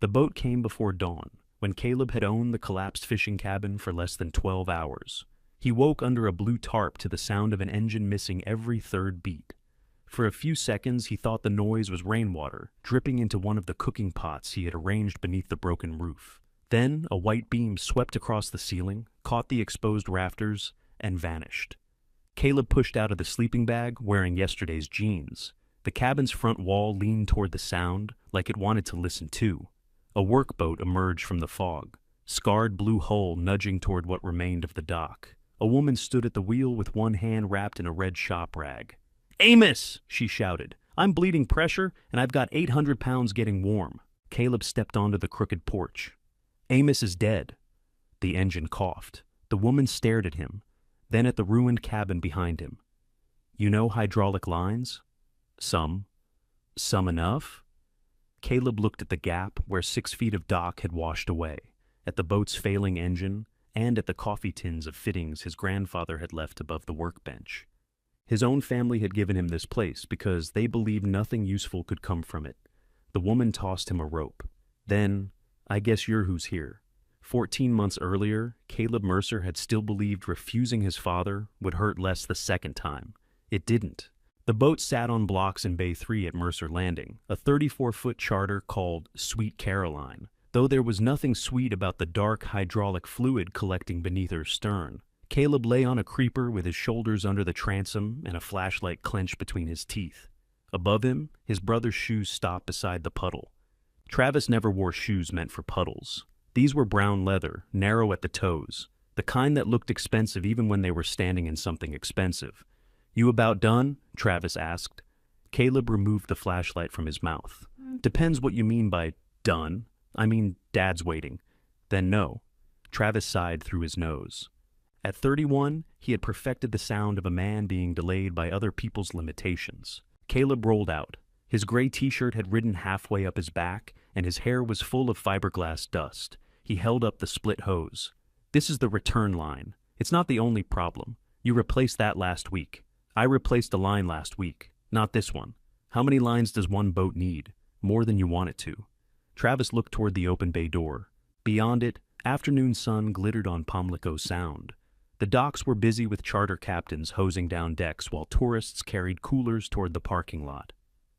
The boat came before dawn, when Caleb had owned the collapsed fishing cabin for less than 12 hours. He woke under a blue tarp to the sound of an engine missing every third beat. For a few seconds he thought the noise was rainwater, dripping into one of the cooking pots he had arranged beneath the broken roof. Then a white beam swept across the ceiling, caught the exposed rafters, and vanished. Caleb pushed out of the sleeping bag, wearing yesterday's jeans. The cabin's front wall leaned toward the sound, like it wanted to listen too. A workboat emerged from the fog, scarred blue hull nudging toward what remained of the dock. A woman stood at the wheel with one hand wrapped in a red shop rag. "Amos!" she shouted. "I'm bleeding pressure, and I've got 800 pounds getting warm." Caleb stepped onto the crooked porch. "Amos is dead." The engine coughed. The woman stared at him, then at the ruined cabin behind him. "You know hydraulic lines?" "Some." "Some enough?" Caleb looked at the gap where 6 feet of dock had washed away, at the boat's failing engine, and at the coffee tins of fittings his grandfather had left above the workbench. His own family had given him this place because they believed nothing useful could come from it. The woman tossed him a rope. "Then, I guess you're who's here." 14 months earlier, Caleb Mercer had still believed refusing his father would hurt less the second time. It didn't. The boat sat on blocks in Bay 3 at Mercer Landing, a 34-foot charter called Sweet Caroline, though there was nothing sweet about the dark hydraulic fluid collecting beneath her stern. Caleb lay on a creeper with his shoulders under the transom and a flashlight clenched between his teeth. Above him, his brother's shoes stopped beside the puddle. Travis never wore shoes meant for puddles. These were brown leather, narrow at the toes, the kind that looked expensive even when they were standing in something expensive. "You about done?" Travis asked. Caleb removed the flashlight from his mouth. "Depends what you mean by done. I mean, Dad's waiting." "Then no." Travis sighed through his nose. At 31, he had perfected the sound of a man being delayed by other people's limitations. Caleb rolled out. His gray t-shirt had ridden halfway up his back, and his hair was full of fiberglass dust. He held up the split hose. "This is the return line. It's not the only problem. You replaced that last week. I replaced a line last week, not this one. How many lines does one boat need? More than you want it to." Travis looked toward the open bay door. Beyond it, afternoon sun glittered on Pamlico Sound. The docks were busy with charter captains hosing down decks while tourists carried coolers toward the parking lot.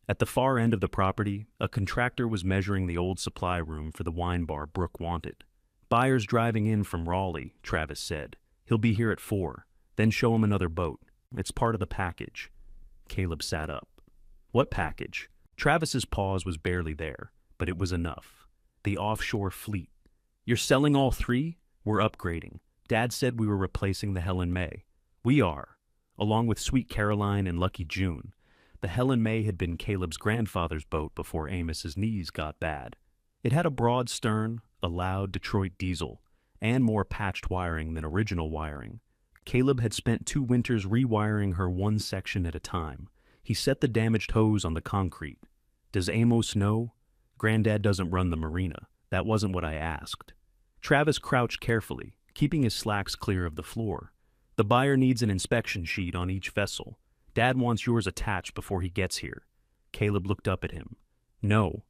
At the far end of the property, a contractor was measuring the old supply room for the wine bar Brooke wanted. "Buyer's driving in from Raleigh," Travis said. "He'll be here at 4. Then show him another boat. It's part of the package." Caleb sat up. "What package?" Travis's pause was barely there, but it was enough. "The offshore fleet." "You're selling all 3? "We're upgrading. Dad said we were replacing the Helen May." "We are, along with Sweet Caroline and Lucky June." The Helen May had been Caleb's grandfather's boat before Amos's knees got bad. It had a broad stern, a loud Detroit diesel, and more patched wiring than original wiring. Caleb had spent 2 winters rewiring her one section at a time. He set the damaged hose on the concrete. "Does Amos know?" "Granddad doesn't run the marina. That wasn't what I asked." Travis crouched carefully, keeping his slacks clear of the floor. "The buyer needs an inspection sheet on each vessel. Dad wants yours attached before he gets here." Caleb looked up at him. "No.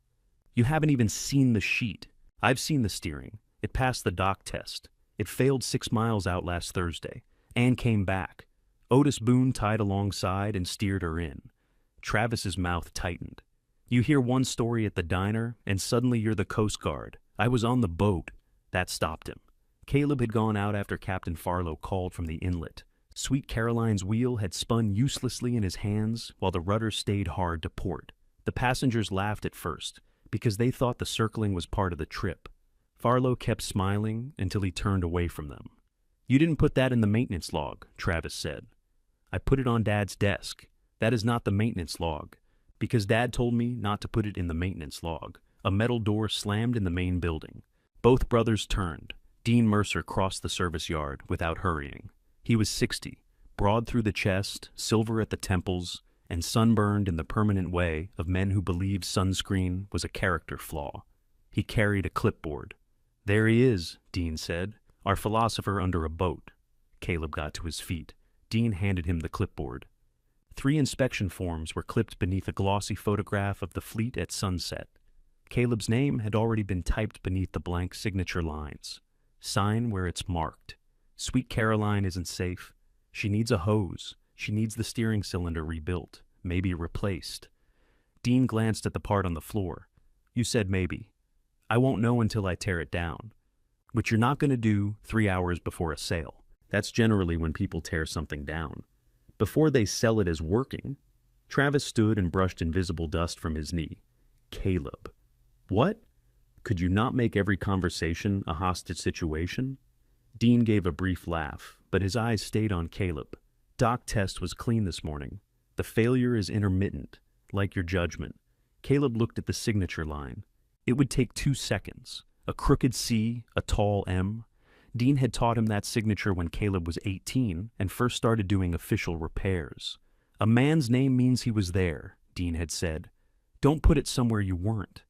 You haven't even seen the sheet. I've seen the steering. It passed the dock test. It failed 6 miles out last Thursday, and came back. Otis Boone tied alongside and steered her in." Travis's mouth tightened. "You hear one story at the diner, and suddenly you're the Coast Guard. I was on the boat." That stopped him. Caleb had gone out after Captain Farlow called from the inlet. Sweet Caroline's wheel had spun uselessly in his hands while the rudder stayed hard to port. The passengers laughed at first, because they thought the circling was part of the trip. Farlow kept smiling until he turned away from them. "You didn't put that in the maintenance log," Travis said. "I put it on Dad's desk. That is not the maintenance log, because Dad told me not to put it in the maintenance log." A metal door slammed in the main building. Both brothers turned. Dean Mercer crossed the service yard without hurrying. He was 60, broad through the chest, silver at the temples, and sunburned in the permanent way of men who believed sunscreen was a character flaw. He carried a clipboard. "There he is," Dean said, "our philosopher under a boat." Caleb got to his feet. Dean handed him the clipboard. 3 inspection forms were clipped beneath a glossy photograph of the fleet at sunset. Caleb's name had already been typed beneath the blank signature lines. Sign where it's marked. Sweet Caroline isn't safe. She needs a hose. She needs the steering cylinder rebuilt, maybe replaced. Dean glanced at the part on the floor. You said maybe. I won't know until I tear it down. Which you're not going to do 3 hours before a sale. That's generally when people tear something down. Before they sell it as working. Travis stood and brushed invisible dust from his knee. Caleb. What? Could you not make every conversation a hostage situation? Dean gave a brief laugh, but his eyes stayed on Caleb. Doc test was clean this morning. The failure is intermittent, like your judgment. Caleb looked at the signature line. It would take 2 seconds. A crooked C, a tall M. Dean had taught him that signature when Caleb was 18 and first started doing official repairs. A man's name means he was there, Dean had said. Don't put it somewhere you weren't.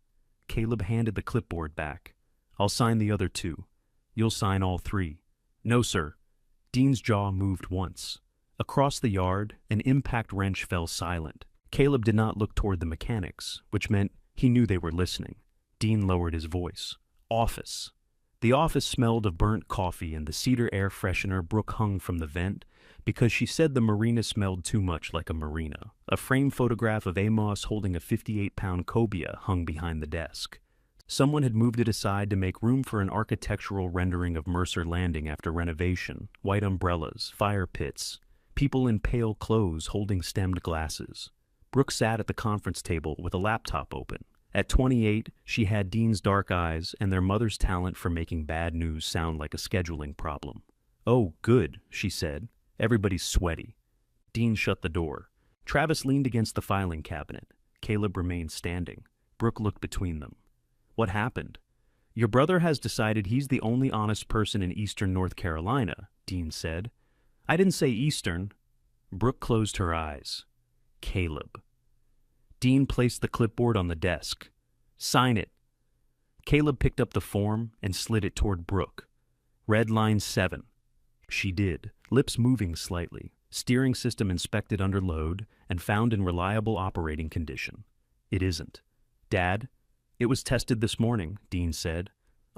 Caleb handed the clipboard back. I'll sign the other 2. You'll sign all 3. No, sir. Dean's jaw moved once. Across the yard, an impact wrench fell silent. Caleb did not look toward the mechanics, which meant he knew they were listening. Dean lowered his voice. Office. The office smelled of burnt coffee and the cedar air freshener Brooke hung from the vent because she said the marina smelled too much like a marina. A framed photograph of Amos holding a 58-pound cobia hung behind the desk. Someone had moved it aside to make room for an architectural rendering of Mercer Landing after renovation, white umbrellas, fire pits, people in pale clothes holding stemmed glasses. Brooke sat at the conference table with a laptop open. At 28, she had Dean's dark eyes and their mother's talent for making bad news sound like a scheduling problem. Oh, good, she said. Everybody's sweaty. Dean shut the door. Travis leaned against the filing cabinet. Caleb remained standing. Brooke looked between them. What happened? Your brother has decided he's the only honest person in eastern North Carolina, Dean said. I didn't say eastern. Brooke closed her eyes. Caleb. Dean placed the clipboard on the desk. Sign it. Caleb picked up the form and slid it toward Brooke. Red line 7. She did, lips moving slightly. Steering system inspected under load and found in reliable operating condition. It isn't. Dad? It was tested this morning, Dean said.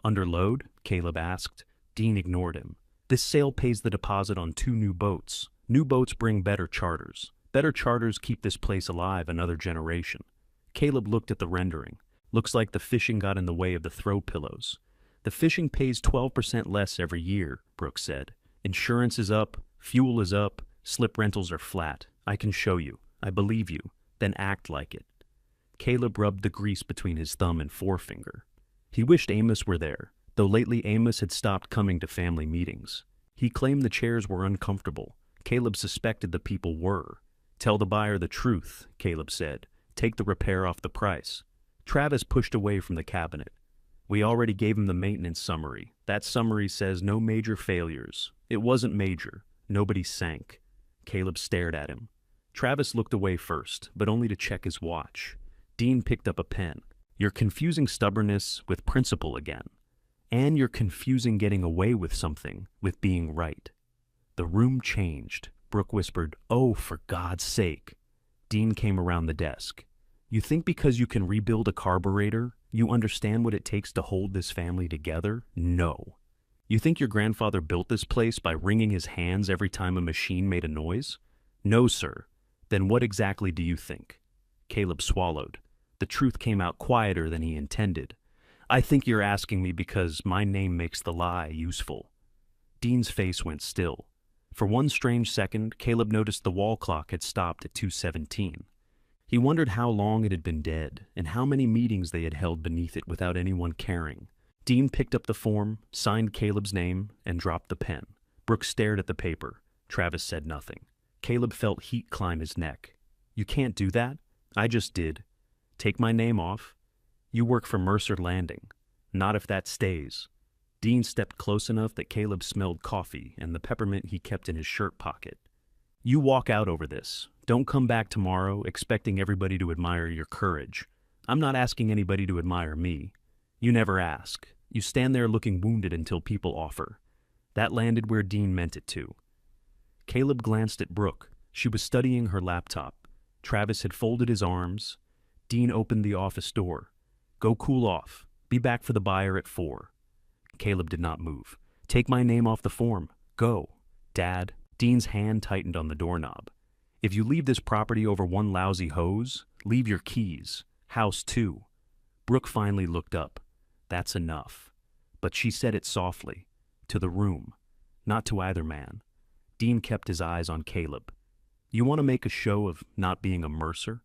Under load? Caleb asked. Dean ignored him. This sale pays the deposit on 2 new boats. New boats bring better charters. Better charters keep this place alive another generation. Caleb looked at the rendering. Looks like the fishing got in the way of the throw pillows. The fishing pays 12% less every year, Brooke said. Insurance is up, fuel is up, slip rentals are flat. I can show you. I believe you. Then act like it. Caleb rubbed the grease between his thumb and forefinger. He wished Amos were there, though lately Amos had stopped coming to family meetings. He claimed the chairs were uncomfortable. Caleb suspected the people were. Tell the buyer the truth, Caleb said. Take the repair off the price. Travis pushed away from the cabinet. We already gave him the maintenance summary. That summary says no major failures. It wasn't major. Nobody sank. Caleb stared at him. Travis looked away first, but only to check his watch. Dean picked up a pen. You're confusing stubbornness with principle again. And you're confusing getting away with something with being right. The room changed. Brooke whispered, "Oh, for God's sake." Dean came around the desk. You think because you can rebuild a carburetor, you understand what it takes to hold this family together? No. You think your grandfather built this place by wringing his hands every time a machine made a noise? No, sir. Then what exactly do you think? Caleb swallowed. The truth came out quieter than he intended. I think you're asking me because my name makes the lie useful. Dean's face went still. For one strange second, Caleb noticed the wall clock had stopped at 2:17. He wondered how long it had been dead, and how many meetings they had held beneath it without anyone caring. Dean picked up the form, signed Caleb's name, and dropped the pen. Brooke stared at the paper. Travis said nothing. Caleb felt heat climb his neck. You can't do that? I just did. Take my name off. You work for Mercer Landing. Not if that stays. Dean stepped close enough that Caleb smelled coffee and the peppermint he kept in his shirt pocket. You walk out over this. Don't come back tomorrow expecting everybody to admire your courage. I'm not asking anybody to admire me. You never ask. You stand there looking wounded until people offer. That landed where Dean meant it to. Caleb glanced at Brooke. She was studying her laptop. Travis had folded his arms. Dean opened the office door. Go cool off. Be back for the buyer at 4. Caleb did not move. Take my name off the form. Go. Dad. Dean's hand tightened on the doorknob. If you leave this property over one lousy hose, leave your keys. House too. Brooke finally looked up. That's enough. But she said it softly. To the room. Not to either man. Dean kept his eyes on Caleb. You want to make a show of not being a Mercer?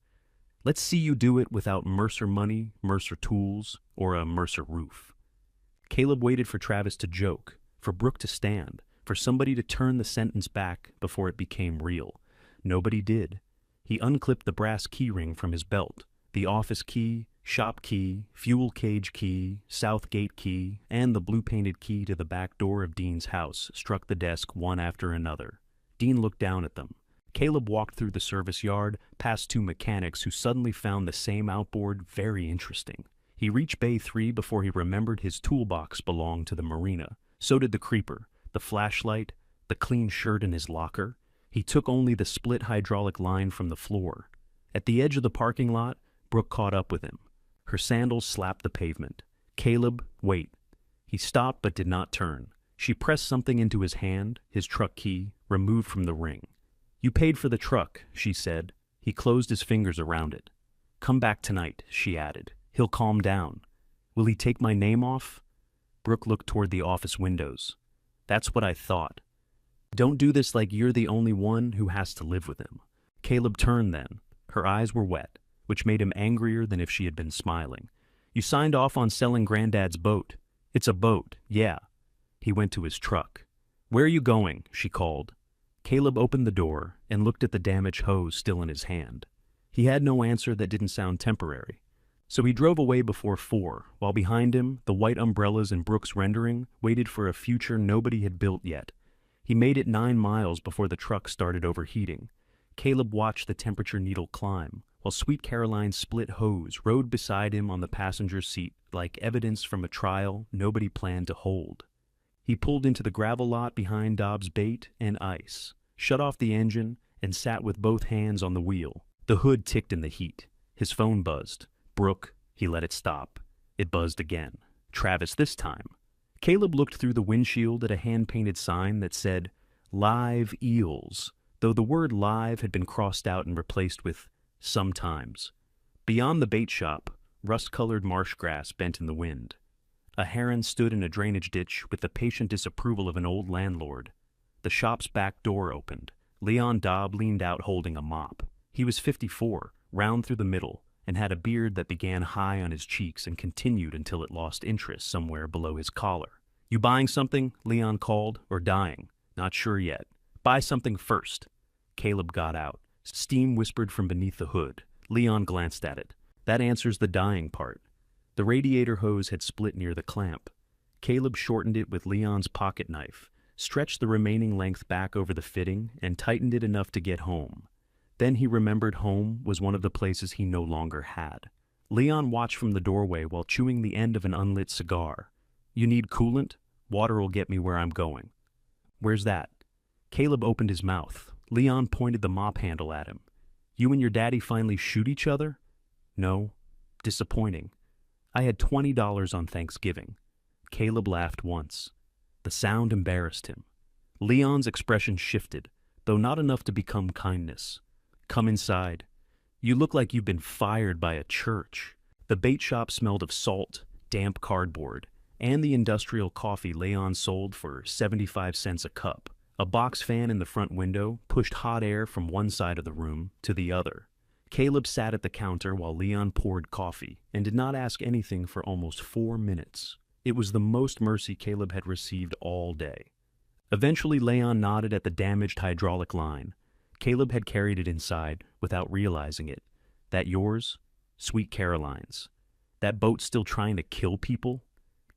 Let's see you do it without Mercer money, Mercer tools, or a Mercer roof. Caleb waited for Travis to joke, for Brooke to stand, for somebody to turn the sentence back before it became real. Nobody did. He unclipped the brass keyring from his belt, the office key, shop key, fuel cage key, south gate key, and the blue-painted key to the back door of Dean's house struck the desk one after another. Dean looked down at them. Caleb walked through the service yard, past 2 mechanics who suddenly found the same outboard very interesting. He reached Bay 3 before he remembered his toolbox belonged to the marina. So did the creeper, the flashlight, the clean shirt in his locker. He took only the split hydraulic line from the floor. At the edge of the parking lot, Brooke caught up with him. Her sandals slapped the pavement. Caleb, wait. He stopped but did not turn. She pressed something into his hand, his truck key, removed from the ring. You paid for the truck, she said. He closed his fingers around it. Come back tonight, she added. He'll calm down. Will he take my name off? Brooke looked toward the office windows. That's what I thought. Don't do this like you're the only one who has to live with him. Caleb turned then. Her eyes were wet, which made him angrier than if she had been smiling. You signed off on selling Granddad's boat. It's a boat, yeah. He went to his truck. Where are you going? She called. Caleb opened the door and looked at the damaged hose still in his hand. He had no answer that didn't sound temporary. So he drove away before 4, while behind him, the white umbrellas in Brooke's rendering waited for a future nobody had built yet. He made it 9 miles before the truck started overheating. Caleb watched the temperature needle climb, while Sweet Caroline's split hose rode beside him on the passenger's seat like evidence from a trial nobody planned to hold. He pulled into the gravel lot behind Dobbs' Bait and Ice, shut off the engine, and sat with both hands on the wheel. The hood ticked in the heat. His phone buzzed. Brooke, he let it stop. It buzzed again. Travis this time. Caleb looked through the windshield at a hand-painted sign that said, Live Eels, though the word live had been crossed out and replaced with sometimes. Beyond the bait shop, rust-colored marsh grass bent in the wind. A heron stood in a drainage ditch with the patient disapproval of an old landlord. The shop's back door opened. Leon Dobb leaned out holding a mop. He was 54, round through the middle, and had a beard that began high on his cheeks and continued until it lost interest somewhere below his collar. You buying something? Leon called, or dying? Not sure yet. Buy something first. Caleb got out. Steam whispered from beneath the hood. Leon glanced at it. That answers the dying part. The radiator hose had split near the clamp. Caleb shortened it with Leon's pocket knife, stretched the remaining length back over the fitting, and tightened it enough to get home. Then he remembered home was one of the places he no longer had. Leon watched from the doorway while chewing the end of an unlit cigar. You need coolant? Water'll get me where I'm going. Where's that? Caleb opened his mouth. Leon pointed the mop handle at him. You and your daddy finally shoot each other? No. Disappointing. I had $20 on Thanksgiving. Caleb laughed once. The sound embarrassed him. Leon's expression shifted, though not enough to become kindness. Come inside. You look like you've been fired by a church. The bait shop smelled of salt, damp cardboard, and the industrial coffee Leon sold for 75 cents a cup. A box fan in the front window pushed hot air from one side of the room to the other. Caleb sat at the counter while Leon poured coffee and did not ask anything for almost 4 minutes. It was the most mercy Caleb had received all day. Eventually, Leon nodded at the damaged hydraulic line. Caleb had carried it inside without realizing it. That yours? Sweet Caroline's. That boat still trying to kill people?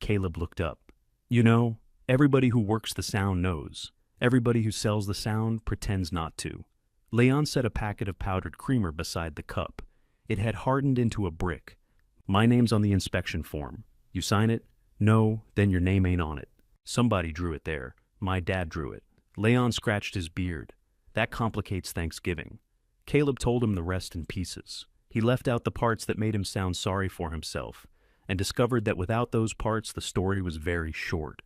Caleb looked up. You know, everybody who works the sound knows. Everybody who sells the sound pretends not to. Leon set a packet of powdered creamer beside the cup. It had hardened into a brick. My name's on the inspection form. You sign it? No, then your name ain't on it. Somebody drew it there. My dad drew it. Leon scratched his beard. That complicates Thanksgiving. Caleb told him the rest in pieces. He left out the parts that made him sound sorry for himself. and discovered that without those parts, the story was very short.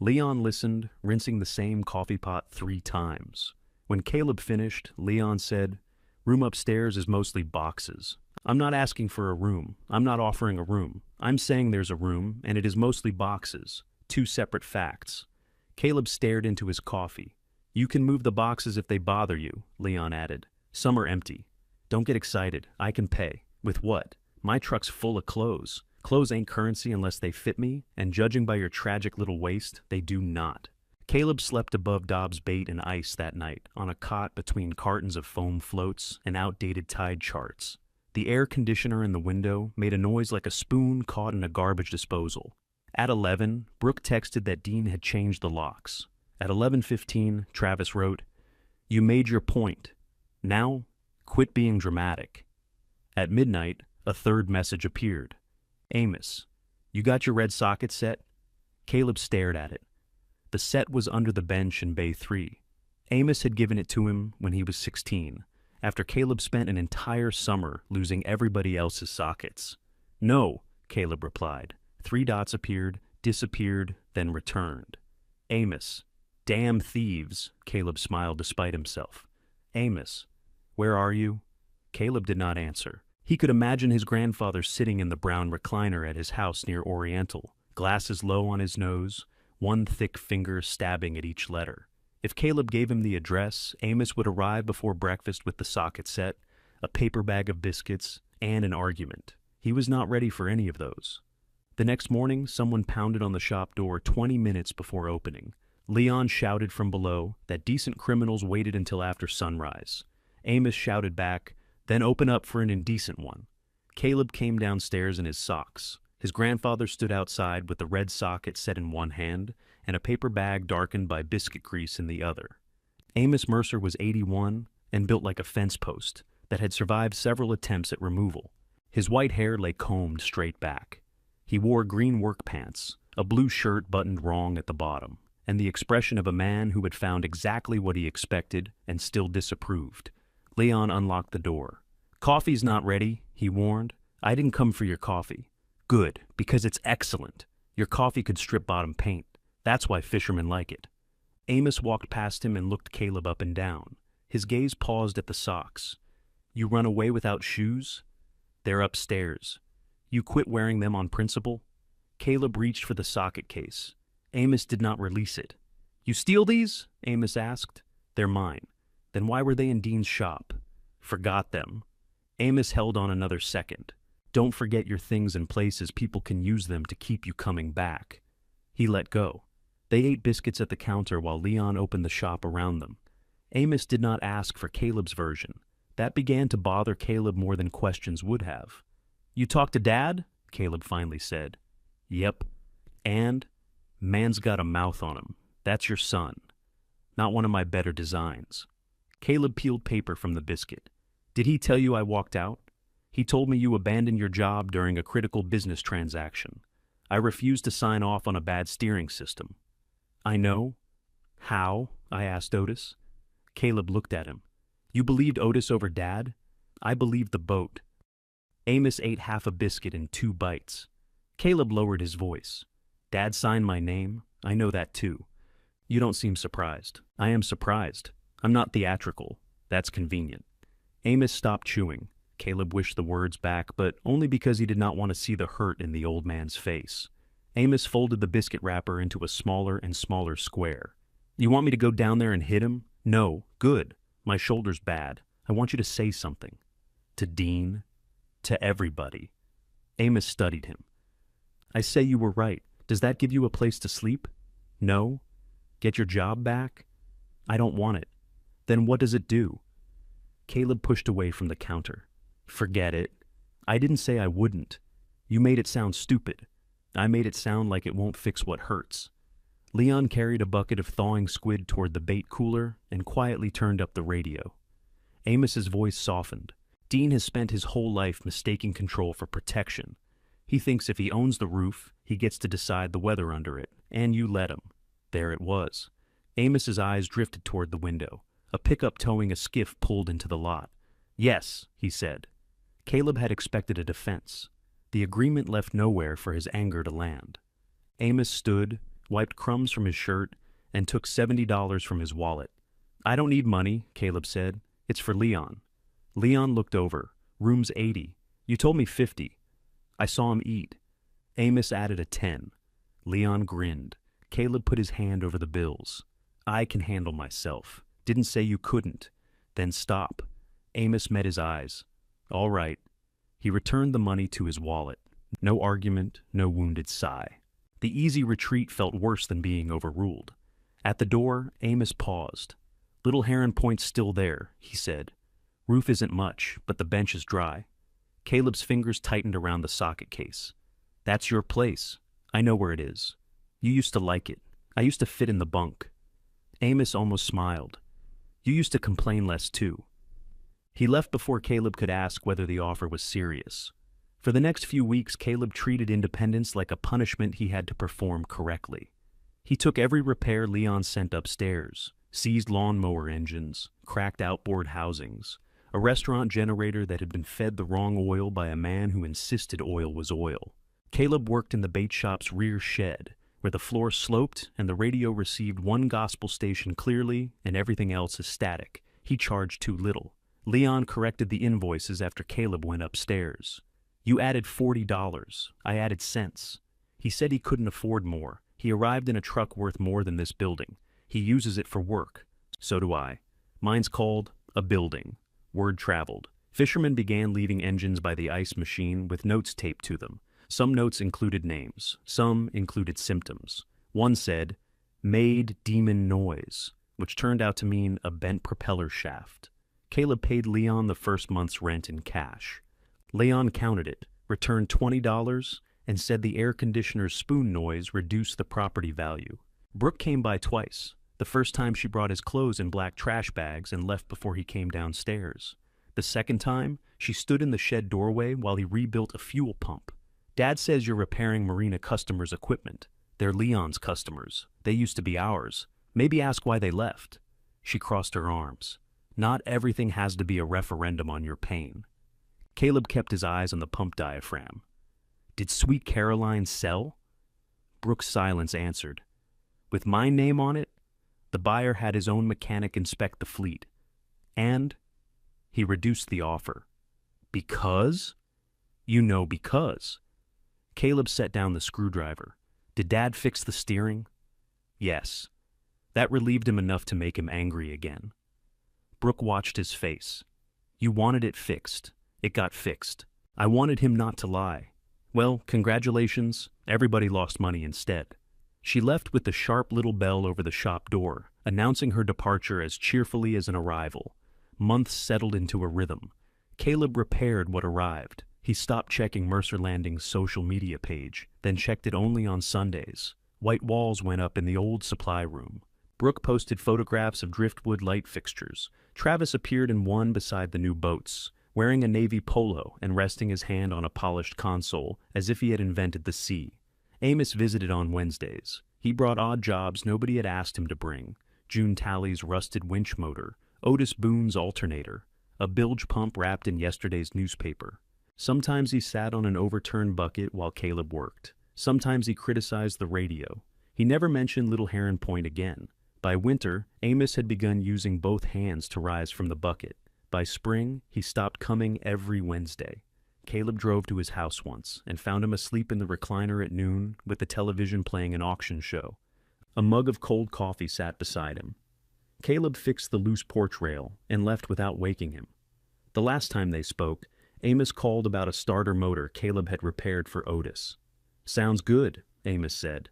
Leon listened, rinsing the same coffee pot 3 times. When Caleb finished, Leon said, "Room upstairs is mostly boxes. I'm not asking for a room. I'm not offering a room. I'm saying there's a room, and it is mostly boxes. 2 separate facts." Caleb stared into his coffee. "You can move the boxes if they bother you," Leon added. "Some are empty. Don't get excited. I can pay." "With what? My truck's full of clothes. Clothes ain't currency unless they fit me, and judging by your tragic little waist, they do not." Caleb slept above Dobbs' bait and ice that night, on a cot between cartons of foam floats and outdated tide charts. The air conditioner in the window made a noise like a spoon caught in a garbage disposal. At 11, Brooke texted that Dean had changed the locks. At 11:15, Travis wrote, "You made your point. Now, quit being dramatic." At midnight, a third message appeared. "Amos, you got your red socket set?" Caleb stared at it. The set was under the bench in Bay 3. Amos had given it to him when he was 16, after Caleb spent an entire summer losing everybody else's sockets. "No," Caleb replied. 3 dots appeared, disappeared, then returned. "Amos, damn thieves," Caleb smiled despite himself. "Amos, where are you?" Caleb did not answer. He could imagine his grandfather sitting in the brown recliner at his house near Oriental, glasses low on his nose, one thick finger stabbing at each letter. If Caleb gave him the address, Amos would arrive before breakfast with the socket set, a paper bag of biscuits, and an argument. He was not ready for any of those. The next morning, someone pounded on the shop door 20 minutes before opening. Leon shouted from below that decent criminals waited until after sunrise. Amos shouted back, "Then open up for an indecent one." Caleb came downstairs in his socks. His grandfather stood outside with the red socket set in one hand and a paper bag darkened by biscuit grease in the other. Amos Mercer was 81 and built like a fence post that had survived several attempts at removal. His white hair lay combed straight back. He wore green work pants, a blue shirt buttoned wrong at the bottom, and the expression of a man who had found exactly what he expected and still disapproved. Leon unlocked the door. "Coffee's not ready," he warned. "I didn't come for your coffee." "Good, because it's excellent. Your coffee could strip bottom paint. That's why fishermen like it." Amos walked past him and looked Caleb up and down. His gaze paused at the socks. "You run away without shoes?" "They're upstairs. You quit wearing them on principle?" Caleb reached for the socket case. Amos did not release it. "You steal these?" Amos asked. "They're mine." "Then why were they in Dean's shop?" "Forgot them." Amos held on another second. "Don't forget your things in places people can use them to keep you coming back." He let go. They ate biscuits at the counter while Leon opened the shop around them. Amos did not ask for Caleb's version. That began to bother Caleb more than questions would have. "You talked to Dad?" Caleb finally said. "Yep." "And?" "Man's got a mouth on him. That's your son. Not one of my better designs." Caleb peeled paper from the biscuit. "Did he tell you I walked out?" "He told me you abandoned your job during a critical business transaction. I refused to sign off on a bad steering system." "I know." "How?" I asked Otis. Caleb looked at him. "You believed Otis over Dad?" "I believed the boat." Amos ate half a biscuit in 2 bites. Caleb lowered his voice. "Dad signed my name. I know that too." "You don't seem surprised." "I am surprised. I'm not theatrical. That's convenient." Amos stopped chewing. Caleb wished the words back, but only because he did not want to see the hurt in the old man's face. Amos folded the biscuit wrapper into a smaller and smaller square. "You want me to go down there and hit him?" "No. Good. My shoulder's bad. I want you to say something." "To Dean?" "To everybody." Amos studied him. "I say you were right. Does that give you a place to sleep?" "No." "Get your job back?" "I don't want it." "Then what does it do?" Caleb pushed away from the counter. "Forget it. I didn't say I wouldn't. You made it sound stupid. I made it sound like it won't fix what hurts." Leon carried a bucket of thawing squid toward the bait cooler and quietly turned up the radio. Amos's voice softened. "Dean has spent his whole life mistaking control for protection. He thinks if he owns the roof, he gets to decide the weather under it, and you let him." There it was. Amos's eyes drifted toward the window. A pickup towing a skiff pulled into the lot. "Yes," he said. Caleb had expected a defense. The agreement left nowhere for his anger to land. Amos stood, wiped crumbs from his shirt, and took $70 from his wallet. "I don't need money," Caleb said. "It's for Leon." Leon looked over. "Room's 80. You told me 50. I saw him eat." Amos added a 10. Leon grinned. Caleb put his hand over the bills. "I can handle myself. Didn't say you couldn't." "Then stop." Amos met his eyes. "All right." He returned the money to his wallet. No argument, no wounded sigh. The easy retreat felt worse than being overruled. At the door, Amos paused. "Little Heron Point's still there," he said. "Roof isn't much, but the bench is dry." Caleb's fingers tightened around the socket case. "That's your place. I know where it is. You used to like it. I used to fit in the bunk." Amos almost smiled. "You used to complain less too." He left before Caleb could ask whether the offer was serious. For the next few weeks, Caleb treated independence like a punishment he had to perform correctly. He took every repair Leon sent upstairs, seized lawnmower engines, cracked outboard housings, a restaurant generator that had been fed the wrong oil by a man who insisted oil was oil. Caleb worked in the bait shop's rear shed, where the floor sloped and the radio received one gospel station clearly and everything else is static. He charged too little. Leon corrected the invoices after Caleb went upstairs. "You added $40. I added cents." He said he couldn't afford more. He arrived in a truck worth more than this building. He uses it for work. So do I. Mine's called a building. Word traveled. Fishermen began leaving engines by the ice machine with notes taped to them. Some notes included names. Some included symptoms. One said, "Made demon noise," which turned out to mean a bent propeller shaft. Caleb paid Leon the first month's rent in cash. Leon counted it, returned $20, and said the air conditioner's spoon noise reduced the property value. Brooke came by twice. The first time she brought his clothes in black trash bags and left before he came downstairs. The second time, she stood in the shed doorway while he rebuilt a fuel pump. "Dad says you're repairing Marina customers' equipment. They're Leon's customers. They used to be ours. Maybe ask why they left." She crossed her arms. "Not everything has to be a referendum on your pain." Caleb kept his eyes on the pump diaphragm. "Did Sweet Caroline sell?" Brooke's silence answered. "With my name on it?" The buyer had his own mechanic inspect the fleet. And he reduced the offer. "Because?" "You know because." Caleb set down the screwdriver. "Did Dad fix the steering?" "Yes." That relieved him enough to make him angry again. Brooke watched his face. "You wanted it fixed. It got fixed. I wanted him not to lie. Well, congratulations, everybody lost money instead." She left with the sharp little bell over the shop door, announcing her departure as cheerfully as an arrival. Months settled into a rhythm. Caleb repaired what arrived. He stopped checking Mercer Landing's social media page, then checked it only on Sundays. White walls went up in the old supply room. Brooke posted photographs of driftwood light fixtures. Travis appeared in one beside the new boats, wearing a navy polo and resting his hand on a polished console as if he had invented the sea. Amos visited on Wednesdays. He brought odd jobs nobody had asked him to bring. June Talley's rusted winch motor, Otis Boone's alternator, a bilge pump wrapped in yesterday's newspaper. Sometimes he sat on an overturned bucket while Caleb worked. Sometimes he criticized the radio. He never mentioned Little Heron Point again. By winter, Amos had begun using both hands to rise from the bucket. By spring, he stopped coming every Wednesday. Caleb drove to his house once and found him asleep in the recliner at noon with the television playing an auction show. A mug of cold coffee sat beside him. Caleb fixed the loose porch rail and left without waking him. The last time they spoke, Amos called about a starter motor Caleb had repaired for Otis. "Sounds good," Amos said.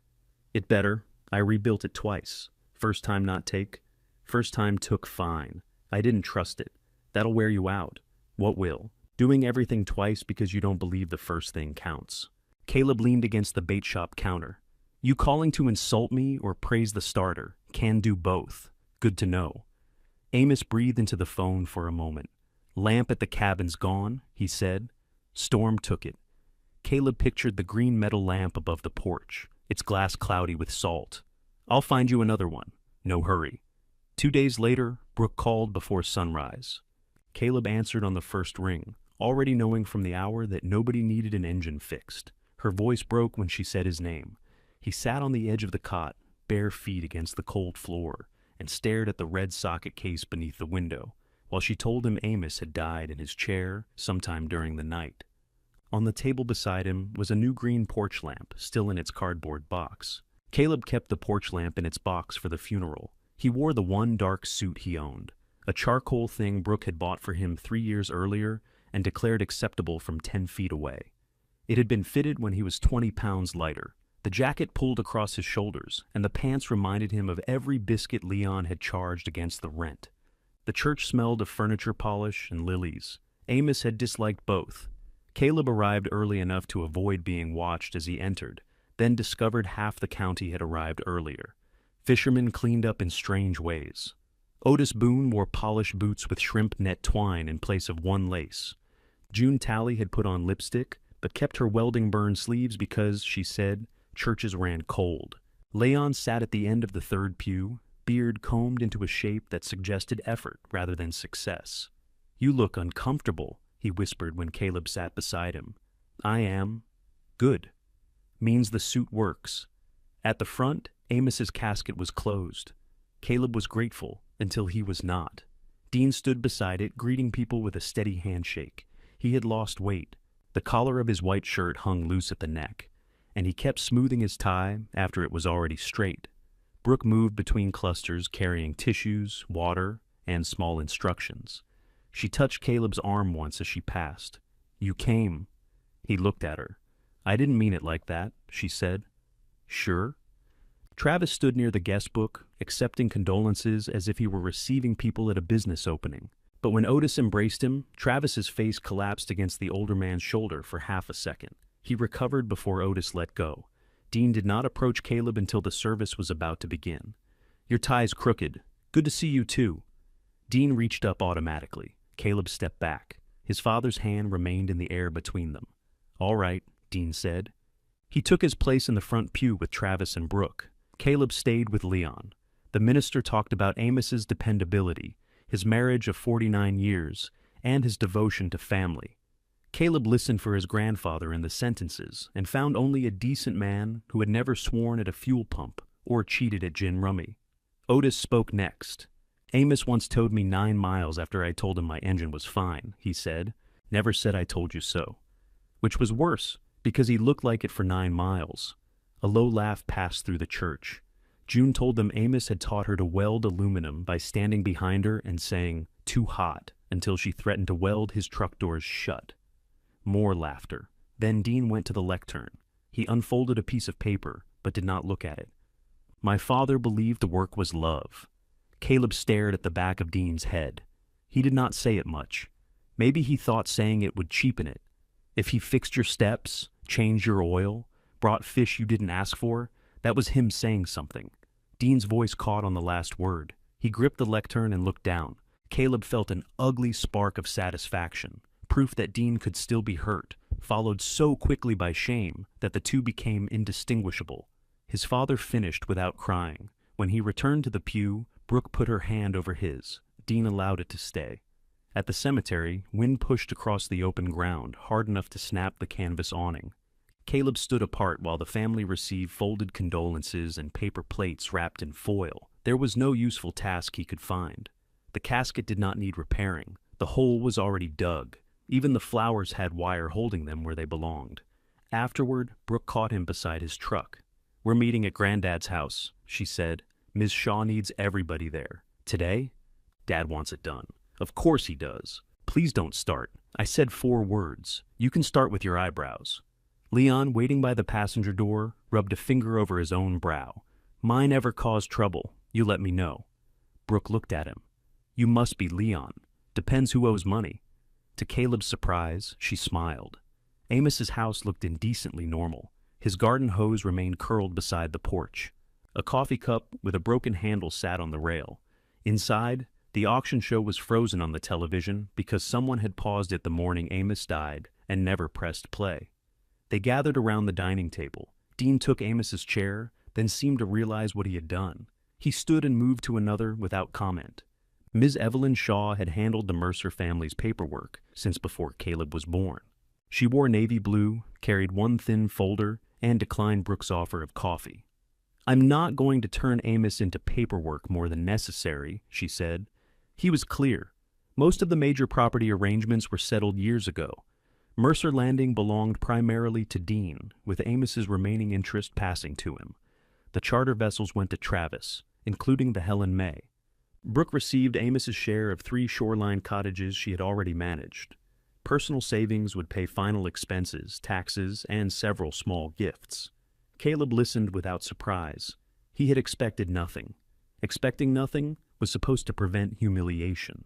"It better. I rebuilt it twice. First time not take. First time took fine. I didn't trust it. That'll wear you out." "What will?" "Doing everything twice because you don't believe the first thing counts." Caleb leaned against the bait shop counter. "You calling to insult me or praise the starter? Can do both. Good to know." Amos breathed into the phone for a moment. "Lamp at the cabin's gone," he said. Storm took it. Caleb pictured the green metal lamp above the porch, its glass cloudy with salt. "I'll find you another one. No hurry." 2 days later, Brooke called before sunrise. Caleb answered on the first ring, already knowing from the hour that nobody needed an engine fixed. Her voice broke when she said his name. He sat on the edge of the cot, bare feet against the cold floor, and stared at the red socket case beneath the window, while she told him Amos had died in his chair sometime during the night. On the table beside him was a new green porch lamp, still in its cardboard box. Caleb kept the porch lamp in its box for the funeral. He wore the one dark suit he owned, a charcoal thing Brooke had bought for him 3 years earlier and declared acceptable from 10 feet away. It had been fitted when he was 20 pounds lighter. The jacket pulled across his shoulders, and the pants reminded him of every biscuit Leon had charged against the rent. The church smelled of furniture polish and lilies. Amos had disliked both. Caleb arrived early enough to avoid being watched as he entered, then discovered half the county had arrived earlier. Fishermen cleaned up in strange ways. Otis Boone wore polished boots with shrimp net twine in place of one lace. June Talley had put on lipstick, but kept her welding-burned sleeves because, she said, churches ran cold. Leon sat at the end of the third pew, beard combed into a shape that suggested effort rather than success. "You look uncomfortable," he whispered when Caleb sat beside him. "I am. Good. Means the suit works." At the front, Amos's casket was closed. Caleb was grateful until he was not. Dean stood beside it, greeting people with a steady handshake. He had lost weight. The collar of his white shirt hung loose at the neck, and he kept smoothing his tie after it was already straight. Brooke moved between clusters carrying tissues, water, and small instructions. She touched Caleb's arm once as she passed. "You came." He looked at her. "I didn't mean it like that," she said. "Sure?" Travis stood near the guest book, accepting condolences as if he were receiving people at a business opening. But when Otis embraced him, Travis's face collapsed against the older man's shoulder for half a second. He recovered before Otis let go. Dean did not approach Caleb until the service was about to begin. "Your tie's crooked. Good to see you, too." Dean reached up automatically. Caleb stepped back. His father's hand remained in the air between them. "All right," Dean said. He took his place in the front pew with Travis and Brooke. Caleb stayed with Leon. The minister talked about Amos's dependability, his marriage of 49 years, and his devotion to family. Caleb listened for his grandfather in the sentences and found only a decent man who had never sworn at a fuel pump or cheated at gin rummy. Otis spoke next. "Amos once towed me 9 miles after I told him my engine was fine," he said. "Never said I told you so." Which was worse, because he looked like it for 9 miles. A low laugh passed through the church. June told them Amos had taught her to weld aluminum by standing behind her and saying, "Too hot," until she threatened to weld his truck doors shut. More laughter. Then Dean went to the lectern. He unfolded a piece of paper, but did not look at it. "My father believed the work was love." Caleb stared at the back of Dean's head. He did not say it much. Maybe he thought saying it would cheapen it. If he fixed your steps, changed your oil, brought fish you didn't ask for, that was him saying something. Dean's voice caught on the last word. He gripped the lectern and looked down. Caleb felt an ugly spark of satisfaction, proof that Dean could still be hurt, followed so quickly by shame that the two became indistinguishable. His father finished without crying. When he returned to the pew, Brooke put her hand over his. Dean allowed it to stay. At the cemetery, wind pushed across the open ground, hard enough to snap the canvas awning. Caleb stood apart while the family received folded condolences and paper plates wrapped in foil. There was no useful task he could find. The casket did not need repairing. The hole was already dug. Even the flowers had wire holding them where they belonged. Afterward, Brooke caught him beside his truck. "We're meeting at Granddad's house," she said. "Ms. Shaw needs everybody there. Today? Dad wants it done." "Of course he does. Please don't start. I said 4 words. You can start with your eyebrows." Leon, waiting by the passenger door, rubbed a finger over his own brow. "Mine ever caused trouble. You let me know." Brooke looked at him. "You must be Leon. Depends who owes money." To Caleb's surprise, she smiled. Amos's house looked indecently normal. His garden hose remained curled beside the porch. A coffee cup with a broken handle sat on the rail. Inside, the auction show was frozen on the television because someone had paused it the morning Amos died and never pressed play. They gathered around the dining table. Dean took Amos's chair, then seemed to realize what he had done. He stood and moved to another without comment. Ms. Evelyn Shaw had handled the Mercer family's paperwork since before Caleb was born. She wore navy blue, carried one thin folder, and declined Brooke's offer of coffee. "I'm not going to turn Amos into paperwork more than necessary," she said. He was clear. Most of the major property arrangements were settled years ago. Mercer Landing belonged primarily to Dean, with Amos's remaining interest passing to him. The charter vessels went to Travis, including the Helen May. Brooke received Amos's share of 3 shoreline cottages she had already managed. Personal savings would pay final expenses, taxes, and several small gifts. Caleb listened without surprise. He had expected nothing. Expecting nothing was supposed to prevent humiliation.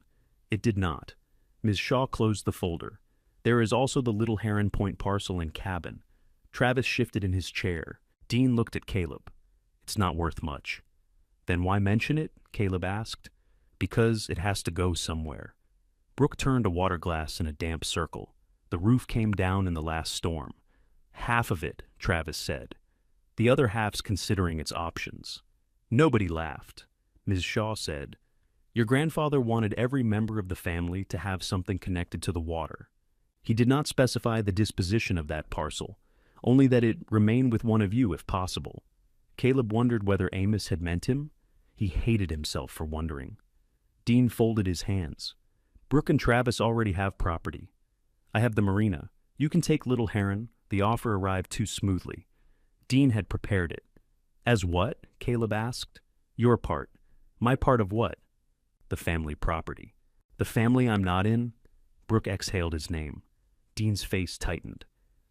It did not. Ms. Shaw closed the folder. "There is also the Little Heron Point parcel and cabin." Travis shifted in his chair. Dean looked at Caleb. "It's not worth much." "Then why mention it?" Caleb asked. "Because it has to go somewhere." Brooke turned a water glass in a damp circle. The roof came down in the last storm. "Half of it," Travis said. "The other half's considering its options." Nobody laughed. Ms. Shaw said, "Your grandfather wanted every member of the family to have something connected to the water. He did not specify the disposition of that parcel, only that it remain with one of you if possible." Caleb wondered whether Amos had meant him. He hated himself for wondering. Dean folded his hands. "Brooke and Travis already have property. I have the marina. You can take Little Heron." The offer arrived too smoothly. Dean had prepared it. "As what?" Caleb asked. "Your part." "My part of what?" "The family property." "The family I'm not in?" Brooke exhaled his name. Dean's face tightened.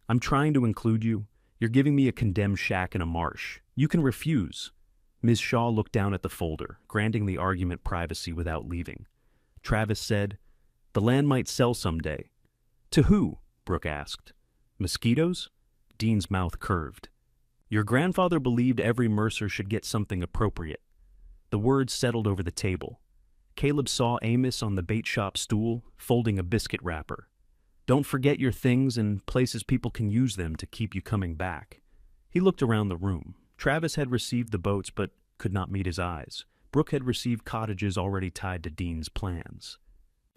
"I'm trying to include you. You're giving me a condemned shack in a marsh. You can refuse." Ms. Shaw looked down at the folder, granting the argument privacy without leaving. Travis said, "The land might sell someday." "To who?" Brooke asked. "Mosquitoes?" Dean's mouth curved. "Your grandfather believed every Mercer should get something appropriate." The words settled over the table. Caleb saw Amos on the bait shop stool, folding a biscuit wrapper. "Don't forget your things and places people can use them to keep you coming back." He looked around the room. Travis had received the boats but could not meet his eyes. Brooke had received cottages already tied to Dean's plans.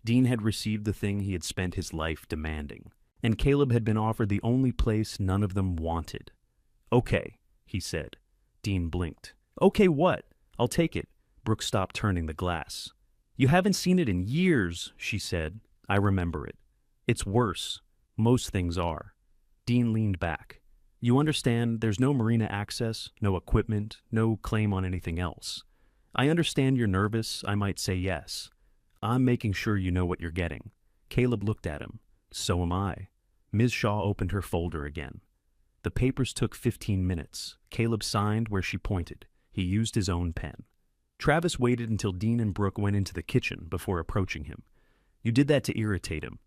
Dean had received the thing he had spent his life demanding. And Caleb had been offered the only place none of them wanted. "Okay," he said. Dean blinked. "Okay what? I'll take it." Brooke stopped turning the glass. "You haven't seen it in years," she said. "I remember it. It's worse. Most things are." Dean leaned back. "You understand there's no marina access, no equipment, no claim on anything else. I understand you're nervous. I might say yes. I'm making sure you know what you're getting." Caleb looked at him. "So am I." Ms. Shaw opened her folder again. The papers took 15 minutes. Caleb signed where she pointed. He used his own pen. Travis waited until Dean and Brooke went into the kitchen before approaching him. "You did that to irritate him."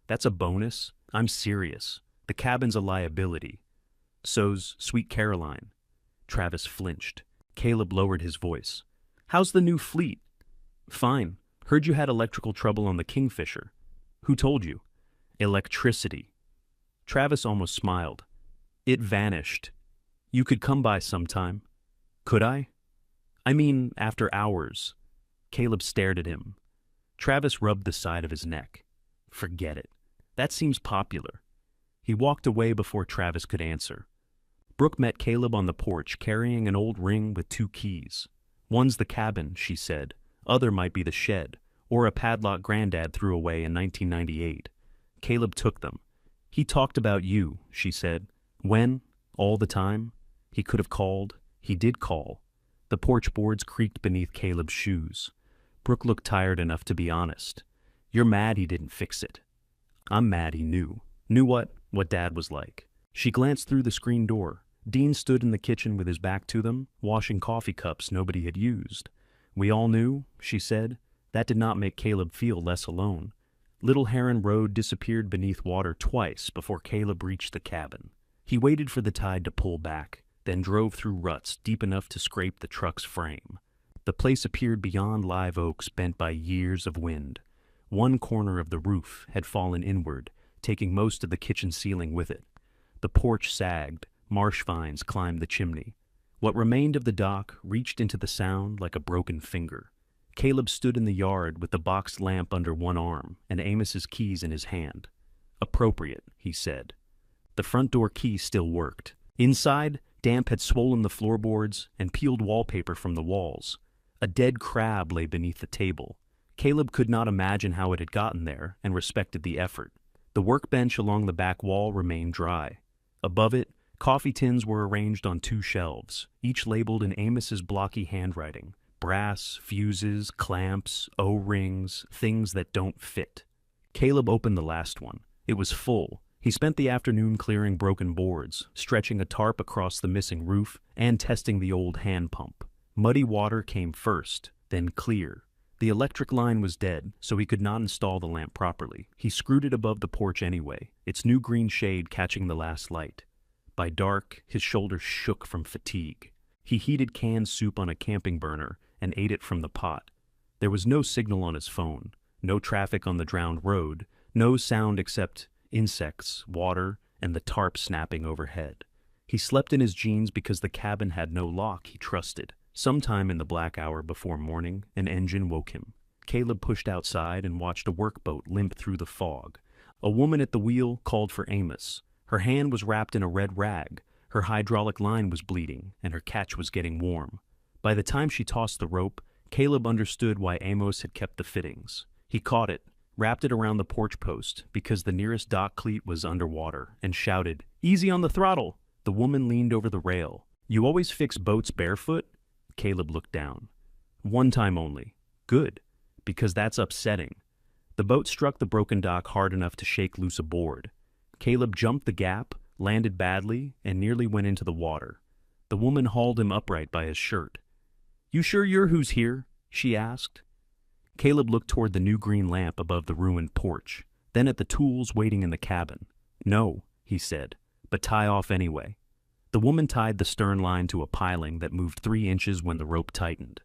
"That's a bonus. I'm serious. The cabin's a liability." "So's Sweet Caroline." Travis flinched. Caleb lowered his voice. "How's the new fleet?" "Fine. Heard you had electrical trouble on the Kingfisher." "Who told you?" "Electricity." Travis almost smiled. "It vanished. You could come by sometime." "Could I?" "I mean, after hours." Caleb stared at him. Travis rubbed the side of his neck. "Forget it. That seems popular." He walked away before Travis could answer. Brooke met Caleb on the porch carrying an old ring with 2 keys. "One's the cabin," she said. "Other might be the shed, or a padlock Granddad threw away in 1998. Caleb took them. "He talked about you," she said. "When? All the time?" He could have called. He did call. The porch boards creaked beneath Caleb's shoes. Brooke looked tired enough to be honest. "You're mad he didn't fix it." "I'm mad he knew." "Knew what? What Dad was like." She glanced through the screen door. Dean stood in the kitchen with his back to them, washing coffee cups nobody had used. "We all knew," she said. That did not make Caleb feel less alone. Little Heron Road disappeared beneath water twice before Caleb reached the cabin. He waited for the tide to pull back, then drove through ruts deep enough to scrape the truck's frame. The place appeared beyond live oaks bent by years of wind. One corner of the roof had fallen inward, taking most of the kitchen ceiling with it. The porch sagged. Marsh vines climbed the chimney. What remained of the dock reached into the sound like a broken finger. Caleb stood in the yard with the boxed lamp under one arm and Amos's keys in his hand. "Appropriate," he said. The front door key still worked. Inside, damp had swollen the floorboards and peeled wallpaper from the walls. A dead crab lay beneath the table. Caleb could not imagine how it had gotten there and respected the effort. The workbench along the back wall remained dry. Above it, coffee tins were arranged on 2 shelves, each labeled in Amos's blocky handwriting. Brass, fuses, clamps, O-rings, things that don't fit. Caleb opened the last one. It was full. He spent the afternoon clearing broken boards, stretching a tarp across the missing roof, and testing the old hand pump. Muddy water came first, then clear. The electric line was dead, so he could not install the lamp properly. He screwed it above the porch anyway, its new green shade catching the last light. By dark, his shoulders shook from fatigue. He heated canned soup on a camping burner and ate it from the pot. There was no signal on his phone, no traffic on the drowned road, no sound except insects, water, and the tarp snapping overhead. He slept in his jeans because the cabin had no lock he trusted. Sometime in the black hour before morning, an engine woke him. Caleb pushed outside and watched a workboat limp through the fog. A woman at the wheel called for Amos. Her hand was wrapped in a red rag. Her hydraulic line was bleeding, and her catch was getting warm. By the time she tossed the rope, Caleb understood why Amos had kept the fittings. He caught it, wrapped it around the porch post because the nearest dock cleat was underwater, and shouted, "Easy on the throttle!" The woman leaned over the rail. "You always fix boats barefoot?" Caleb looked down. "One time only." "Good, because that's upsetting." The boat struck the broken dock hard enough to shake loose a board. Caleb jumped the gap, landed badly, and nearly went into the water. The woman hauled him upright by his shirt. "You sure you're who's here?" she asked. Caleb looked toward the new green lamp above the ruined porch, then at the tools waiting in the cabin. "No," he said, "but tie off anyway." The woman tied the stern line to a piling that moved 3 inches when the rope tightened.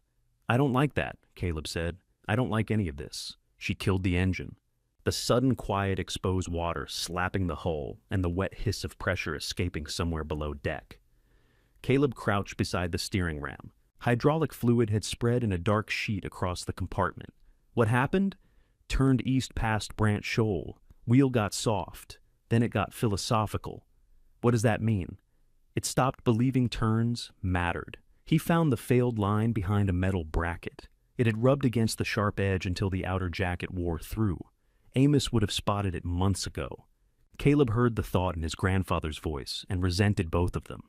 "I don't like that," Caleb said. "I don't like any of this." She killed the engine. The sudden quiet exposed water slapping the hull and the wet hiss of pressure escaping somewhere below deck. Caleb crouched beside the steering ram. Hydraulic fluid had spread in a dark sheet across the compartment. What happened? Turned east past Branch Shoal. Wheel got soft. Then it got philosophical. What does that mean? It stopped believing turns mattered. He found the failed line behind a metal bracket. It had rubbed against the sharp edge until the outer jacket wore through. Amos would have spotted it months ago. Caleb heard the thought in his grandfather's voice and resented both of them.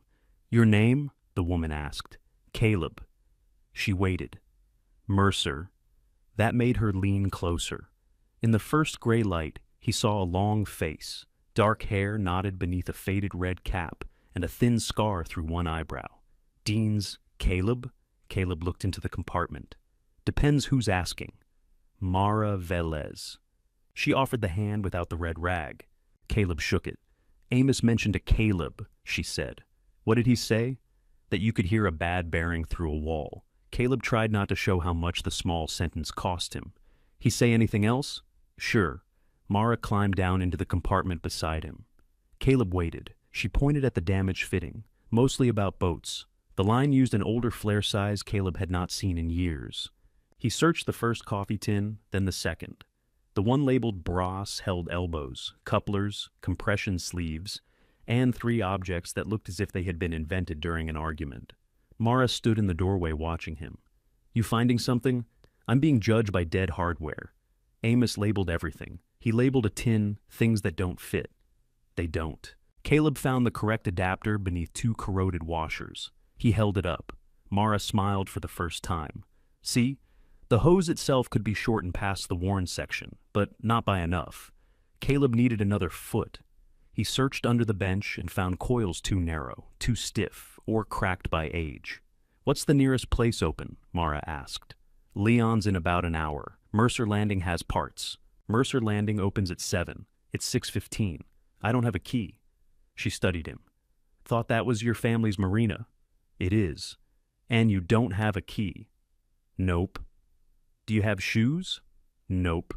"Your name?" the woman asked. "Caleb." She waited. "Mercer." That made her lean closer. In the first gray light, he saw a long face, dark hair knotted beneath a faded red cap, and a thin scar through one eyebrow. "Dean's Caleb?" Caleb looked into the compartment. "Depends who's asking." "Mara Velez." She offered the hand without the red rag. Caleb shook it. "Amos mentioned a Caleb," she said. "What did he say?" "That you could hear a bad bearing through a wall." Caleb tried not to show how much the small sentence cost him. "He say anything else?" "Sure." Mara climbed down into the compartment beside him. Caleb waited. She pointed at the damaged fitting, mostly about boats. The line used an older flare size Caleb had not seen in years. He searched the first coffee tin, then the second. The one labeled brass held elbows, couplers, compression sleeves, and 3 objects that looked as if they had been invented during an argument. Mara stood in the doorway watching him. "You finding something?" "I'm being judged by dead hardware." Amos labeled everything. He labeled a tin, things that don't fit. They don't. Caleb found the correct adapter beneath 2 corroded washers. He held it up. Mara smiled for the first time. "See? The hose itself could be shortened past the worn section, but not by enough." Caleb needed another foot. He searched under the bench and found coils too narrow, too stiff, or cracked by age. "What's the nearest place open?" Mara asked. "Leon's in about an hour. Mercer Landing has parts. Mercer Landing opens at 7. It's 6:15. I don't have a key." She studied him. "Thought that was your family's marina." "It is." "And you don't have a key." "Nope." "Do you have shoes?" "Nope."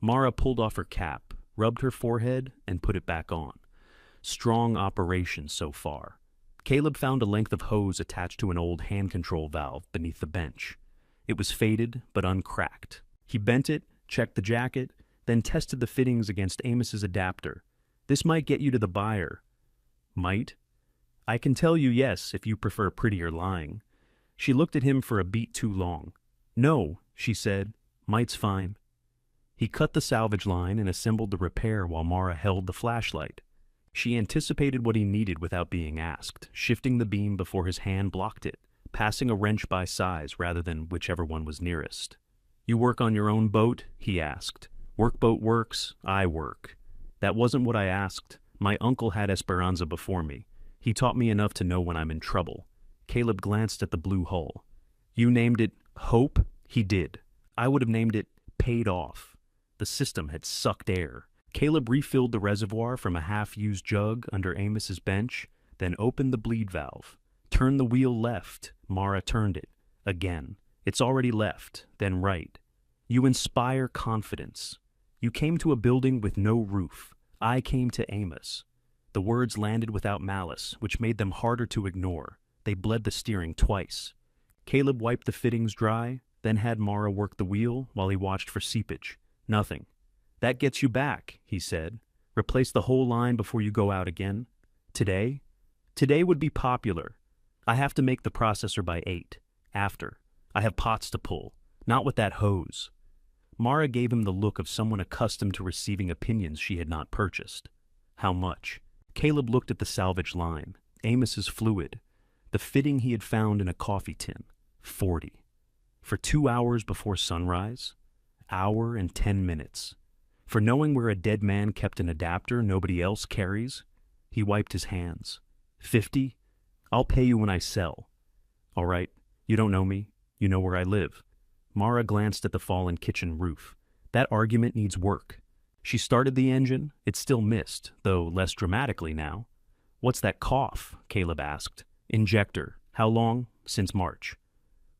Mara pulled off her cap, rubbed her forehead, and put it back on. Strong operation so far. Caleb found a length of hose attached to an old hand control valve beneath the bench. It was faded but uncracked. He bent it, checked the jacket, then tested the fittings against Amos's adapter. This might get you to the buyer. Might? I can tell you yes if you prefer prettier lying. She looked at him for a beat too long. No, she said. Might's fine. He cut the salvage line and assembled the repair while Mara held the flashlight. She anticipated what he needed without being asked, shifting the beam before his hand blocked it, passing a wrench by size rather than whichever one was nearest. You work on your own boat? He asked. Workboat works, I work. That wasn't what I asked. My uncle had Esperanza before me. He taught me enough to know when I'm in trouble. Caleb glanced at the blue hull. You named it Hope? He did. I would have named it Paid Off. The system had sucked air. Caleb refilled the reservoir from a half-used jug under Amos's bench, then opened the bleed valve. Turn the wheel left. Mara turned it. Again. It's already left, then right. You inspire confidence. You came to a building with no roof. I came to Amos. The words landed without malice, which made them harder to ignore. They bled the steering twice. Caleb wiped the fittings dry, then had Mara work the wheel while he watched for seepage. Nothing. That gets you back, he said. Replace the whole line before you go out again. Today? Today would be popular. I have to make the processor by 8. After. I have pots to pull. Not with that hose. Mara gave him the look of someone accustomed to receiving opinions she had not purchased. How much? Caleb looked at the salvage line. Amos's fluid. The fitting he had found in a coffee tin. 40. For 2 hours before sunrise? Hour and 10 minutes. For knowing where a dead man kept an adapter nobody else carries? He wiped his hands. 50? I'll pay you when I sell. All right, you don't know me. You know where I live. Mara glanced at the fallen kitchen roof. That argument needs work. She started the engine. It still missed, though less dramatically now. What's that cough? Caleb asked. Injector. How long? Since March.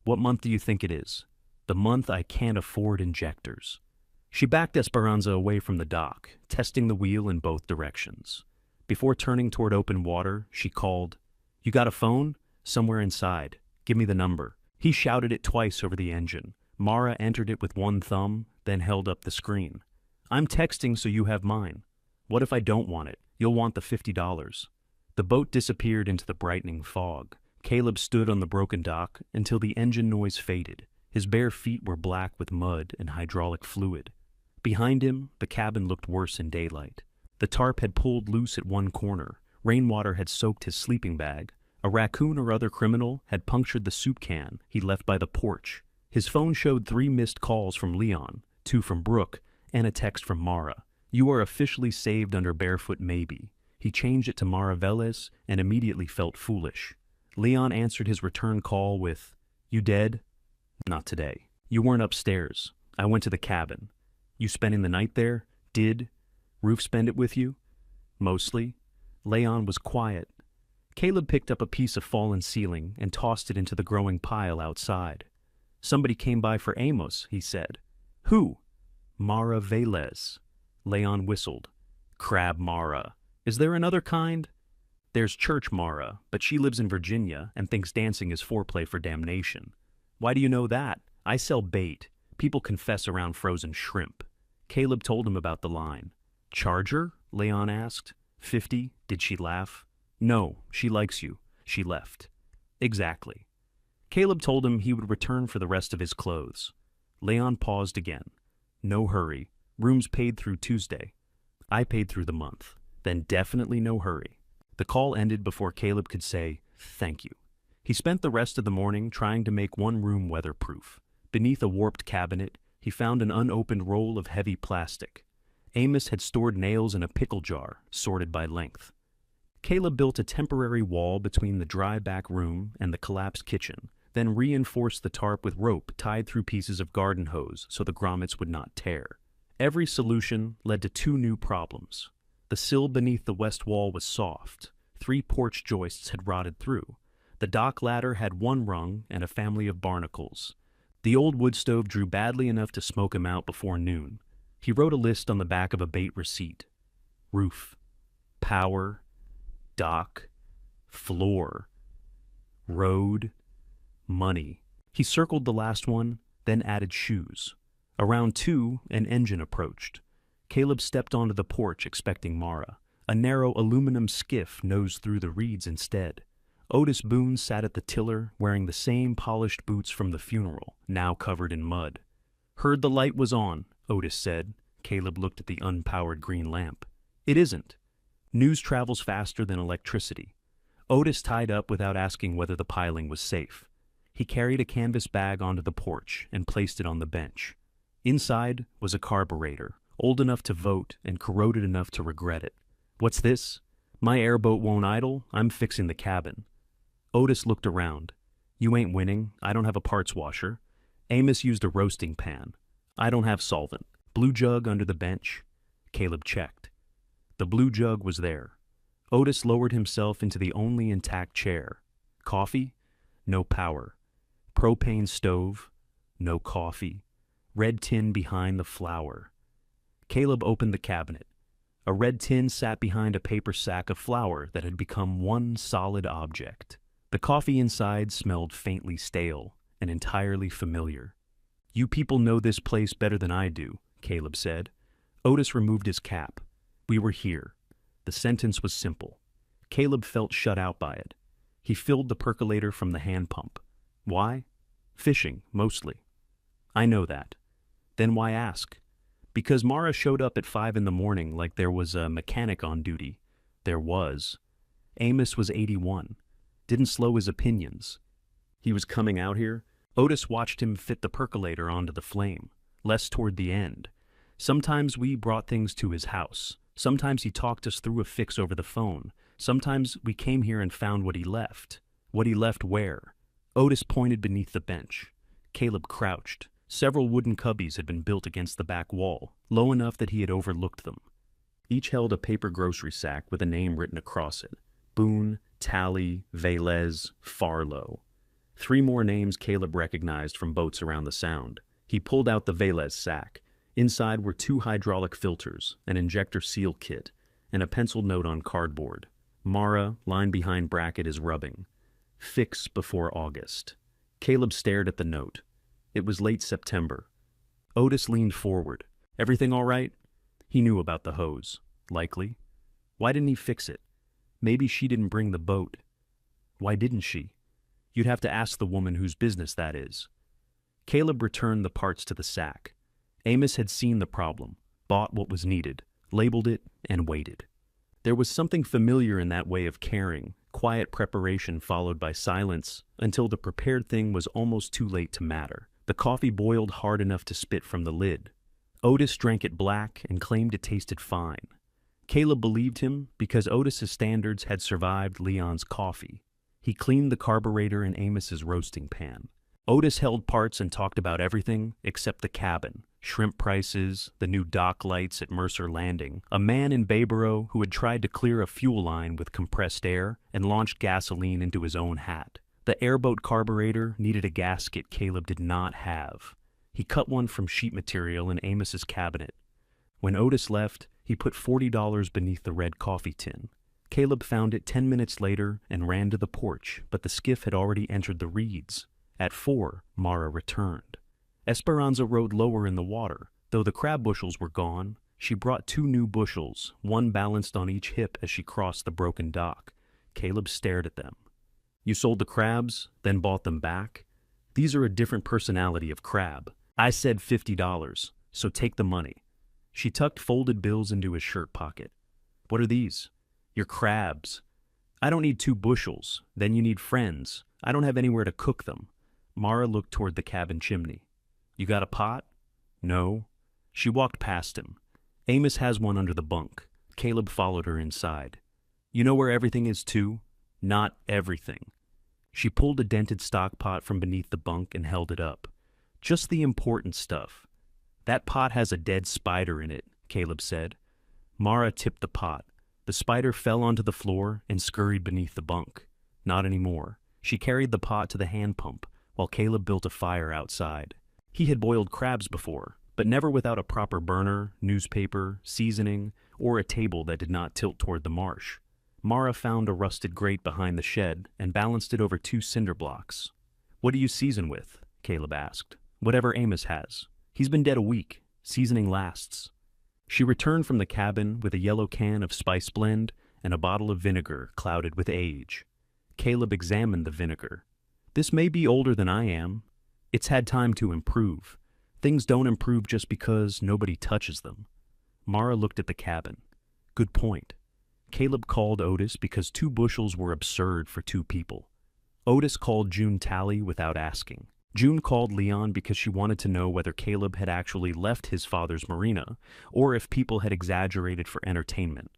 What month do you think it is? The month I can't afford injectors. She backed Esperanza away from the dock, testing the wheel in both directions. Before turning toward open water, she called, You got a phone? Somewhere inside. Give me the number. He shouted it twice over the engine. Mara entered it with one thumb, then held up the screen. I'm texting so you have mine. What if I don't want it? You'll want the $50. The boat disappeared into the brightening fog. Caleb stood on the broken dock until the engine noise faded. His bare feet were black with mud and hydraulic fluid. Behind him, the cabin looked worse in daylight. The tarp had pulled loose at one corner. Rainwater had soaked his sleeping bag. A raccoon or other criminal had punctured the soup can he left by the porch. His phone showed 3 missed calls from Leon, 2 from Brooke, and a text from Mara. You are officially saved under Barefoot Maybe. He changed it to Mara Velez and immediately felt foolish. Leon answered his return call with, You dead? Not today. You weren't upstairs. I went to the cabin. You spending the night there? Did Roof spend it with you? Mostly. Leon was quiet. Caleb picked up a piece of fallen ceiling and tossed it into the growing pile outside. Somebody came by for Amos, he said. Who? Mara Velez. Leon whistled. Crab Mara. Is there another kind? There's Church Mara, but she lives in Virginia and thinks dancing is foreplay for damnation. Why do you know that? I sell bait. People confess around frozen shrimp. Caleb told him about the line. Charger? Leon asked. 50? Did she laugh? No, she likes you. She left. Exactly. Caleb told him he would return for the rest of his clothes. Leon paused again. No hurry. Rooms paid through Tuesday. I paid through the month. Then definitely no hurry. The call ended before Caleb could say, thank you. He spent the rest of the morning trying to make one room weatherproof. Beneath a warped cabinet, he found an unopened roll of heavy plastic. Amos had stored nails in a pickle jar, sorted by length. Caleb built a temporary wall between the dry back room and the collapsed kitchen, then reinforced the tarp with rope tied through pieces of garden hose so the grommets would not tear. Every solution led to 2 new problems. The sill beneath the west wall was soft. 3 porch joists had rotted through. The dock ladder had 1 rung and a family of barnacles. The old wood stove drew badly enough to smoke him out before noon. He wrote a list on the back of a bait receipt. Roof, power, dock, floor, road, money. He circled the last one, then added shoes. Around 2, an engine approached. Caleb stepped onto the porch expecting Mara. A narrow aluminum skiff nosed through the reeds instead. Otis Boone sat at the tiller, wearing the same polished boots from the funeral, now covered in mud. "Heard the light was on," Otis said. Caleb looked at the unpowered green lamp. "It isn't. News travels faster than electricity." Otis tied up without asking whether the piling was safe. He carried a canvas bag onto the porch and placed it on the bench. Inside was a carburetor, old enough to vote and corroded enough to regret it. "What's this?" "My airboat won't idle. I'm fixing the cabin." Otis looked around. "You ain't winning. I don't have a parts washer." Amos used a roasting pan. "I don't have solvent." "Blue jug under the bench." Caleb checked. The blue jug was there. Otis lowered himself into the only intact chair. Coffee? No power. Propane stove? No coffee. Red tin behind the flour. Caleb opened the cabinet. A red tin sat behind a paper sack of flour that had become one solid object. The coffee inside smelled faintly stale and entirely familiar. "You people know this place better than I do," Caleb said. Otis removed his cap. "We were here." The sentence was simple. Caleb felt shut out by it. He filled the percolator from the hand pump. Why? Fishing, mostly. "I know that." "Then why ask?" "Because Mara showed up at 5 in the morning like there was a mechanic on duty." There was. Amos was 81. Didn't slow his opinions. He was coming out here. Otis watched him fit the percolator onto the flame, less toward the end. Sometimes we brought things to his house. Sometimes he talked us through a fix over the phone. Sometimes we came here and found what he left. What he left where? Otis pointed beneath the bench. Caleb crouched. Several wooden cubbies had been built against the back wall, low enough that he had overlooked them. Each held a paper grocery sack with a name written across it. Boone, Talley, Velez, Farlow. 3 more names Caleb recognized from boats around the Sound. He pulled out the Velez sack. Inside were 2 hydraulic filters, an injector seal kit, and a penciled note on cardboard. Mara, line behind bracket, is rubbing. Fix before August. Caleb stared at the note. It was late September. Otis leaned forward. "Everything all right?" He knew about the hose. Likely. Why didn't he fix it? Maybe she didn't bring the boat. Why didn't she? You'd have to ask the woman whose business that is. Caleb returned the parts to the sack. Amos had seen the problem, bought what was needed, labeled it, and waited. There was something familiar in that way of caring, quiet preparation followed by silence, until the prepared thing was almost too late to matter. The coffee boiled hard enough to spit from the lid. Otis drank it black and claimed it tasted fine. Caleb believed him because Otis's standards had survived Leon's coffee. He cleaned the carburetor in Amos's roasting pan. Otis held parts and talked about everything except the cabin, shrimp prices, the new dock lights at Mercer Landing, a man in Bayboro who had tried to clear a fuel line with compressed air and launched gasoline into his own hat. The airboat carburetor needed a gasket Caleb did not have. He cut one from sheet material in Amos's cabinet. When Otis left, he put $40 beneath the red coffee tin. Caleb found it 10 minutes later and ran to the porch, but the skiff had already entered the reeds. At 4, Mara returned. Esperanza rode lower in the water. Though the crab bushels were gone, she brought 2 new bushels, one balanced on each hip as she crossed the broken dock. Caleb stared at them. "You sold the crabs, then bought them back? These are a different personality of crab. I said $50, so take the money." She tucked folded bills into his shirt pocket. "What are these?" "Your crabs." "I don't need 2 bushels. Then you need friends. I don't have anywhere to cook them." Mara looked toward the cabin chimney. "You got a pot?" "No." She walked past him. "Amos has one under the bunk." Caleb followed her inside. "You know where everything is, too?" "Not everything." She pulled a dented stock pot from beneath the bunk and held it up. "Just the important stuff." "That pot has a dead spider in it," Caleb said. Mara tipped the pot. The spider fell onto the floor and scurried beneath the bunk. Not anymore. She carried the pot to the hand pump, while Caleb built a fire outside. He had boiled crabs before, but never without a proper burner, newspaper, seasoning, or a table that did not tilt toward the marsh. Mara found a rusted grate behind the shed and balanced it over 2 cinder blocks. What do you season with? Caleb asked. Whatever Amos has. He's been dead a week. Seasoning lasts. She returned from the cabin with a yellow can of spice blend and a bottle of vinegar clouded with age. Caleb examined the vinegar. This may be older than I am. It's had time to improve. Things don't improve just because nobody touches them. Mara looked at the cabin. Good point. Caleb called Otis because 2 bushels were absurd for 2 people. Otis called June Talley without asking. June called Leon because she wanted to know whether Caleb had actually left his father's marina, or if people had exaggerated for entertainment.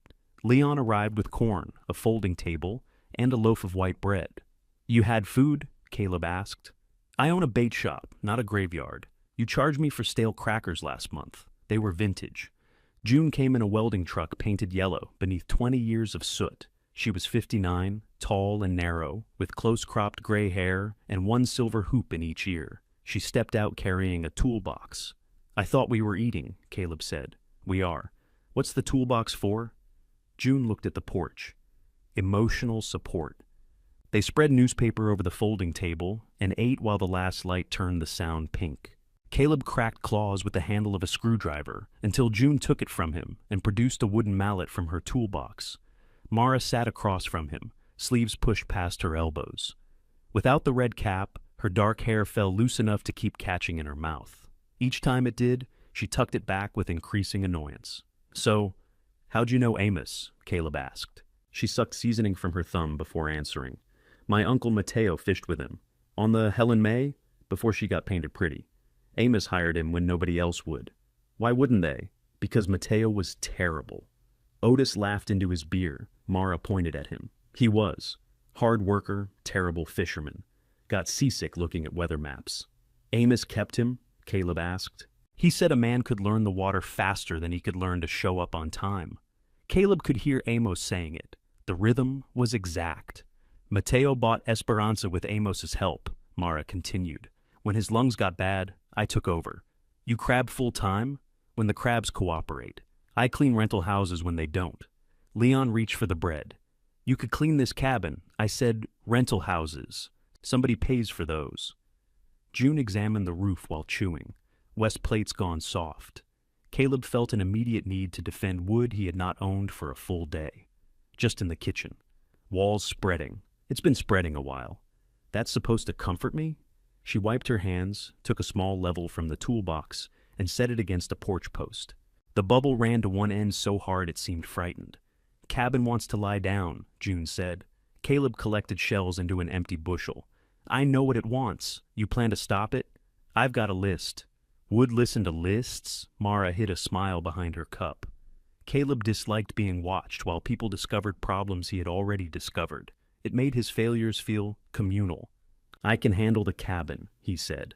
Leon arrived with corn, a folding table, and a loaf of white bread. You had food? Caleb asked. I own a bait shop, not a graveyard. You charged me for stale crackers last month. They were vintage. June came in a welding truck painted yellow beneath 20 years of soot. She was 59, tall and narrow, with close-cropped gray hair and 1 silver hoop in each ear. She stepped out carrying a toolbox. I thought we were eating, Caleb said. We are. What's the toolbox for? June looked at the porch. Emotional support. They spread newspaper over the folding table and ate while the last light turned the sound pink. Caleb cracked claws with the handle of a screwdriver until June took it from him and produced a wooden mallet from her toolbox. Mara sat across from him, sleeves pushed past her elbows. Without the red cap, her dark hair fell loose enough to keep catching in her mouth. Each time it did, she tucked it back with increasing annoyance. So, how'd you know Amos? Caleb asked. She sucked seasoning from her thumb before answering. My uncle Mateo fished with him. On the Helen May, before she got painted pretty. Amos hired him when nobody else would. Why wouldn't they? Because Mateo was terrible. Otis laughed into his beer. Mara pointed at him. He was. Hard worker, terrible fisherman. Got seasick looking at weather maps. Amos kept him? Caleb asked. He said a man could learn the water faster than he could learn to show up on time. Caleb could hear Amos saying it. The rhythm was exact. Mateo bought Esperanza with Amos's help, Mara continued. When his lungs got bad, I took over. You crab full-time? When the crabs cooperate. I clean rental houses when they don't. Leon reached for the bread. You could clean this cabin. I said rental houses. Somebody pays for those. June examined the roof while chewing. West plate's gone soft. Caleb felt an immediate need to defend wood he had not owned for a full day. Just in the kitchen. Walls spreading. It's been spreading a while. That's supposed to comfort me? She wiped her hands, took a small level from the toolbox, and set it against a porch post. The bubble ran to one end so hard it seemed frightened. Cabin wants to lie down, June said. Caleb collected shells into an empty bushel. I know what it wants. You plan to stop it? I've got a list. Would listen to lists? Mara hid a smile behind her cup. Caleb disliked being watched while people discovered problems he had already discovered. It made his failures feel communal. I can handle the cabin, he said.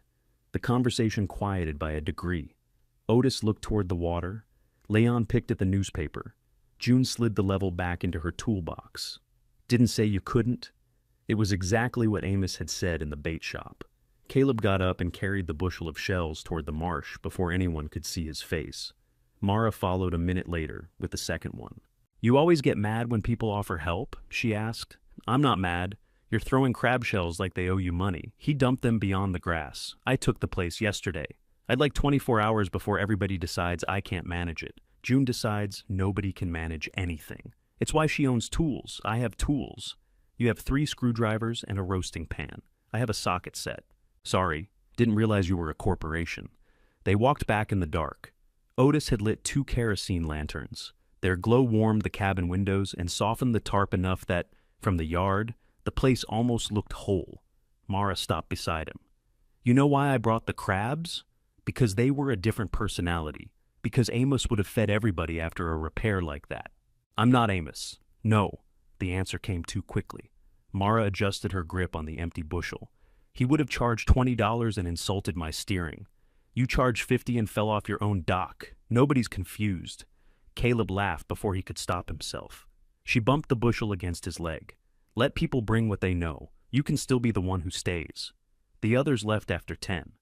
The conversation quieted by a degree. Otis looked toward the water. Leon picked at the newspaper. June slid the level back into her toolbox. Didn't say you couldn't? It was exactly what Amos had said in the bait shop. Caleb got up and carried the bushel of shells toward the marsh before anyone could see his face. Mara followed a minute later with the second one. You always get mad when people offer help? She asked. I'm not mad. You're throwing crab shells like they owe you money. He dumped them beyond the grass. I took the place yesterday. I'd like 24 hours before everybody decides I can't manage it. June decides nobody can manage anything. It's why she owns tools. I have tools. You have 3 screwdrivers and a roasting pan. I have a socket set. Sorry, didn't realize you were a corporation. They walked back in the dark. Otis had lit 2 kerosene lanterns. Their glow warmed the cabin windows and softened the tarp enough that, from the yard, the place almost looked whole. Mara stopped beside him. You know why I brought the crabs? Because they were a different personality. Because Amos would have fed everybody after a repair like that. I'm not Amos. No. The answer came too quickly. Mara adjusted her grip on the empty bushel. He would have charged $20 and insulted my steering. You charged $50 and fell off your own dock. Nobody's confused. Caleb laughed before he could stop himself. She bumped the bushel against his leg. Let people bring what they know. You can still be the one who stays. The others left after 10.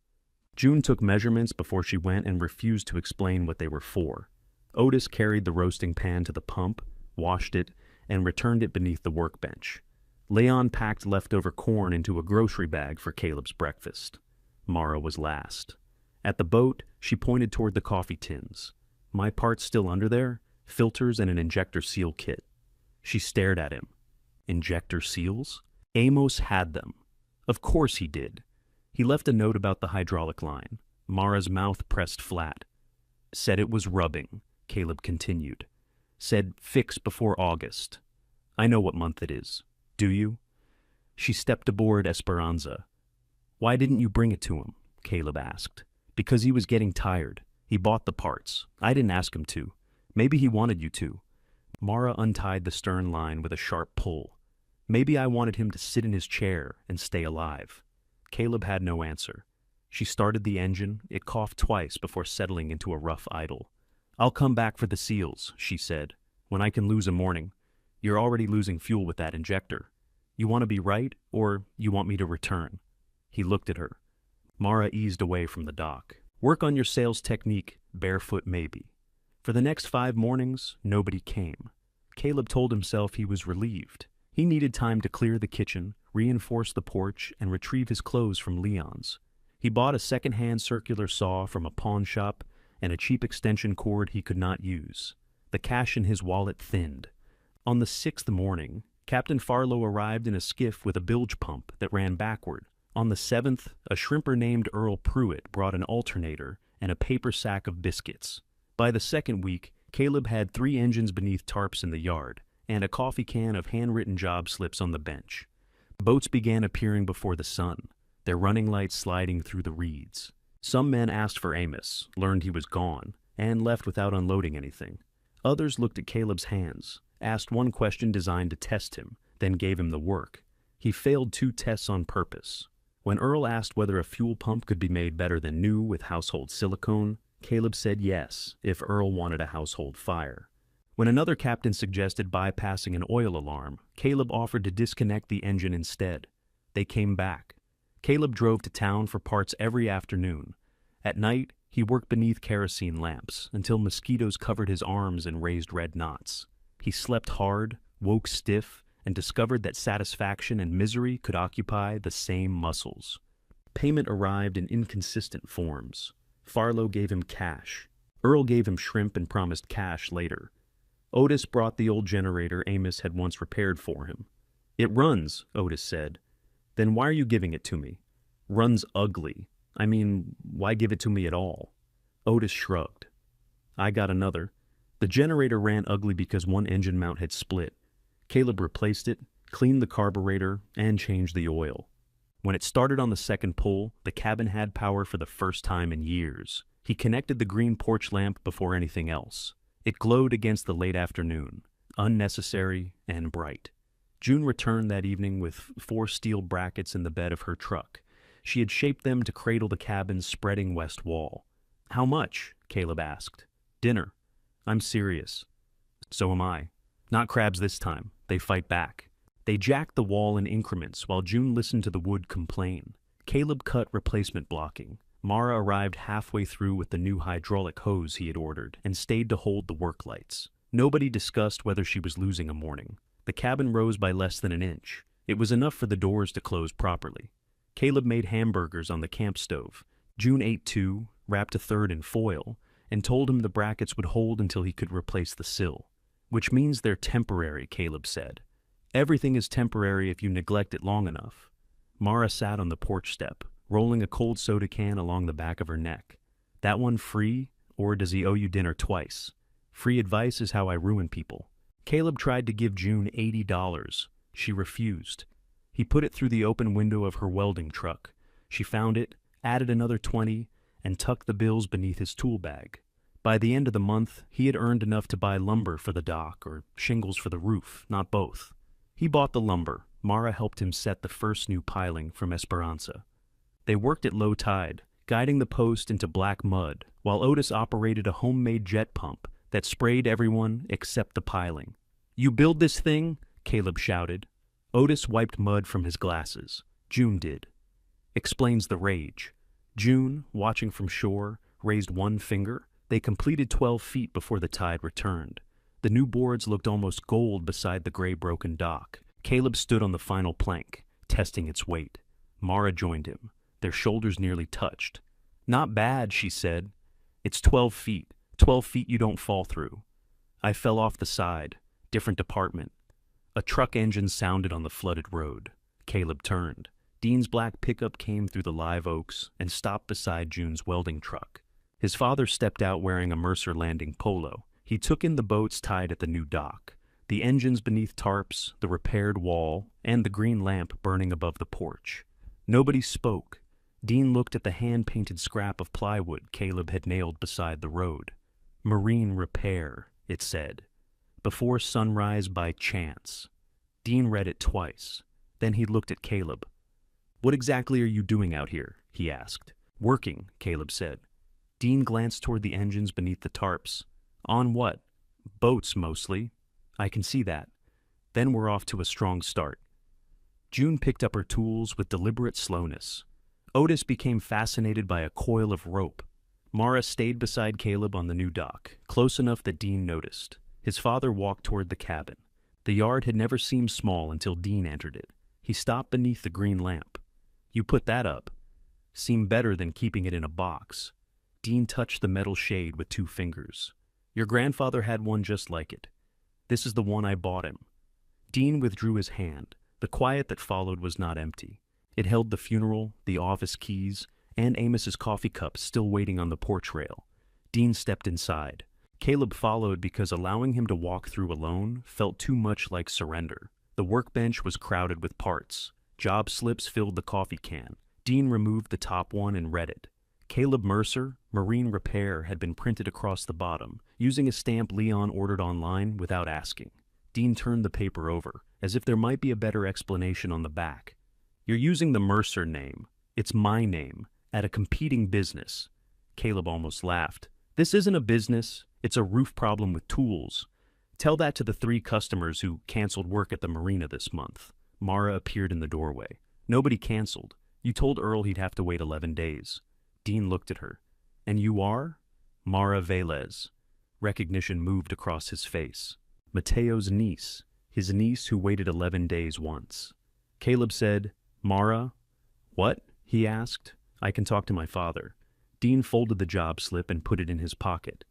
June took measurements before she went and refused to explain what they were for. Otis carried the roasting pan to the pump, washed it, and returned it beneath the workbench. Leon packed leftover corn into a grocery bag for Caleb's breakfast. Mara was last. At the boat, she pointed toward the coffee tins. My part's still under there? Filters and an injector seal kit. She stared at him. Injector seals? Amos had them. Of course he did. He left a note about the hydraulic line. Mara's mouth pressed flat. Said it was rubbing, Caleb continued. Said fix before August. I know what month it is. Do you? She stepped aboard Esperanza. Why didn't you bring it to him? Caleb asked. Because he was getting tired. He bought the parts. I didn't ask him to. Maybe he wanted you to. Mara untied the stern line with a sharp pull. Maybe I wanted him to sit in his chair and stay alive. Caleb had no answer. She started the engine. It coughed twice before settling into a rough idle. I'll come back for the seals, she said, when I can lose a morning. You're already losing fuel with that injector. You want to be right, or you want me to return? He looked at her. Mara eased away from the dock. Work on your sales technique, barefoot maybe. For the next 5 mornings, nobody came. Caleb told himself he was relieved. He needed time to clear the kitchen, reinforce the porch, and retrieve his clothes from Leon's. He bought a second-hand circular saw from a pawn shop and a cheap extension cord he could not use. The cash in his wallet thinned. On the 6th morning, Captain Farlow arrived in a skiff with a bilge pump that ran backward. On the 7th, a shrimper named Earl Pruitt brought an alternator and a paper sack of biscuits. By the 2nd week, Caleb had 3 engines beneath tarps in the yard and a coffee can of handwritten job slips on the bench. Boats began appearing before the sun, their running lights sliding through the reeds. Some men asked for Amos, learned he was gone, and left without unloading anything. Others looked at Caleb's hands, asked one question designed to test him, then gave him the work. He failed 2 tests on purpose. When Earl asked whether a fuel pump could be made better than new with household silicone, Caleb said yes, if Earl wanted a household fire. When another captain suggested bypassing an oil alarm, Caleb offered to disconnect the engine instead. They came back. Caleb drove to town for parts every afternoon. At night, he worked beneath kerosene lamps until mosquitoes covered his arms and raised red knots. He slept hard, woke stiff, and discovered that satisfaction and misery could occupy the same muscles. Payment arrived in inconsistent forms. Farlow gave him cash. Earl gave him shrimp and promised cash later. Otis brought the old generator Amos had once repaired for him. It runs, Otis said. Then why are you giving it to me? Runs ugly. I mean, why give it to me at all? Otis shrugged. I got another. The generator ran ugly because one engine mount had split. Caleb replaced it, cleaned the carburetor, and changed the oil. When it started on the 2nd pull, the cabin had power for the first time in years. He connected the green porch lamp before anything else. It glowed against the late afternoon, unnecessary and bright. June returned that evening with 4 steel brackets in the bed of her truck. She had shaped them to cradle the cabin's spreading west wall. How much? Caleb asked. Dinner. I'm serious. So am I. Not crabs this time. They fight back. They jacked the wall in increments while June listened to the wood complain. Caleb cut replacement blocking. Mara arrived halfway through with the new hydraulic hose he had ordered and stayed to hold the work lights. Nobody discussed whether she was losing a morning. The cabin rose by less than an inch. It was enough for the doors to close properly. Caleb made hamburgers on the camp stove. June ate 2, wrapped a third in foil, and told him the brackets would hold until he could replace the sill. Which means they're temporary, Caleb said. Everything is temporary if you neglect it long enough. Mara sat on the porch step, rolling a cold soda can along the back of her neck. That one free, or does he owe you dinner twice? Free advice is how I ruin people. Caleb tried to give June $80. She refused. He put it through the open window of her welding truck. She found it, added another 20, and tucked the bills beneath his tool bag. By the end of the month, he had earned enough to buy lumber for the dock or shingles for the roof, not both. He bought the lumber. Mara helped him set the first new piling from Esperanza. They worked at low tide, guiding the post into black mud, while Otis operated a homemade jet pump that sprayed everyone except the piling. You build this thing? Caleb shouted. Otis wiped mud from his glasses. June did. Explains the rage. June, watching from shore, raised one finger. They completed 12 feet before the tide returned. The new boards looked almost gold beside the gray broken dock. Caleb stood on the final plank, testing its weight. Mara joined him. Their shoulders nearly touched. "Not bad," she said. "It's 12 feet. 12 feet you don't fall through." I fell off the side. Different department. A truck engine sounded on the flooded road. Caleb turned. Dean's black pickup came through the live oaks and stopped beside June's welding truck. His father stepped out wearing a Mercer Landing polo. He took in the boats tied at the new dock, the engines beneath tarps, the repaired wall, and the green lamp burning above the porch. Nobody spoke. Dean looked at the hand-painted scrap of plywood Caleb had nailed beside the road. "Marine Repair," it said. "Before sunrise by chance." Dean read it twice. Then he looked at Caleb. "What exactly are you doing out here?" he asked. "Working," Caleb said. Dean glanced toward the engines beneath the tarps. "On what?" "Boats, mostly." "I can see that." "Then we're off to a strong start." June picked up her tools with deliberate slowness. Otis became fascinated by a coil of rope. Mara stayed beside Caleb on the new dock, close enough that Dean noticed. His father walked toward the cabin. The yard had never seemed small until Dean entered it. He stopped beneath the green lamp. "You put that up." "Seemed better than keeping it in a box." Dean touched the metal shade with 2 fingers. "Your grandfather had one just like it. This is the one I bought him." Dean withdrew his hand. The quiet that followed was not empty. It held the funeral, the office keys, and Amos's coffee cup still waiting on the porch rail. Dean stepped inside. Caleb followed because allowing him to walk through alone felt too much like surrender. The workbench was crowded with parts. Job slips filled the coffee can. Dean removed the top one and read it. Caleb Mercer, Marine Repair, had been printed across the bottom, using a stamp Leon ordered online without asking. Dean turned the paper over, as if there might be a better explanation on the back. "You're using the Mercer name. It's my name, at a competing business." Caleb almost laughed. "This isn't a business. It's a roof problem with tools. Tell that to the 3 customers who canceled work at the marina this month." Mara appeared in the doorway. "Nobody canceled. You told Earl he'd have to wait 11 days. Dean looked at her. "And you are?" "Mara Velez." Recognition moved across his face. Mateo's niece. His niece who waited 11 days once. Caleb said, "Mara?" "What?" he asked. "I can talk to my father." Dean folded the job slip and put it in his pocket.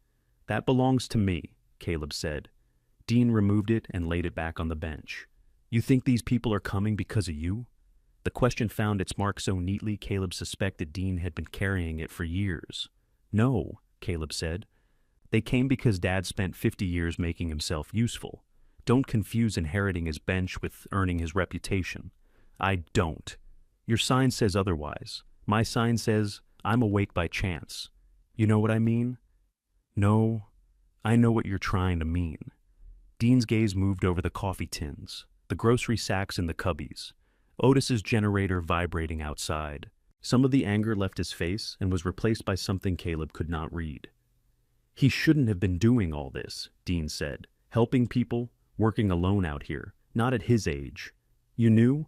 "That belongs to me," Caleb said. Dean removed it and laid it back on the bench. "You think these people are coming because of you?" The question found its mark so neatly Caleb suspected Dean had been carrying it for years. "No," Caleb said. "They came because Dad spent 50 years making himself useful. Don't confuse inheriting his bench with earning his reputation." "I don't. Your sign says otherwise. My sign says, I'm awake by chance. You know what I mean?" "No, I know what you're trying to mean." Dean's gaze moved over the coffee tins, the grocery sacks in the cubbies, Otis's generator vibrating outside. Some of the anger left his face and was replaced by something Caleb could not read. "He shouldn't have been doing all this," Dean said. "Helping people, working alone out here, not at his age." "You knew?"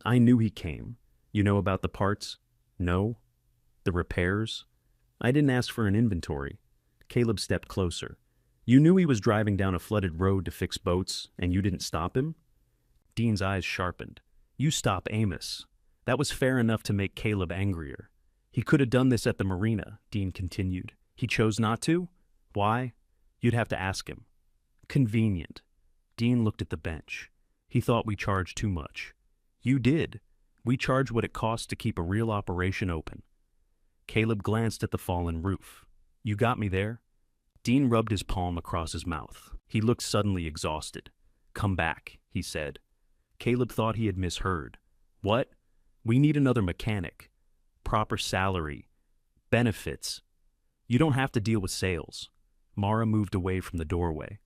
"I knew he came." "You know about the parts?" "No." "The repairs?" "I didn't ask for an inventory." Caleb stepped closer. "You knew he was driving down a flooded road to fix boats, and you didn't stop him?" Dean's eyes sharpened. "You stop Amos." That was fair enough to make Caleb angrier. "He could have done this at the marina," Dean continued. "He chose not to? Why? You'd have to ask him." "Convenient." Dean looked at the bench. "He thought we charged too much." "You did. We charge what it costs to keep a real operation open." Caleb glanced at the fallen roof. "You got me there?" Dean rubbed his palm across his mouth. He looked suddenly exhausted. "Come back," he said. Caleb thought he had misheard. "What?" "We need another mechanic. Proper salary. Benefits. You don't have to deal with sales." Mara moved away from the doorway.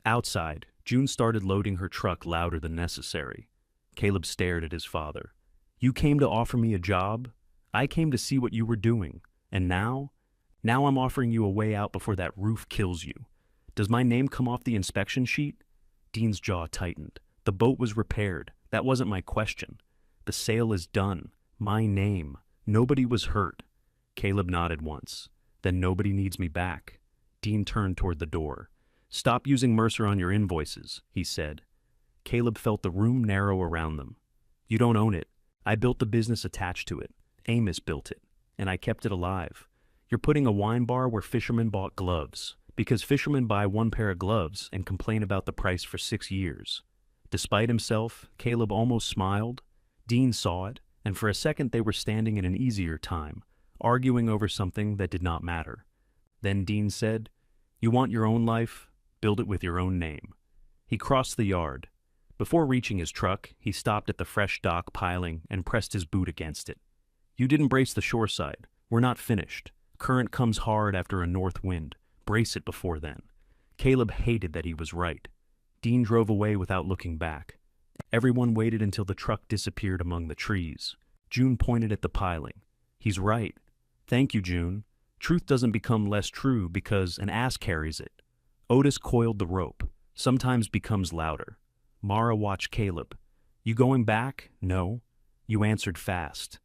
Outside, June started loading her truck louder than necessary. Caleb stared at his father. "You came to offer me a job? I came to see what you were doing. And now? Now I'm offering you a way out before that roof kills you. Does my name come off the inspection sheet?" Dean's jaw tightened. "The boat was repaired. That wasn't my question. The sale is done. My name. Nobody was hurt." Caleb nodded once. "Then nobody needs me back." Dean turned toward the door. "Stop using Mercer on your invoices," he said. Caleb felt the room narrow around them. You don't own it. I built the business attached to it. Amos built it, and I kept it alive. You're putting a wine bar where fishermen bought gloves, because fishermen buy one pair of gloves and complain about the price for 6 years. Despite himself, Caleb almost smiled. Dean saw it, and for a second they were standing in an easier time, arguing over something that did not matter. Then Dean said, "You want your own life? Build it with your own name." He crossed the yard. Before reaching his truck, he stopped at the fresh dock piling and pressed his boot against it. "You didn't brace the shoreside. We're not finished. Current comes hard after a north wind. Brace it before then." Caleb hated that he was right. Dean drove away without looking back. Everyone waited until the truck disappeared among the trees. June pointed at the piling. "He's right." "Thank you, June. Truth doesn't become less true because an ass carries it." Otis coiled the rope. "Sometimes becomes louder." Mara watched Caleb. "You going back?" "No." "You answered fast."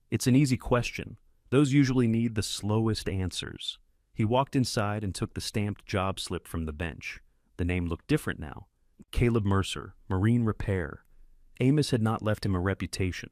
"It's an easy question. Those usually need the slowest answers." He walked inside and took the stamped job slip from the bench. The name looked different now. Caleb Mercer, Marine Repair. Amos had not left him a reputation.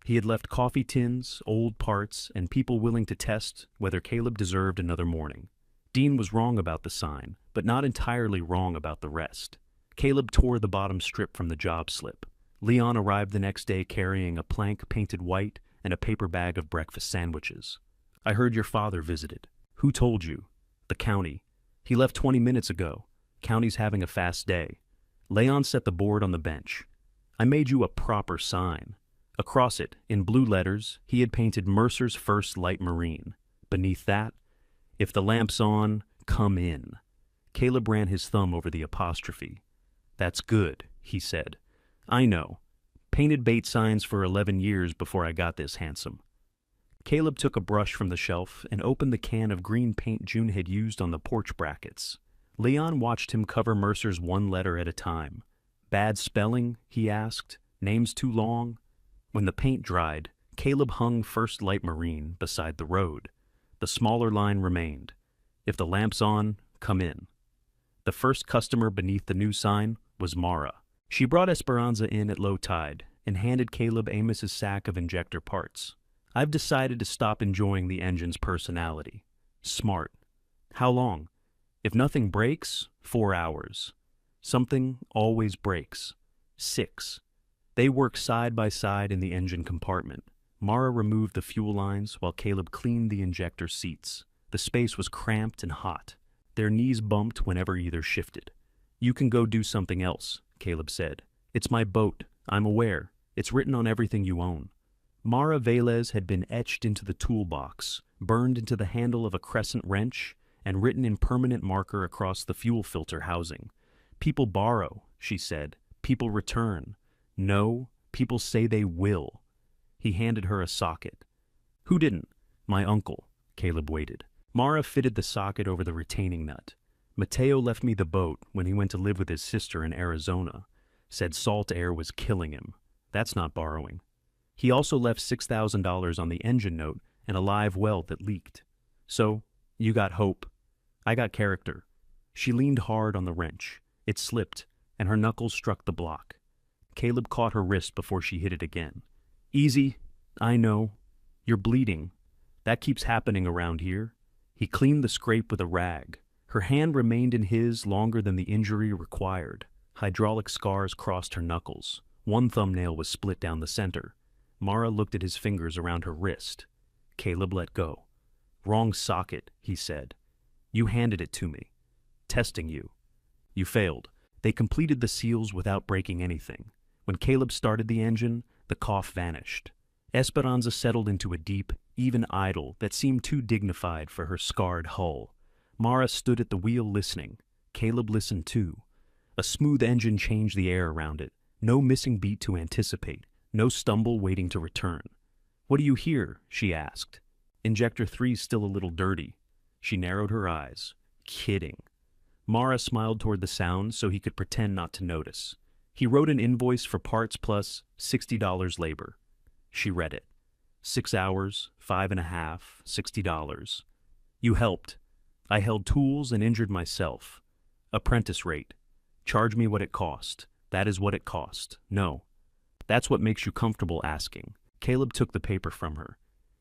He had left coffee tins, old parts, and people willing to test whether Caleb deserved another morning. Dean was wrong about the sign, but not entirely wrong about the rest. Caleb tore the bottom strip from the job slip. Leon arrived the next day carrying a plank painted white and a paper bag of breakfast sandwiches. "I heard your father visited." "Who told you?" "The county. He left 20 minutes ago. County's having a fast day." Leon set the board on the bench. "I made you a proper sign." Across it, in blue letters, he had painted Mercer's First Light Marine. Beneath that, "If the lamp's on, come in." Caleb ran his thumb over the apostrophe. "That's good," he said. "I know. Painted bait signs for 11 years before I got this handsome." Caleb took a brush from the shelf and opened the can of green paint June had used on the porch brackets. Leon watched him cover Mercer's one letter at a time. "Bad spelling?" he asked. "Names too long?" When the paint dried, Caleb hung First Light Marine beside the road. The smaller line remained. "If the lamp's on, come in." The first customer beneath the new sign was Mara. She brought Esperanza in at low tide and handed Caleb Amos's sack of injector parts. "I've decided to stop enjoying the engine's personality." "Smart." "How long?" "If nothing breaks, 4 hours. Something always breaks. 6. They worked side by side in the engine compartment. Mara removed the fuel lines while Caleb cleaned the injector seats. The space was cramped and hot. Their knees bumped whenever either shifted. "You can go do something else," Caleb said. "It's my boat. I'm aware. It's written on everything you own." Mara Velez had been etched into the toolbox, burned into the handle of a crescent wrench, and written in permanent marker across the fuel filter housing. "People borrow," she said. "People return. No, people say they will." He handed her a socket. "Who didn't?" "My uncle." Caleb waited. Mara fitted the socket over the retaining nut. "Mateo left me the boat when he went to live with his sister in Arizona. Said salt air was killing him. That's not borrowing. He also left $6,000 on the engine note and a live well that leaked. So, you got hope. I got character." She leaned hard on the wrench. It slipped, and her knuckles struck the block. Caleb caught her wrist before she hit it again. "Easy. I know. You're bleeding. That keeps happening around here." He cleaned the scrape with a rag. Her hand remained in his longer than the injury required. Hydraulic scars crossed her knuckles. One thumbnail was split down the center. Mara looked at his fingers around her wrist. Caleb let go. "Wrong socket," he said. "You handed it to me. Testing you. You failed." They completed the seals without breaking anything. When Caleb started the engine, the cough vanished. Esperanza settled into a deep, even idle that seemed too dignified for her scarred hull. Mara stood at the wheel listening. Caleb listened too. A smooth engine changed the air around it. No missing beat to anticipate. No stumble waiting to return. "What do you hear?" she asked. "Injector 3's still a little dirty." She narrowed her eyes. "Kidding." Mara smiled toward the sound so he could pretend not to notice. He wrote an invoice for parts plus $60 labor. She read it. 6 hours, 5.5, $60. "You helped. I held tools and injured myself. Apprentice rate. Charge me what it cost. That is what it cost. No. That's what makes you comfortable asking. Caleb took the paper from her.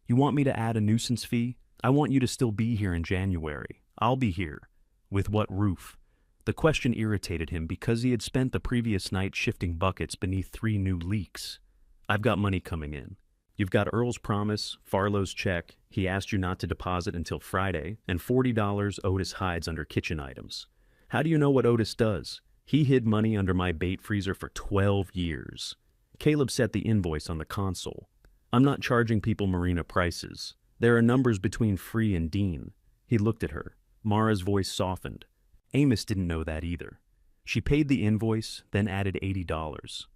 You want me to add a nuisance fee? I want you to still be here in January. I'll be here. With what roof? The question irritated him because he had spent the previous night shifting buckets beneath 3 new leaks. I've got money coming in. You've got Earl's promise, Farlow's check, he asked you not to deposit until Friday, and $40 Otis hides under kitchen items. How do you know what Otis does? He hid money under my bait freezer for 12 years. Caleb set the invoice on the console. I'm not charging people marina prices. There are numbers between Free and Dean. He looked at her. Mara's voice softened. Amos didn't know that either. She paid the invoice, then added $80.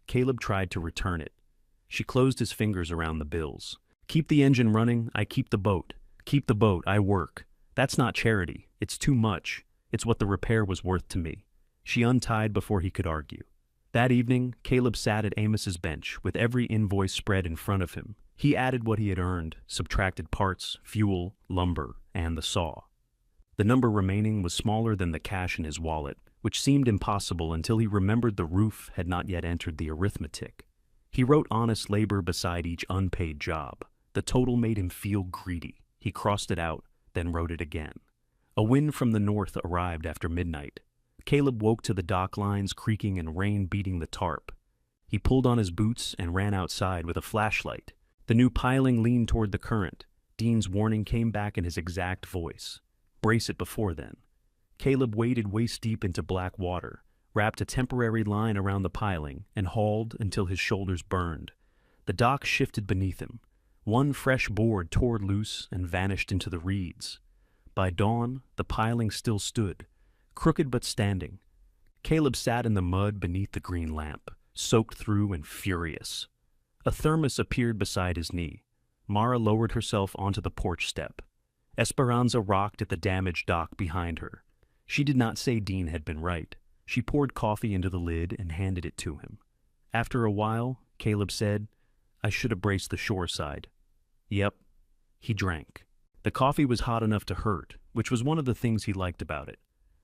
Caleb tried to return it. She closed his fingers around the bills. Keep the engine running, I keep the boat. Keep the boat, I work. That's not charity. It's too much. It's what the repair was worth to me. She untied before he could argue. That evening, Caleb sat at Amos's bench with every invoice spread in front of him. He added what he had earned, subtracted parts, fuel, lumber, and the saw. The number remaining was smaller than the cash in his wallet, which seemed impossible until he remembered the roof had not yet entered the arithmetic. He wrote honest labor beside each unpaid job. The total made him feel greedy. He crossed it out, then wrote it again. A wind from the north arrived after midnight. Caleb woke to the dock lines creaking and rain beating the tarp. He pulled on his boots and ran outside with a flashlight. The new piling leaned toward the current. Dean's warning came back in his exact voice. Brace it before then. Caleb waded waist-deep into black water, wrapped a temporary line around the piling, and hauled until his shoulders burned. The dock shifted beneath him. One fresh board tore loose and vanished into the reeds. By dawn, the piling still stood, crooked but standing. Caleb sat in the mud beneath the green lamp, soaked through and furious. A thermos appeared beside his knee. Mara lowered herself onto the porch step. Esperanza rocked at the damaged dock behind her. She did not say Dean had been right. She poured coffee into the lid and handed it to him. After a while, Caleb said, I should have braced the shore side. Yep. He drank. The coffee was hot enough to hurt, which was one of the things he liked about it.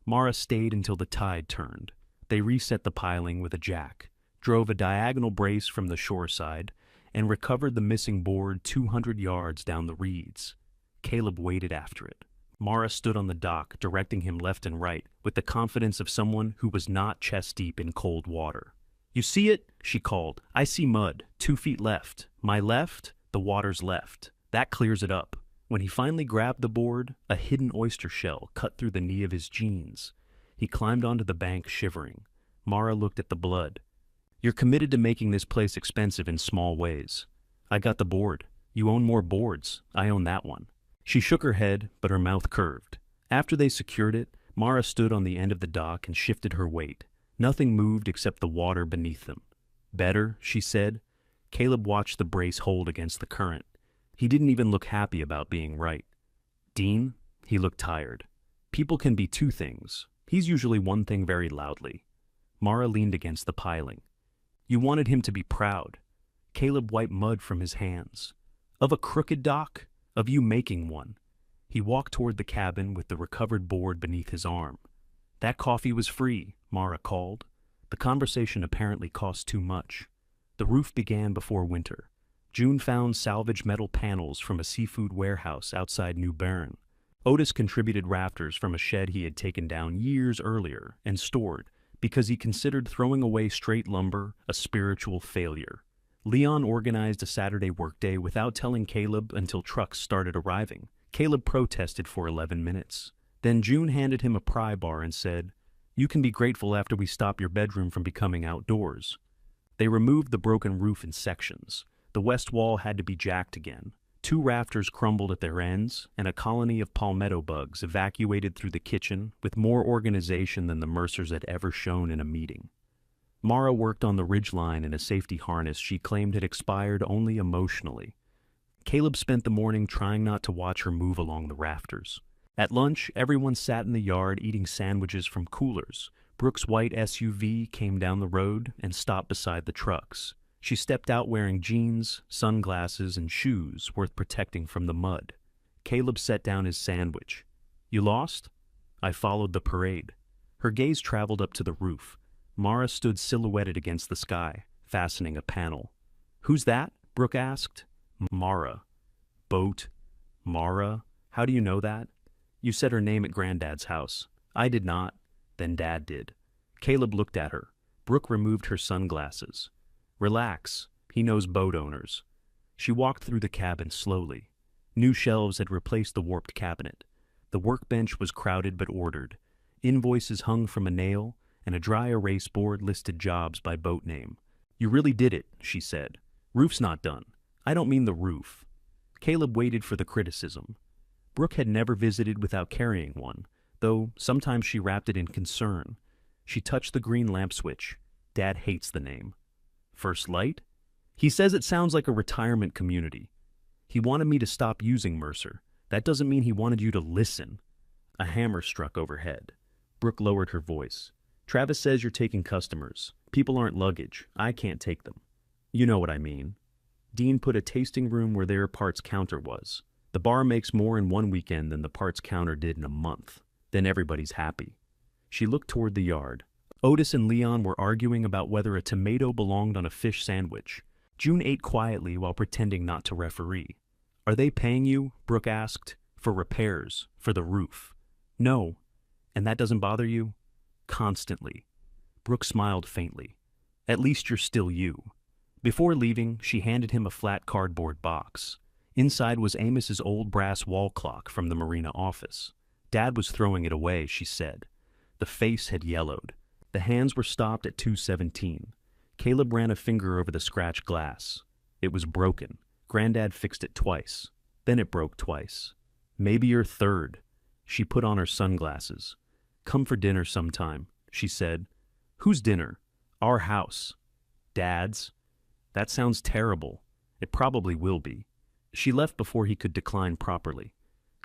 Mara stayed until the tide turned. They reset the piling with a jack, drove a diagonal brace from the shore side, and recovered the missing board 200 yards down the reeds. Caleb waited after it. Mara stood on the dock, directing him left and right, with the confidence of someone who was not chest-deep in cold water. You see it? She called. I see mud, 2 feet left. My left, the water's left. That clears it up. When he finally grabbed the board, a hidden oyster shell cut through the knee of his jeans. He climbed onto the bank, shivering. Mara looked at the blood. You're committed to making this place expensive in small ways. I got the board. You own more boards. I own that one. She shook her head, but her mouth curved. After they secured it, Mara stood on the end of the dock and shifted her weight. Nothing moved except the water beneath them. Better, she said. Caleb watched the brace hold against the current. He didn't even look happy about being right. Dean? He looked tired. People can be 2 things. He's usually one thing very loudly. Mara leaned against the piling. You wanted him to be proud. Caleb wiped mud from his hands. Of a crooked dock? Of you making one. He walked toward the cabin with the recovered board beneath his arm. That coffee was free, Mara called. The conversation apparently cost too much. The roof began before winter. June found salvaged metal panels from a seafood warehouse outside New Bern. Otis contributed rafters from a shed he had taken down years earlier and stored because he considered throwing away straight lumber a spiritual failure. Leon organized a Saturday workday without telling Caleb until trucks started arriving. Caleb protested for 11 minutes. Then June handed him a pry bar and said, You can be grateful after we stop your bedroom from becoming outdoors. They removed the broken roof in sections. The west wall had to be jacked again. 2 rafters crumbled at their ends, and a colony of palmetto bugs evacuated through the kitchen with more organization than the Mercers had ever shown in a meeting. Mara worked on the ridgeline in a safety harness she claimed had expired only emotionally. Caleb spent the morning trying not to watch her move along the rafters. At lunch, everyone sat in the yard eating sandwiches from coolers. Brooke's white SUV came down the road and stopped beside the trucks. She stepped out wearing jeans, sunglasses, and shoes worth protecting from the mud. Caleb set down his sandwich. You lost? I followed the parade. Her gaze traveled up to the roof. Mara stood silhouetted against the sky, fastening a panel. "Who's that?" Brooke asked. "Mara." "Boat? Mara? How do you know that?" "You said her name at Granddad's house." "I did not." "Then Dad did." Caleb looked at her. Brooke removed her sunglasses. "Relax. He knows boat owners." She walked through the cabin slowly. New shelves had replaced the warped cabinet. The workbench was crowded but ordered. Invoices hung from a nail, and a dry erase board listed jobs by boat name. "You really did it," she said. "Roof's not done." "I don't mean the roof." Caleb waited for the criticism. Brooke had never visited without carrying one, though sometimes she wrapped it in concern. She touched the green lamp switch. Dad hates the name. "First Light?" "He says it sounds like a retirement community." "He wanted me to stop using Mercer. That doesn't mean he wanted you to listen." A hammer struck overhead. Brooke lowered her voice. "Travis says you're taking customers. People aren't luggage. I can't take them." "You know what I mean." Dean put a tasting room where their parts counter was. "The bar makes more in one weekend than the parts counter did in a month. Then everybody's happy." She looked toward the yard. Otis and Leon were arguing about whether a tomato belonged on a fish sandwich. June ate quietly while pretending not to referee. "Are they paying you?" Brooke asked. "For repairs, for the roof." "No." "And that doesn't bother you?" "Constantly." Brooke smiled faintly. "At least you're still you." Before leaving, she handed him a flat cardboard box. Inside was Amos's old brass wall clock from the marina office. Dad was throwing it away, she said. The face had yellowed. The hands were stopped at 2:17. Caleb ran a finger over the scratched glass. It was broken. Granddad fixed it twice. Then it broke twice. "Maybe your third." She put on her sunglasses. "Come for dinner sometime," she said. "Whose dinner?" "Our house." "Dad's?" "That sounds terrible." "It probably will be." She left before he could decline properly.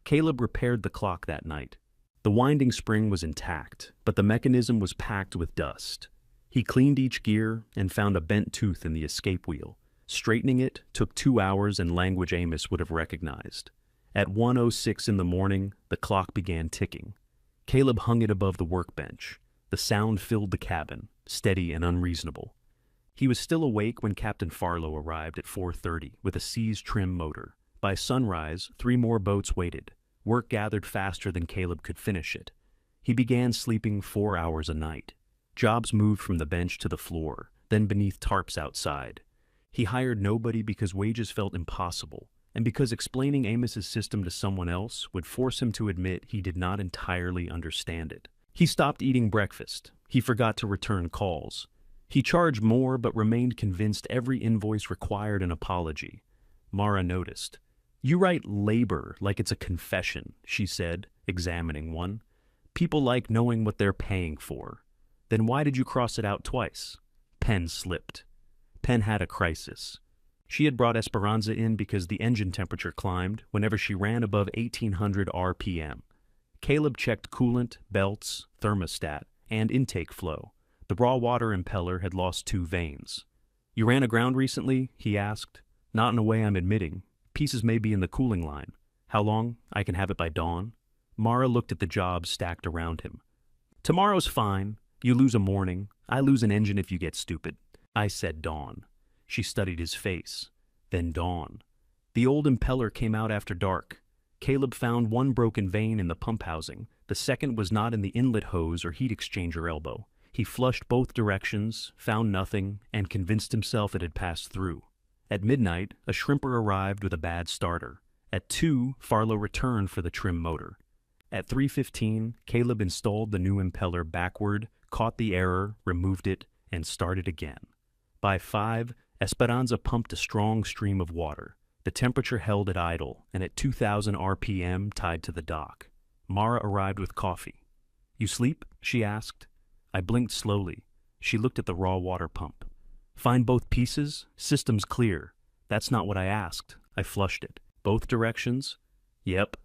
Caleb repaired the clock that night. The winding spring was intact, but the mechanism was packed with dust. He cleaned each gear and found a bent tooth in the escape wheel. Straightening it took 2 hours and language Amos would have recognized. At 1:06 in the morning, the clock began ticking. Caleb hung it above the workbench. The sound filled the cabin, steady and unreasonable. He was still awake when Captain Farlow arrived at 4:30 with a Seas trim motor. By sunrise, 3 more boats waited. Work gathered faster than Caleb could finish it. He began sleeping 4 hours a night. Jobs moved from the bench to the floor, then beneath tarps outside. He hired nobody because wages felt impossible, and because explaining Amos's system to someone else would force him to admit he did not entirely understand it. He stopped eating breakfast. He forgot to return calls. He charged more but remained convinced every invoice required an apology. Mara noticed. "You write labor like it's a confession," she said, examining one. "People like knowing what they're paying for." "Then why did you cross it out twice?" Pen slipped. Pen had a crisis. She had brought Esperanza in because the engine temperature climbed whenever she ran above 1800 RPM. Caleb checked coolant, belts, thermostat, and intake flow. The raw water impeller had lost 2 vanes. "You ran aground recently?" he asked. "Not in a way I'm admitting. Pieces may be in the cooling line." "How long? I can have it by dawn." Mara looked at the jobs stacked around him. "Tomorrow's fine. You lose a morning. I lose an engine if you get stupid." "I said dawn." She studied his face. Then dawn. The old impeller came out after dark. Caleb found 1 broken vane in the pump housing. The second was not in the inlet hose or heat exchanger elbow. He flushed both directions, found nothing, and convinced himself it had passed through. At midnight, a shrimper arrived with a bad starter. At 2, Farlow returned for the trim motor. At 3:15, Caleb installed the new impeller backward, caught the error, removed it, and started again. By 5, Esperanza pumped a strong stream of water. The temperature held at idle, and at 2000 RPM tied to the dock. Mara arrived with coffee. "You sleep?" she asked. I blinked slowly. She looked at the raw water pump. "Find both pieces? System's clear." "That's not what I asked." I flushed it. "Both directions?" "Yep."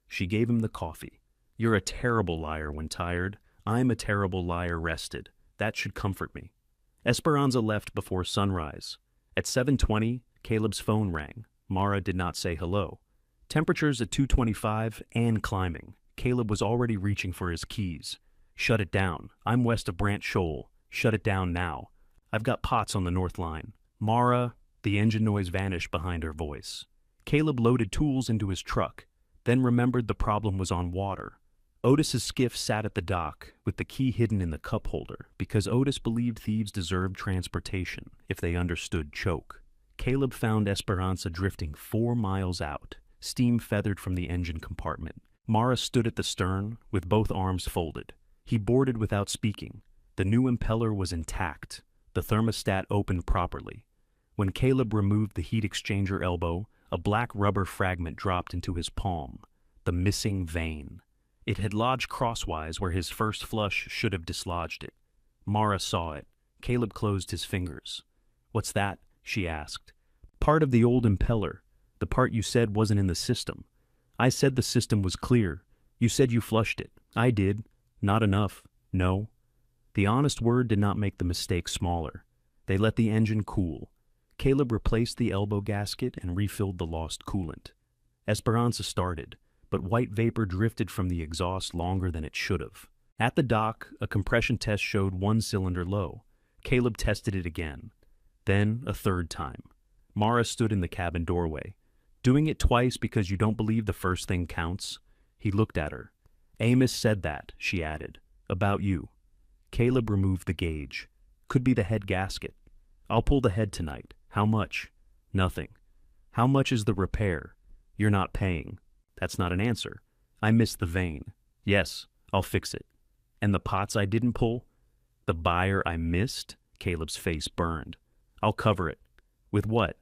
She gave him the coffee. "You're a terrible liar when tired. I'm a terrible liar rested. That should comfort me." Esperanza left before sunrise. At 7:20, Caleb's phone rang. Mara did not say hello. Temperatures at 225 and climbing. Caleb was already reaching for his keys. "Shut it down. I'm west of Brant Shoal. Shut it down now. I've got pots on the north line. Mara, the engine noise vanished behind her voice. Caleb loaded tools into his truck, then remembered the problem was on water. Otis's skiff sat at the dock, with the key hidden in the cup holder, because Otis believed thieves deserved transportation if they understood choke. Caleb found Esperanza drifting 4 miles out, steam feathered from the engine compartment. Mara stood at the stern, with both arms folded. He boarded without speaking. The new impeller was intact. The thermostat opened properly. When Caleb removed the heat exchanger elbow, a black rubber fragment dropped into his palm. The missing vein. It had lodged crosswise where his first flush should have dislodged it. Mara saw it. Caleb closed his fingers. "What's that?" she asked. "Part of the old impeller. The part you said wasn't in the system. I said the system was clear. You said you flushed it. I did. Not enough. No." The honest word did not make the mistake smaller. They let the engine cool. Caleb replaced the elbow gasket and refilled the lost coolant. Esperanza started, but white vapor drifted from the exhaust longer than it should have. At the dock, a compression test showed 1 cylinder low. Caleb tested it again. Then a third time. Mara stood in the cabin doorway. "Doing it twice because you don't believe the first thing counts?" He looked at her. "Amos said that," she added. "About you." Caleb removed the gauge. "Could be the head gasket. I'll pull the head tonight. How much?" "Nothing." "How much is the repair?" "You're not paying." "That's not an answer." "I missed the vein." "Yes, I'll fix it." "And the pots I didn't pull?" "The buyer I missed?" Caleb's face burned. "I'll cover it." "With what?"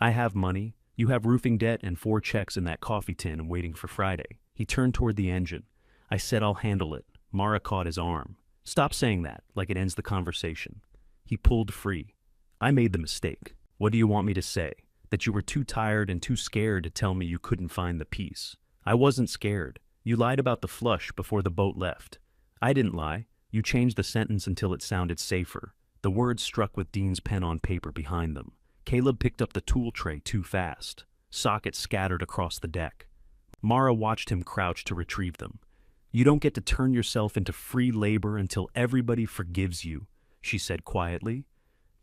"I have money. You have roofing debt and 4 checks in that coffee tin waiting for Friday." He turned toward the engine. "I said I'll handle it." Mara caught his arm. "Stop saying that, like it ends the conversation." He pulled free. "I made the mistake. What do you want me to say? That you were too tired and too scared to tell me you couldn't find the piece?" "I wasn't scared. You lied about the flush before the boat left." "I didn't lie. You changed the sentence until it sounded safer." The words struck with Dean's pen on paper behind them. Caleb picked up the tool tray too fast. Sockets scattered across the deck. Mara watched him crouch to retrieve them. "You don't get to turn yourself into free labor until everybody forgives you," she said quietly.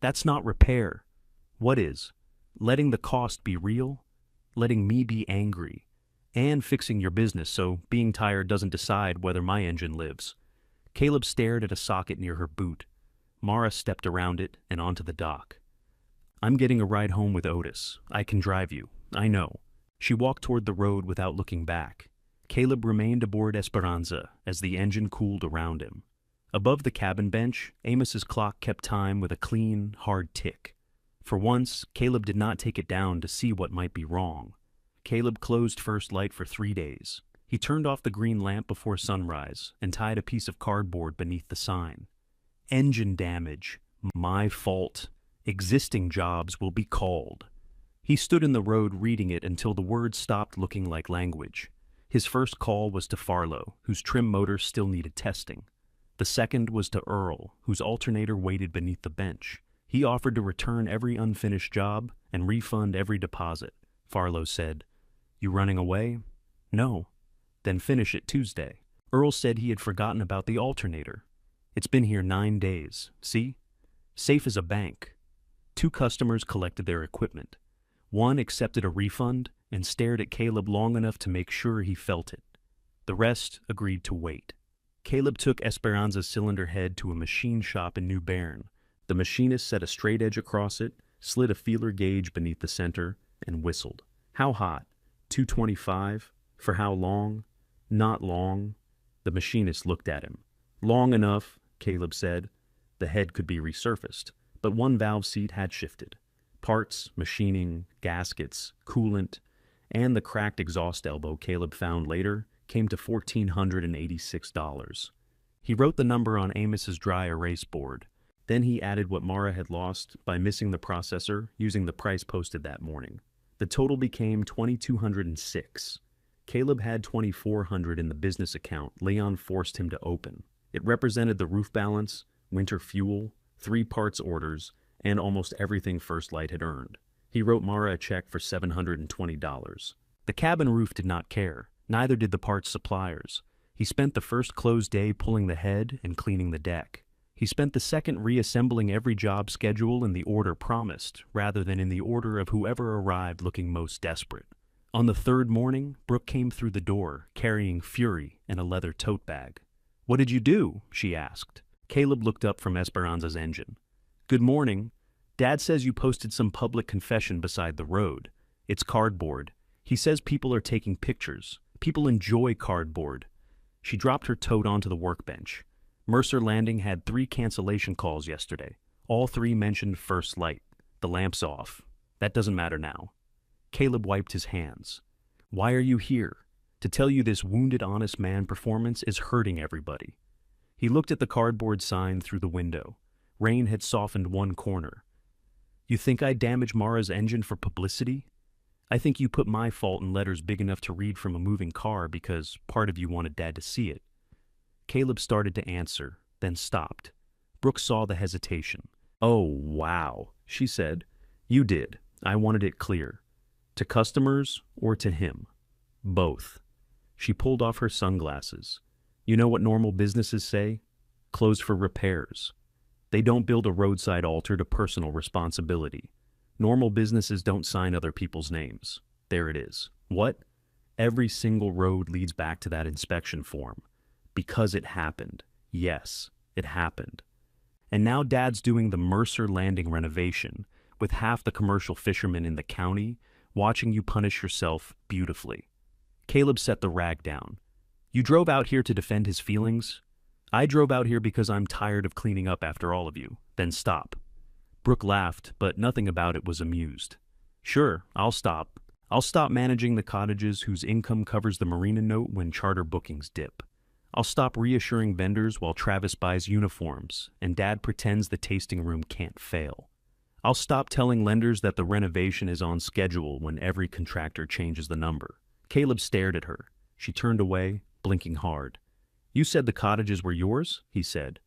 "That's not repair." "What is? Letting the cost be real? Letting me be angry? And fixing your business so being tired doesn't decide whether my engine lives." Caleb stared at a socket near her boot. Mara stepped around it and onto the dock. "I'm getting a ride home with Otis. I can drive you. I know." She walked toward the road without looking back. Caleb remained aboard Esperanza as the engine cooled around him. Above the cabin bench, Amos's clock kept time with a clean, hard tick. For once, Caleb did not take it down to see what might be wrong. Caleb closed first light for 3 days. He turned off the green lamp before sunrise and tied a piece of cardboard beneath the sign. "Engine damage. My fault. Existing jobs will be called." He stood in the road reading it until the words stopped looking like language. His first call was to Farlow, whose trim motor still needed testing. The second was to Earl, whose alternator waited beneath the bench. He offered to return every unfinished job and refund every deposit. Farlow said, "You running away?" "No." "Then finish it Tuesday." Earl said he had forgotten about the alternator. "It's been here 9 days. See? Safe as a bank." 2 customers collected their equipment. One accepted a refund and stared at Caleb long enough to make sure he felt it. The rest agreed to wait. Caleb took Esperanza's cylinder head to a machine shop in New Bern. The machinist set a straight edge across it, slid a feeler gauge beneath the center, and whistled. "How hot?" 225. "For how long?" "Not long." The machinist looked at him. "Long enough," Caleb said. The head could be resurfaced, but one valve seat had shifted. Parts, machining, gaskets, coolant, and the cracked exhaust elbow Caleb found later came to $1,486. He wrote the number on Amos's dry erase board. Then he added what Mara had lost by missing the processor using the price posted that morning. The total became $2,206. Caleb had $2,400 in the business account Leon forced him to open. It represented the roof balance, winter fuel, 3 parts orders, and almost everything First Light had earned. He wrote Mara a check for $720. The cabin roof did not care. Neither did the parts suppliers. He spent the first closed day pulling the head and cleaning the deck. He spent the second reassembling every job schedule in the order promised, rather than in the order of whoever arrived looking most desperate. On the third morning, Brooke came through the door, carrying Fury and a leather tote bag. "What did you do?" she asked. Caleb looked up from Esperanza's engine. "Good morning. Dad says you posted some public confession beside the road. It's cardboard. He says people are taking pictures. People enjoy cardboard." She dropped her tote onto the workbench. Mercer Landing had 3 cancellation calls yesterday. All 3 mentioned First Light. The lamp's off. That doesn't matter now. Caleb wiped his hands. "Why are you here? To tell you this wounded honest man performance is hurting everybody." He looked at the cardboard sign through the window. Rain had softened one corner. "You think I damaged Mara's engine for publicity? I think you put my fault in letters big enough to read from a moving car because part of you wanted Dad to see it." Caleb started to answer, then stopped. Brooke saw the hesitation. "Oh, wow," she said. "You did. I wanted it clear. To customers or to him? Both." She pulled off her sunglasses. "You know what normal businesses say? Close for repairs. They don't build a roadside altar to personal responsibility. Normal businesses don't sign other people's names. There it is. What? Every single road leads back to that inspection form. Because it happened. Yes, it happened. And now Dad's doing the Mercer Landing renovation, with half the commercial fishermen in the county watching you punish yourself beautifully." Caleb set the rag down. "You drove out here to defend his feelings? I drove out here because I'm tired of cleaning up after all of you. Then stop." Brooke laughed, but nothing about it was amused. "Sure, I'll stop. I'll stop managing the cottages whose income covers the marina note when charter bookings dip. I'll stop reassuring vendors while Travis buys uniforms and Dad pretends the tasting room can't fail. I'll stop telling lenders that the renovation is on schedule when every contractor changes the number." Caleb stared at her. She turned away, blinking hard. "You said the cottages were yours?" he said.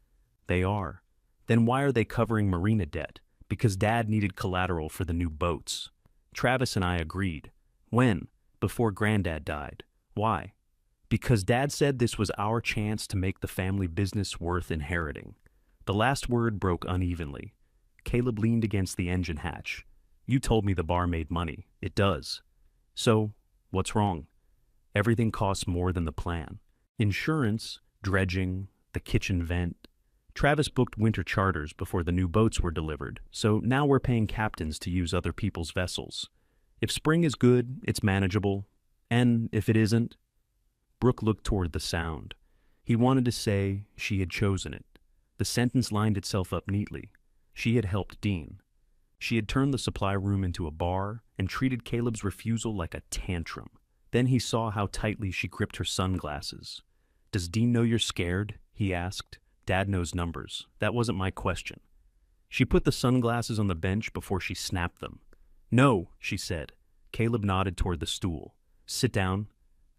"They are." "Then why are they covering marina debt?" "Because Dad needed collateral for the new boats. Travis and I agreed." "When?" "Before Granddad died." "Why?" "Because Dad said this was our chance to make the family business worth inheriting." The last word broke unevenly. Caleb leaned against the engine hatch. "You told me the bar made money. It does. So, what's wrong? Everything costs more than the plan. Insurance, dredging, the kitchen vent. Travis booked winter charters before the new boats were delivered, so now we're paying captains to use other people's vessels. If spring is good, it's manageable. And if it isn't..." Brooke looked toward the sound. He wanted to say she had chosen it. The sentence lined itself up neatly. She had helped Dean. She had turned the supply room into a bar and treated Caleb's refusal like a tantrum. Then he saw how tightly she gripped her sunglasses. "Does Dean know you're scared?" he asked. "Dad knows numbers. That wasn't my question." She put the sunglasses on the bench before she snapped them. "No," she said. Caleb nodded toward the stool. "Sit down.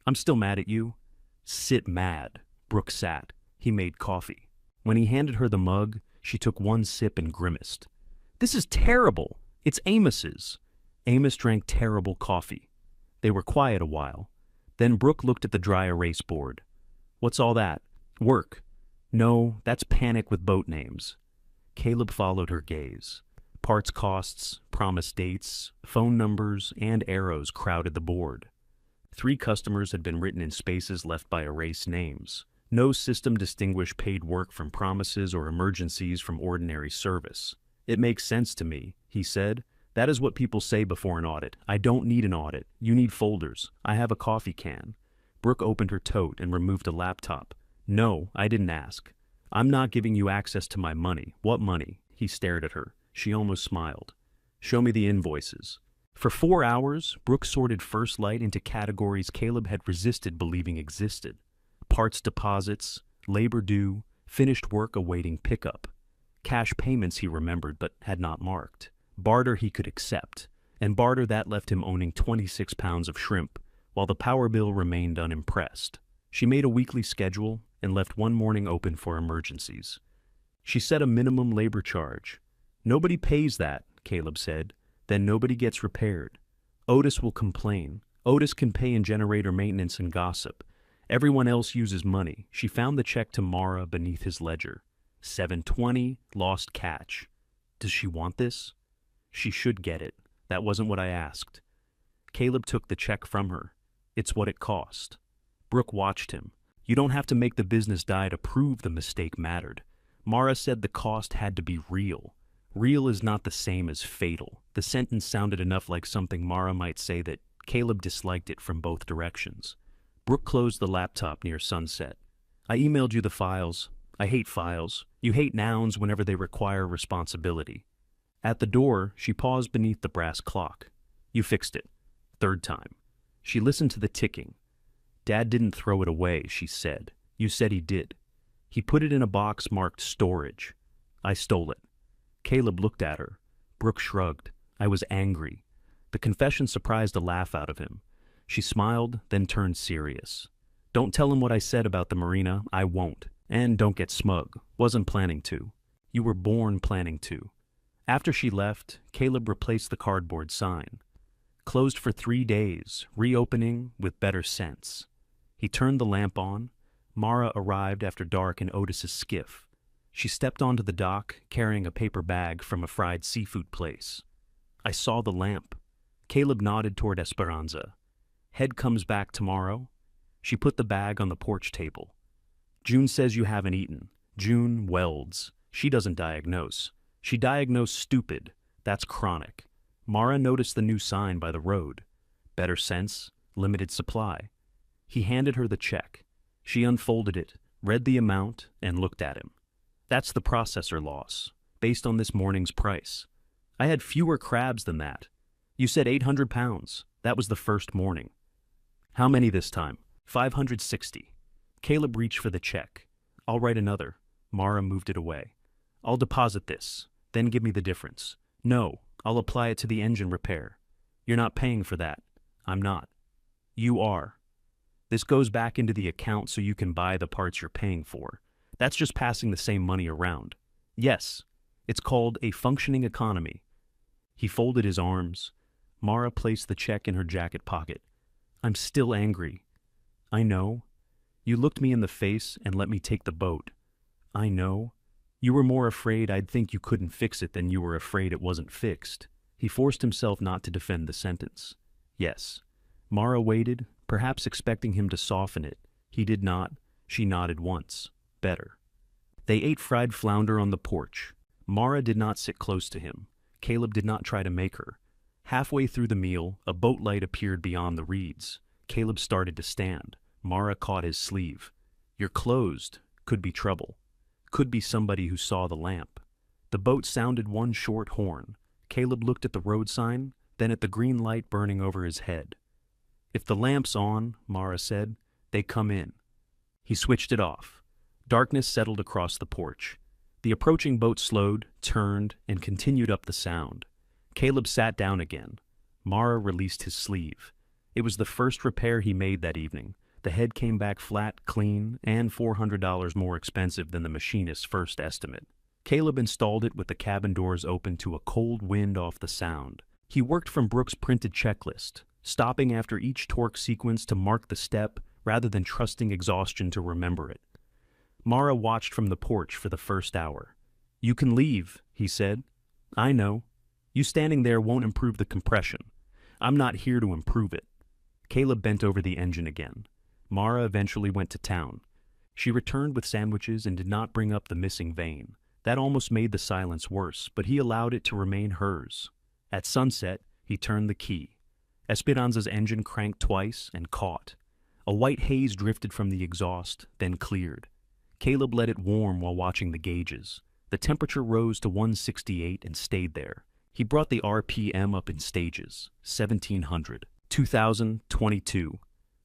I'm still mad at you." "Sit mad." Brooke sat. He made coffee. When he handed her the mug, she took one sip and grimaced. "This is terrible. It's Amos's." Amos drank terrible coffee. They were quiet a while. Then Brooke looked at the dry erase board. "What's all that?" "Work." "No, that's panic with boat names." Caleb followed her gaze. Parts costs, promised dates, phone numbers, and arrows crowded the board. 3 customers had been written in spaces left by erased names. No system distinguished paid work from promises or emergencies from ordinary service. "It makes sense to me," he said. "That is what people say before an audit. I don't need an audit. You need folders. I have a coffee can." Brooke opened her tote and removed a laptop. "No, I didn't ask. I'm not giving you access to my money." "What money?" He stared at her. She almost smiled. "Show me the invoices." For 4 hours, Brooke sorted First Light into categories Caleb had resisted believing existed. Parts deposits, labor due, finished work awaiting pickup. Cash payments he remembered but had not marked. Barter he could accept, and barter that left him owning 26 pounds of shrimp, while the power bill remained unimpressed. She made a weekly schedule and left one morning open for emergencies. She set a minimum labor charge. "Nobody pays that," Caleb said. "Then nobody gets repaired. Otis will complain. Otis can pay in generator maintenance and gossip. Everyone else uses money." She found the check to Mara beneath his ledger. 720, lost catch. Does she want this? She should get it. That wasn't what I asked. Caleb took the check from her. It's what it cost. Brooke watched him. You don't have to make the business die to prove the mistake mattered. Mara said the cost had to be real. Real is not the same as fatal. The sentence sounded enough like something Mara might say that Caleb disliked it from both directions. Brooke closed the laptop near sunset. I emailed you the files. I hate files. You hate nouns whenever they require responsibility. At the door, she paused beneath the brass clock. You fixed it. Third time. She listened to the ticking. Dad didn't throw it away, she said. You said he did. He put it in a box marked storage. I stole it. Caleb looked at her. Brooke shrugged. I was angry. The confession surprised a laugh out of him. She smiled, then turned serious. Don't tell him what I said about the marina. I won't. And don't get smug. Wasn't planning to. You were born planning to. After she left, Caleb replaced the cardboard sign. Closed for 3 days, reopening with better sense. He turned the lamp on. Mara arrived after dark in Otis's skiff. She stepped onto the dock, carrying a paper bag from a fried seafood place. I saw the lamp. Caleb nodded toward Esperanza. Head comes back tomorrow. She put the bag on the porch table. June says you haven't eaten. June welds. She doesn't diagnose. She diagnosed stupid. That's chronic. Mara noticed the new sign by the road. Better sense, limited supply. He handed her the check. She unfolded it, read the amount, and looked at him. That's the processor loss, based on this morning's price. I had fewer crabs than that. You said 800 pounds. That was the first morning. How many this time? 560. Caleb reached for the check. I'll write another. Mara moved it away. I'll deposit this, then give me the difference. No, I'll apply it to the engine repair. You're not paying for that. I'm not. You are. This goes back into the account so you can buy the parts you're paying for. That's just passing the same money around. Yes, it's called a functioning economy. He folded his arms. Mara placed the check in her jacket pocket. I'm still angry. I know. You looked me in the face and let me take the boat. I know. You were more afraid I'd think you couldn't fix it than you were afraid it wasn't fixed. He forced himself not to defend the sentence. Yes. Mara waited, perhaps expecting him to soften it. He did not. She nodded once. Better. They ate fried flounder on the porch. Mara did not sit close to him. Caleb did not try to make her. Halfway through the meal, a boat light appeared beyond the reeds. Caleb started to stand. Mara caught his sleeve. You're closed. Could be trouble. Could be somebody who saw the lamp. The boat sounded one short horn. Caleb looked at the road sign, then at the green light burning over his head. If the lamp's on, Mara said, they come in. He switched it off. Darkness settled across the porch. The approaching boat slowed, turned, and continued up the sound. Caleb sat down again. Mara released his sleeve. It was the first repair he made that evening. The head came back flat, clean, and $400 more expensive than the machinist's first estimate. Caleb installed it with the cabin doors open to a cold wind off the sound. He worked from Brooke's printed checklist, stopping after each torque sequence to mark the step rather than trusting exhaustion to remember it. Mara watched from the porch for the first hour. You can leave, he said. I know. You standing there won't improve the compression. I'm not here to improve it. Caleb bent over the engine again. Mara eventually went to town. She returned with sandwiches and did not bring up the missing vein. That almost made the silence worse, but he allowed it to remain hers. At sunset, he turned the key. Esperanza's engine cranked twice and caught. A white haze drifted from the exhaust, then cleared. Caleb let it warm while watching the gauges. The temperature rose to 168 and stayed there. He brought the RPM up in stages. 1700. 2000. 22.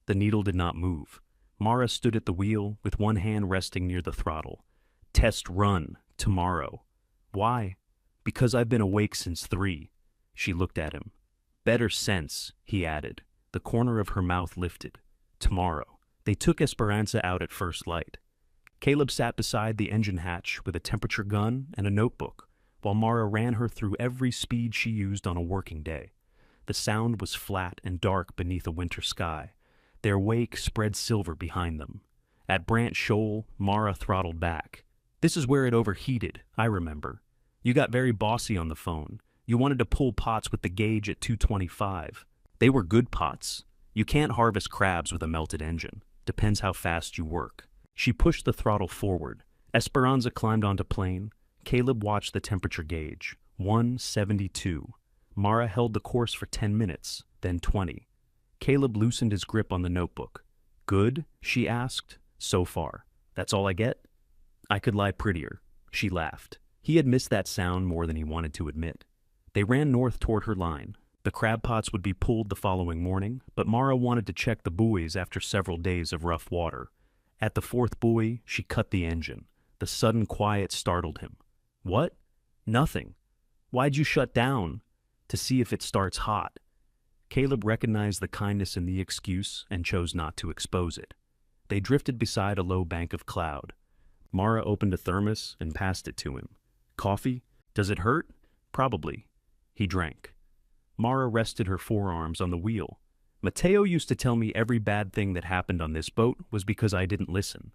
The needle did not move. Mara stood at the wheel with one hand resting near the throttle. Test run. Tomorrow. Why? Because I've been awake since 3. She looked at him. Better sense, he added. The corner of her mouth lifted. Tomorrow. They took Esperanza out at first light. Caleb sat beside the engine hatch with a temperature gun and a notebook, while Mara ran her through every speed she used on a working day. The sound was flat and dark beneath a winter sky. Their wake spread silver behind them. At Brant Shoal, Mara throttled back. This is where it overheated, I remember. You got very bossy on the phone. You wanted to pull pots with the gauge at 225. They were good pots. You can't harvest crabs with a melted engine. Depends how fast you work. She pushed the throttle forward. Esperanza climbed onto plane. Caleb watched the temperature gauge. 172. Mara held the course for 10 minutes, then 20. Caleb loosened his grip on the notebook. Good? She asked. So far. That's all I get? I could lie prettier. She laughed. He had missed that sound more than he wanted to admit. They ran north toward her line. The crab pots would be pulled the following morning, but Mara wanted to check the buoys after several days of rough water. At the fourth buoy, she cut the engine. The sudden quiet startled him. What? Nothing. Why'd you shut down? To see if it starts hot. Caleb recognized the kindness in the excuse and chose not to expose it. They drifted beside a low bank of cloud. Mara opened a thermos and passed it to him. Coffee? Does it hurt? Probably. He drank. Mara rested her forearms on the wheel. Mateo used to tell me every bad thing that happened on this boat was because I didn't listen.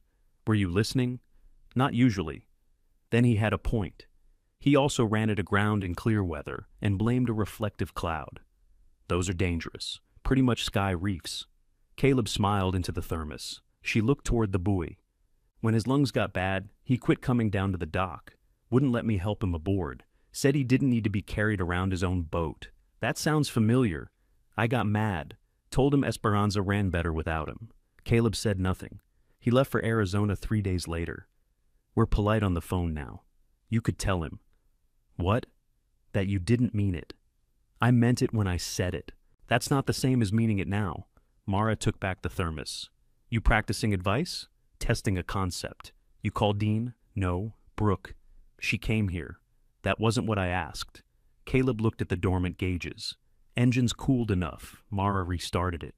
Were you listening? Not usually. Then he had a point. He also ran it aground in clear weather and blamed a reflective cloud. Those are dangerous. Pretty much sky reefs. Caleb smiled into the thermos. She looked toward the buoy. When his lungs got bad, he quit coming down to the dock. Wouldn't let me help him aboard. Said he didn't need to be carried around his own boat. That sounds familiar. I got mad. Told him Esperanza ran better without him. Caleb said nothing. He left for Arizona 3 days later. We're polite on the phone now. You could tell him. What? That you didn't mean it. I meant it when I said it. That's not the same as meaning it now. Mara took back the thermos. You practicing advice? Testing a concept. You call Dean? No. Brooke. She came here. That wasn't what I asked. Caleb looked at the dormant gauges. Engines cooled enough. Mara restarted it.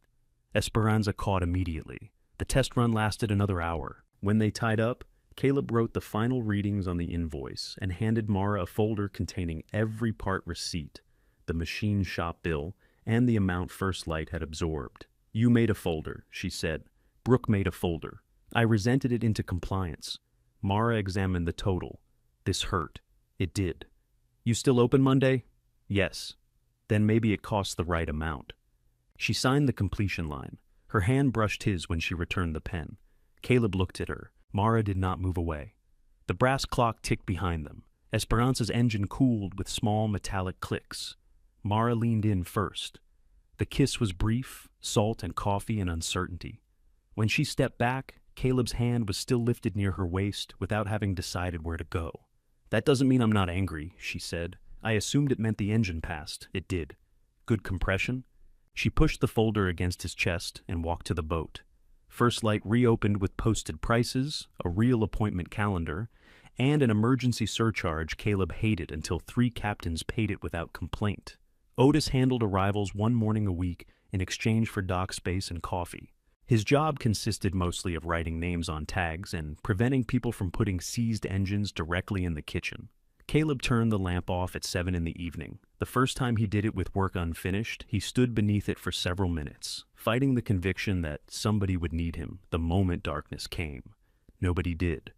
Esperanza caught immediately. The test run lasted another hour. When they tied up, Caleb wrote the final readings on the invoice and handed Mara a folder containing every part receipt, the machine shop bill, and the amount First Light had absorbed. You made a folder, she said. Brooke made a folder. I resented it into compliance. Mara examined the total. This hurt. It did. You still open Monday? Yes. Then maybe it costs the right amount. She signed the completion line. Her hand brushed his when she returned the pen. Caleb looked at her. Mara did not move away. The brass clock ticked behind them. Esperanza's engine cooled with small metallic clicks. Mara leaned in first. The kiss was brief, salt and coffee and uncertainty. When she stepped back, Caleb's hand was still lifted near her waist without having decided where to go. That doesn't mean I'm not angry, she said. I assumed it meant the engine passed. It did. Good compression? She pushed the folder against his chest and walked to the boat. First Light reopened with posted prices, a real appointment calendar, and an emergency surcharge Caleb hated until 3 captains paid it without complaint. Otis handled arrivals 1 morning a week in exchange for dock space and coffee. His job consisted mostly of writing names on tags and preventing people from putting seized engines directly in the kitchen. Caleb turned the lamp off at 7 in the evening. The first time he did it with work unfinished, he stood beneath it for several minutes, fighting the conviction that somebody would need him the moment darkness came. Nobody did.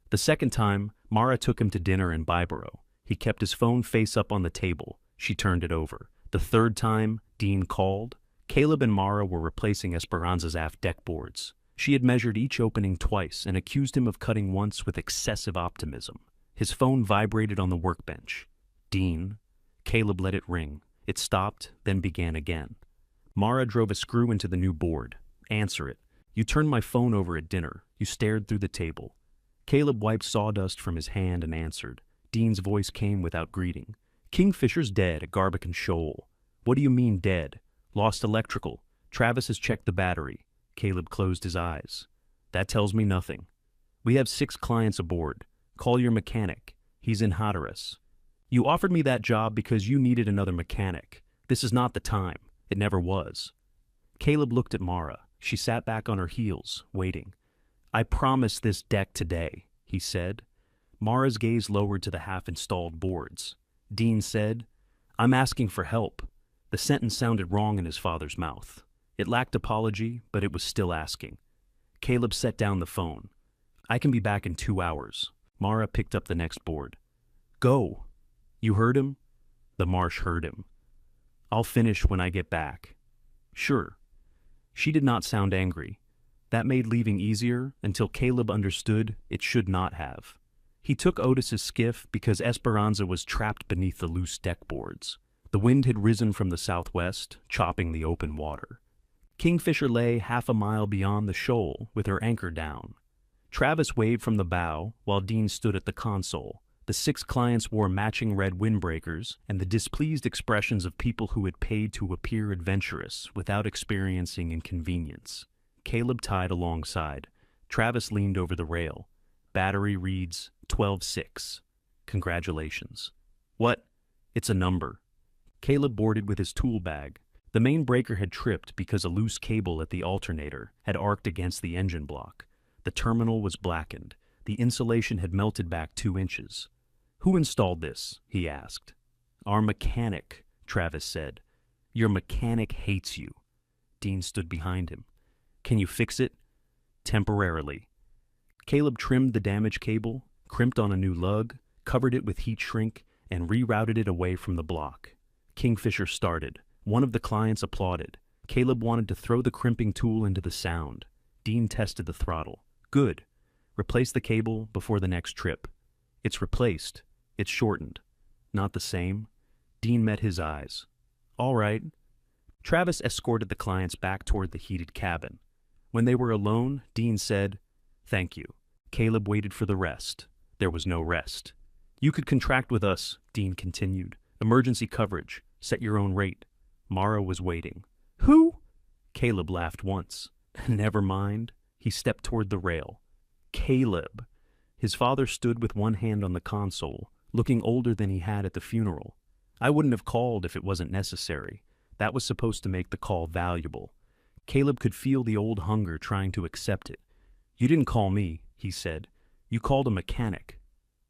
The second time, Mara took him to dinner in Byboro. He kept his phone face up on the table. She turned it over. The third time, Dean called. Caleb and Mara were replacing Esperanza's aft deck boards. She had measured each opening twice and accused him of cutting once with excessive optimism. His phone vibrated on the workbench. Dean. Caleb let it ring. It stopped, then began again. Mara drove a screw into the new board. Answer it. You turned my phone over at dinner. You stared through the table. Caleb wiped sawdust from his hand and answered. Dean's voice came without greeting. Kingfisher's dead at Garbican Shoal. What do you mean dead? Lost electrical. Travis has checked the battery. Caleb closed his eyes. That tells me nothing. We have 6 clients aboard. Call your mechanic. He's in Hatteras. You offered me that job because you needed another mechanic. This is not the time. It never was. Caleb looked at Mara. She sat back on her heels, waiting. I promised this deck today, he said. Mara's gaze lowered to the half-installed boards. Dean said, I'm asking for help. The sentence sounded wrong in his father's mouth. It lacked apology, but it was still asking. Caleb set down the phone. I can be back in 2 hours. Mara picked up the next board. Go. You heard him? The marsh heard him. I'll finish when I get back. Sure. She did not sound angry. That made leaving easier until Caleb understood it should not have. He took Otis's skiff because Esperanza was trapped beneath the loose deck boards. The wind had risen from the southwest, chopping the open water. Kingfisher lay half a mile beyond the shoal with her anchor down. Travis waved from the bow while Dean stood at the console. The 6 clients wore matching red windbreakers and the displeased expressions of people who had paid to appear adventurous without experiencing inconvenience. Caleb tied alongside. Travis leaned over the rail. Battery reads 12-6. Congratulations. What? It's a number. Caleb boarded with his tool bag. The main breaker had tripped because a loose cable at the alternator had arced against the engine block. The terminal was blackened. The insulation had melted back 2 inches. Who installed this? He asked. Our mechanic, Travis said. Your mechanic hates you. Dean stood behind him. Can you fix it? Temporarily. Caleb trimmed the damaged cable, crimped on a new lug, covered it with heat shrink, and rerouted it away from the block. Kingfisher started. One of the clients applauded. Caleb wanted to throw the crimping tool into the sound. Dean tested the throttle. Good. Replace the cable before the next trip. It's replaced. It's shortened. Not the same. Dean met his eyes. All right. Travis escorted the clients back toward the heated cabin. When they were alone, Dean said, Thank you. Caleb waited for the rest. There was no rest. You could contract with us, Dean continued. Emergency coverage. Set your own rate. Mara was waiting. Who? Caleb laughed once. Never mind. He stepped toward the rail. Caleb. His father stood with one hand on the console, looking older than he had at the funeral. I wouldn't have called if it wasn't necessary. That was supposed to make the call valuable. Caleb could feel the old hunger trying to accept it. You didn't call me, he said. You called a mechanic.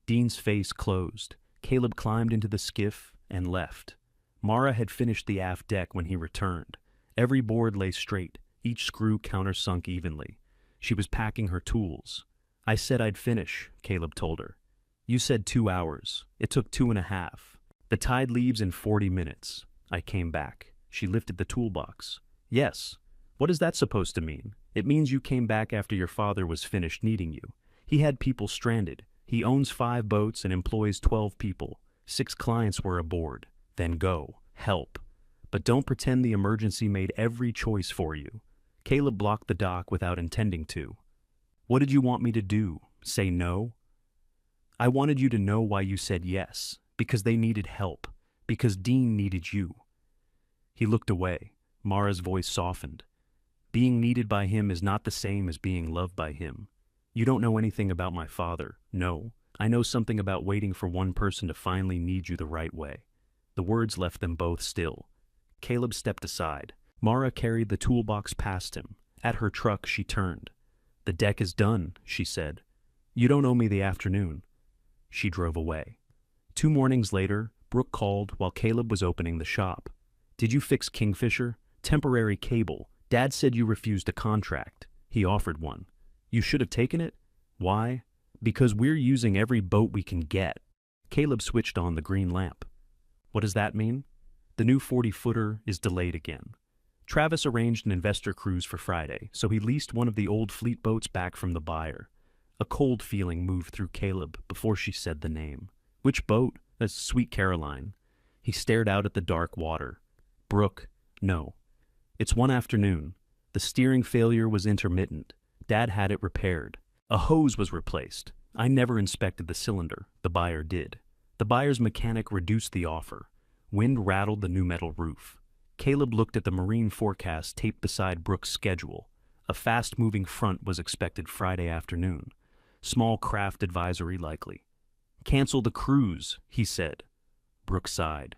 Dean's face closed. Caleb climbed into the skiff and left. Mara had finished the aft deck when he returned. Every board lay straight, each screw countersunk evenly. She was packing her tools. I said I'd finish, Caleb told her. You said 2 hours. It took 2.5. The tide leaves in 40 minutes. I came back. She lifted the toolbox. Yes. What is that supposed to mean? It means you came back after your father was finished needing you. He had people stranded. He owns 5 boats and employs 12 people. 6 clients were aboard. Then go. Help. But don't pretend the emergency made every choice for you. Caleb blocked the dock without intending to. What did you want me to do? Say no? I wanted you to know why you said yes. Because they needed help. Because Dean needed you. He looked away. Mara's voice softened. Being needed by him is not the same as being loved by him. You don't know anything about my father. No. I know something about waiting for one person to finally need you the right way. The words left them both still. Caleb stepped aside. Mara carried the toolbox past him. At her truck, she turned. The deck is done, she said. You don't owe me the afternoon. She drove away. 2 mornings later, Brooke called while Caleb was opening the shop. Did you fix Kingfisher? Temporary cable. Dad said you refused a contract. He offered one. You should have taken it? Why? Because we're using every boat we can get. Caleb switched on the green lamp. What does that mean? The new 40-footer is delayed again. Travis arranged an investor cruise for Friday, so he leased one of the old fleet boats back from the buyer. A cold feeling moved through Caleb before she said the name. Which boat? That's Sweet Caroline. He stared out at the dark water. Brooke, no. It's one afternoon. The steering failure was intermittent. Dad had it repaired. A hose was replaced. I never inspected the cylinder. The buyer did. The buyer's mechanic reduced the offer. Wind rattled the new metal roof. Caleb looked at the marine forecast taped beside Brooke's schedule. A fast-moving front was expected Friday afternoon. Small craft advisory likely. Cancel the cruise, he said. Brooke sighed.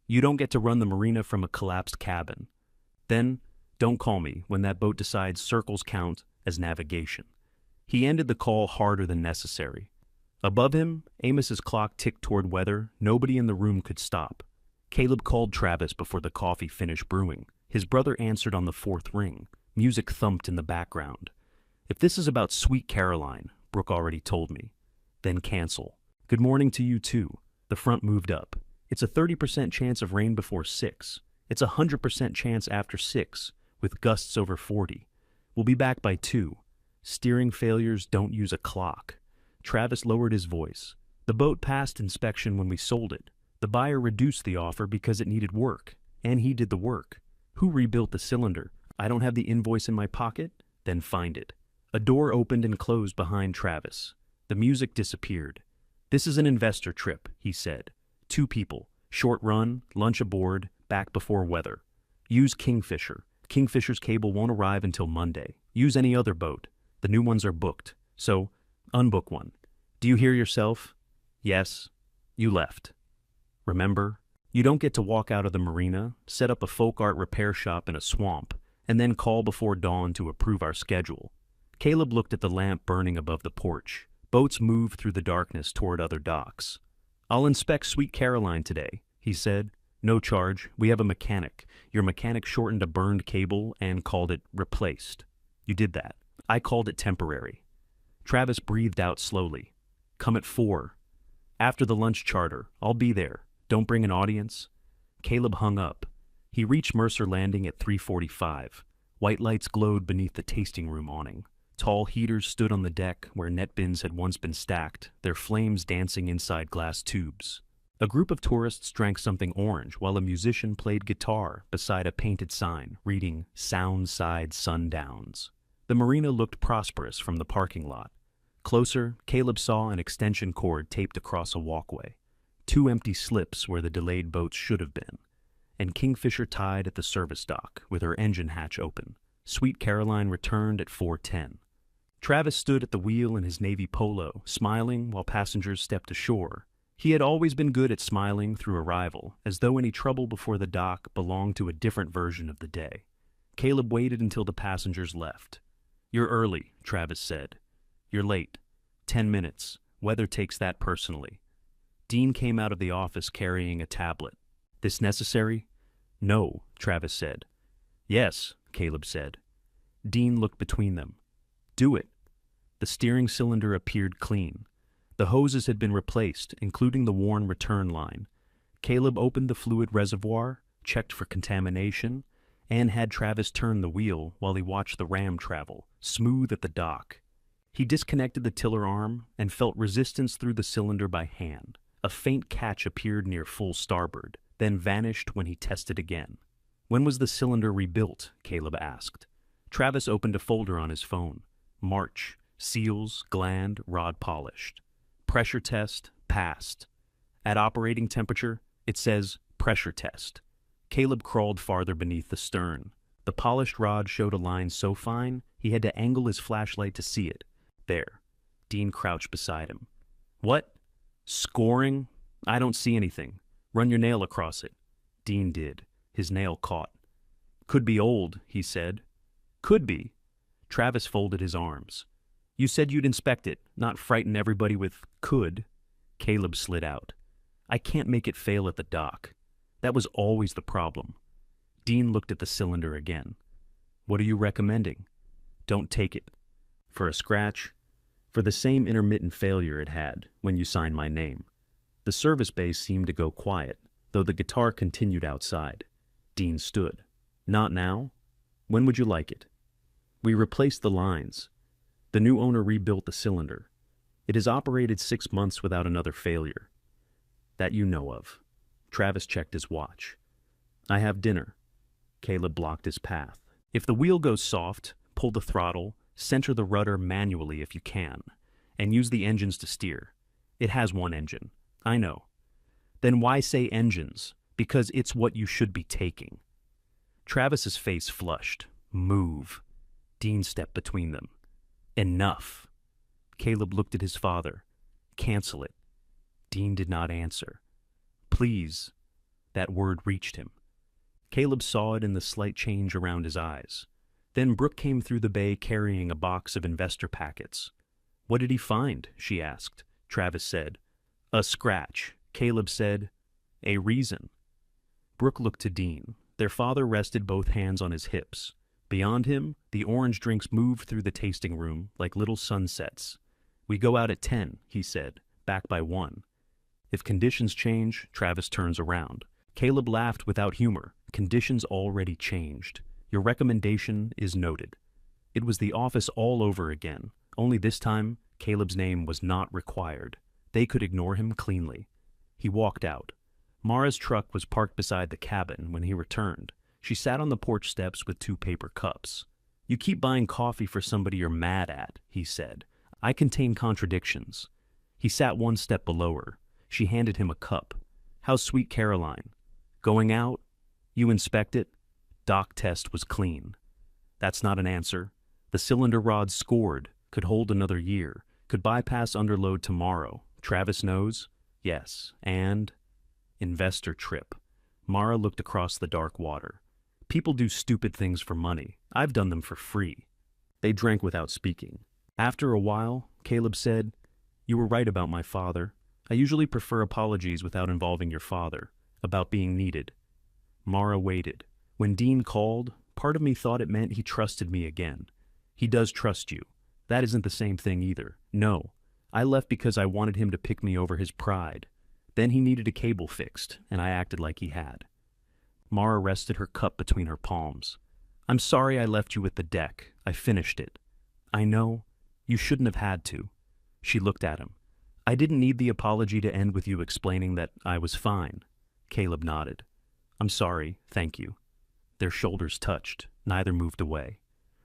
You don't get to run the marina from a collapsed cabin. Then, don't call me when that boat decides circles count as navigation. He ended the call harder than necessary. Above him, Amos's clock ticked toward weather nobody in the room could stop. Caleb called Travis before the coffee finished brewing. His brother answered on the 4th ring. Music thumped in the background. If this is about Sweet Caroline, Brooke already told me. then cancel. Good morning to you too. The front moved up. It's a 30% chance of rain before 6. It's a 100% chance after 6, with gusts over 40. We'll be back by 2. Steering failures don't use a clock. Travis lowered his voice. The boat passed inspection when we sold it. The buyer reduced the offer because it needed work, and he did the work. Who rebuilt the cylinder? I don't have the invoice in my pocket? Then find it. A door opened and closed behind Travis. The music disappeared. This is an investor trip, he said. 2 people, short run, lunch aboard, back before weather. Use Kingfisher. Kingfisher's cable won't arrive until Monday. Use any other boat. The new ones are booked, so unbook one. Do you hear yourself? Yes. You left. Remember? You don't get to walk out of the marina, set up a folk art repair shop in a swamp, and then call before dawn to approve our schedule. Caleb looked at the lamp burning above the porch. Boats moved through the darkness toward other docks. I'll inspect Sweet Caroline today, he said. No charge. We have a mechanic. Your mechanic shortened a burned cable and called it replaced. You did that. I called it temporary. Travis breathed out slowly. Come at 4. After the lunch charter. I'll be there. Don't bring an audience. Caleb hung up. He reached Mercer Landing at 3:45. White lights glowed beneath the tasting room awning. Tall heaters stood on the deck where net bins had once been stacked, their flames dancing inside glass tubes. A group of tourists drank something orange while a musician played guitar beside a painted sign reading Soundside Sundowns. The marina looked prosperous from the parking lot. Closer, Caleb saw an extension cord taped across a walkway. 2 empty slips where the delayed boats should have been, and Kingfisher tied at the service dock with her engine hatch open. Sweet Caroline returned at 4:10. Travis stood at the wheel in his navy polo, smiling while passengers stepped ashore. He had always been good at smiling through arrival, as though any trouble before the dock belonged to a different version of the day. Caleb waited until the passengers left. You're early, Travis said. You're late. 10 minutes. Weather takes that personally. Dean came out of the office carrying a tablet. This necessary? No, Travis said. Yes, Caleb said. Dean looked between them. Do it. The steering cylinder appeared clean. The hoses had been replaced, including the worn return line. Caleb opened the fluid reservoir, checked for contamination, and had Travis turn the wheel while he watched the ram travel, smooth at the dock. He disconnected the tiller arm and felt resistance through the cylinder by hand. A faint catch appeared near full starboard, then vanished when he tested again. When was the cylinder rebuilt? Caleb asked. Travis opened a folder on his phone. March. Seals, gland, rod polished. Pressure test, passed. At operating temperature, it says pressure test. Caleb crawled farther beneath the stern. The polished rod showed a line so fine, he had to angle his flashlight to see it. There. Dean crouched beside him. What? Scoring? I don't see anything. Run your nail across it. Dean did. His nail caught. Could be old, he said. Could be. Travis folded his arms. You said you'd inspect it, not frighten everybody with could. Caleb slid out. I can't make it fail at the dock. That was always the problem. Dean looked at the cylinder again. What are you recommending? Don't take it. For a scratch? For the same intermittent failure it had when you signed my name. The service base seemed to go quiet, though the guitar continued outside. Dean stood. Not now? When would you like it? We replaced the lines. The new owner rebuilt the cylinder. It has operated 6 months without another failure. That you know of. Travis checked his watch. I have dinner. Caleb blocked his path. If the wheel goes soft, pull the throttle, center the rudder manually if you can, and use the engines to steer. It has one engine. I know. Then why say engines? Because it's what you should be taking. Travis's face flushed. Move. Dean stepped between them. Enough. Caleb looked at his father. Cancel it. Dean did not answer. Please. That word reached him. Caleb saw it in the slight change around his eyes. Then Brooke came through the bay carrying a box of investor packets. What did he find? She asked. Travis said. A scratch. Caleb said. A reason. Brooke looked to Dean. Their father rested both hands on his hips. Beyond him, the orange drinks moved through the tasting room like little sunsets. We go out at 10, he said, back by 1. If conditions change, Travis turns around. Caleb laughed without humor. Conditions already changed. Your recommendation is noted. It was the office all over again, only this time, Caleb's name was not required. They could ignore him cleanly. He walked out. Mara's truck was parked beside the cabin when he returned. She sat on the porch steps with 2 paper cups. You keep buying coffee for somebody you're mad at, he said. I contain contradictions. He sat 1 step below her. She handed him a cup. How's Sweet Caroline? Going out? You inspect it? Dock test was clean. That's not an answer. The cylinder rod scored, could hold another year, could bypass underload tomorrow. Travis knows? Yes. And? Investor trip. Mara looked across the dark water. People do stupid things for money. I've done them for free. They drank without speaking. After a while, Caleb said, You were right about my father. I usually prefer apologies without involving your father, about being needed. Mara waited. When Dean called, part of me thought it meant he trusted me again. He does trust you. That isn't the same thing either. No. I left because I wanted him to pick me over his pride. Then he needed a cable fixed, and I acted like he had. Mara rested her cup between her palms. I'm sorry I left you at the deck. I finished it. I know. You shouldn't have had to. She looked at him. I didn't need the apology to end with you explaining that I was fine. Caleb nodded. I'm sorry, thank you. Their shoulders touched. Neither moved away.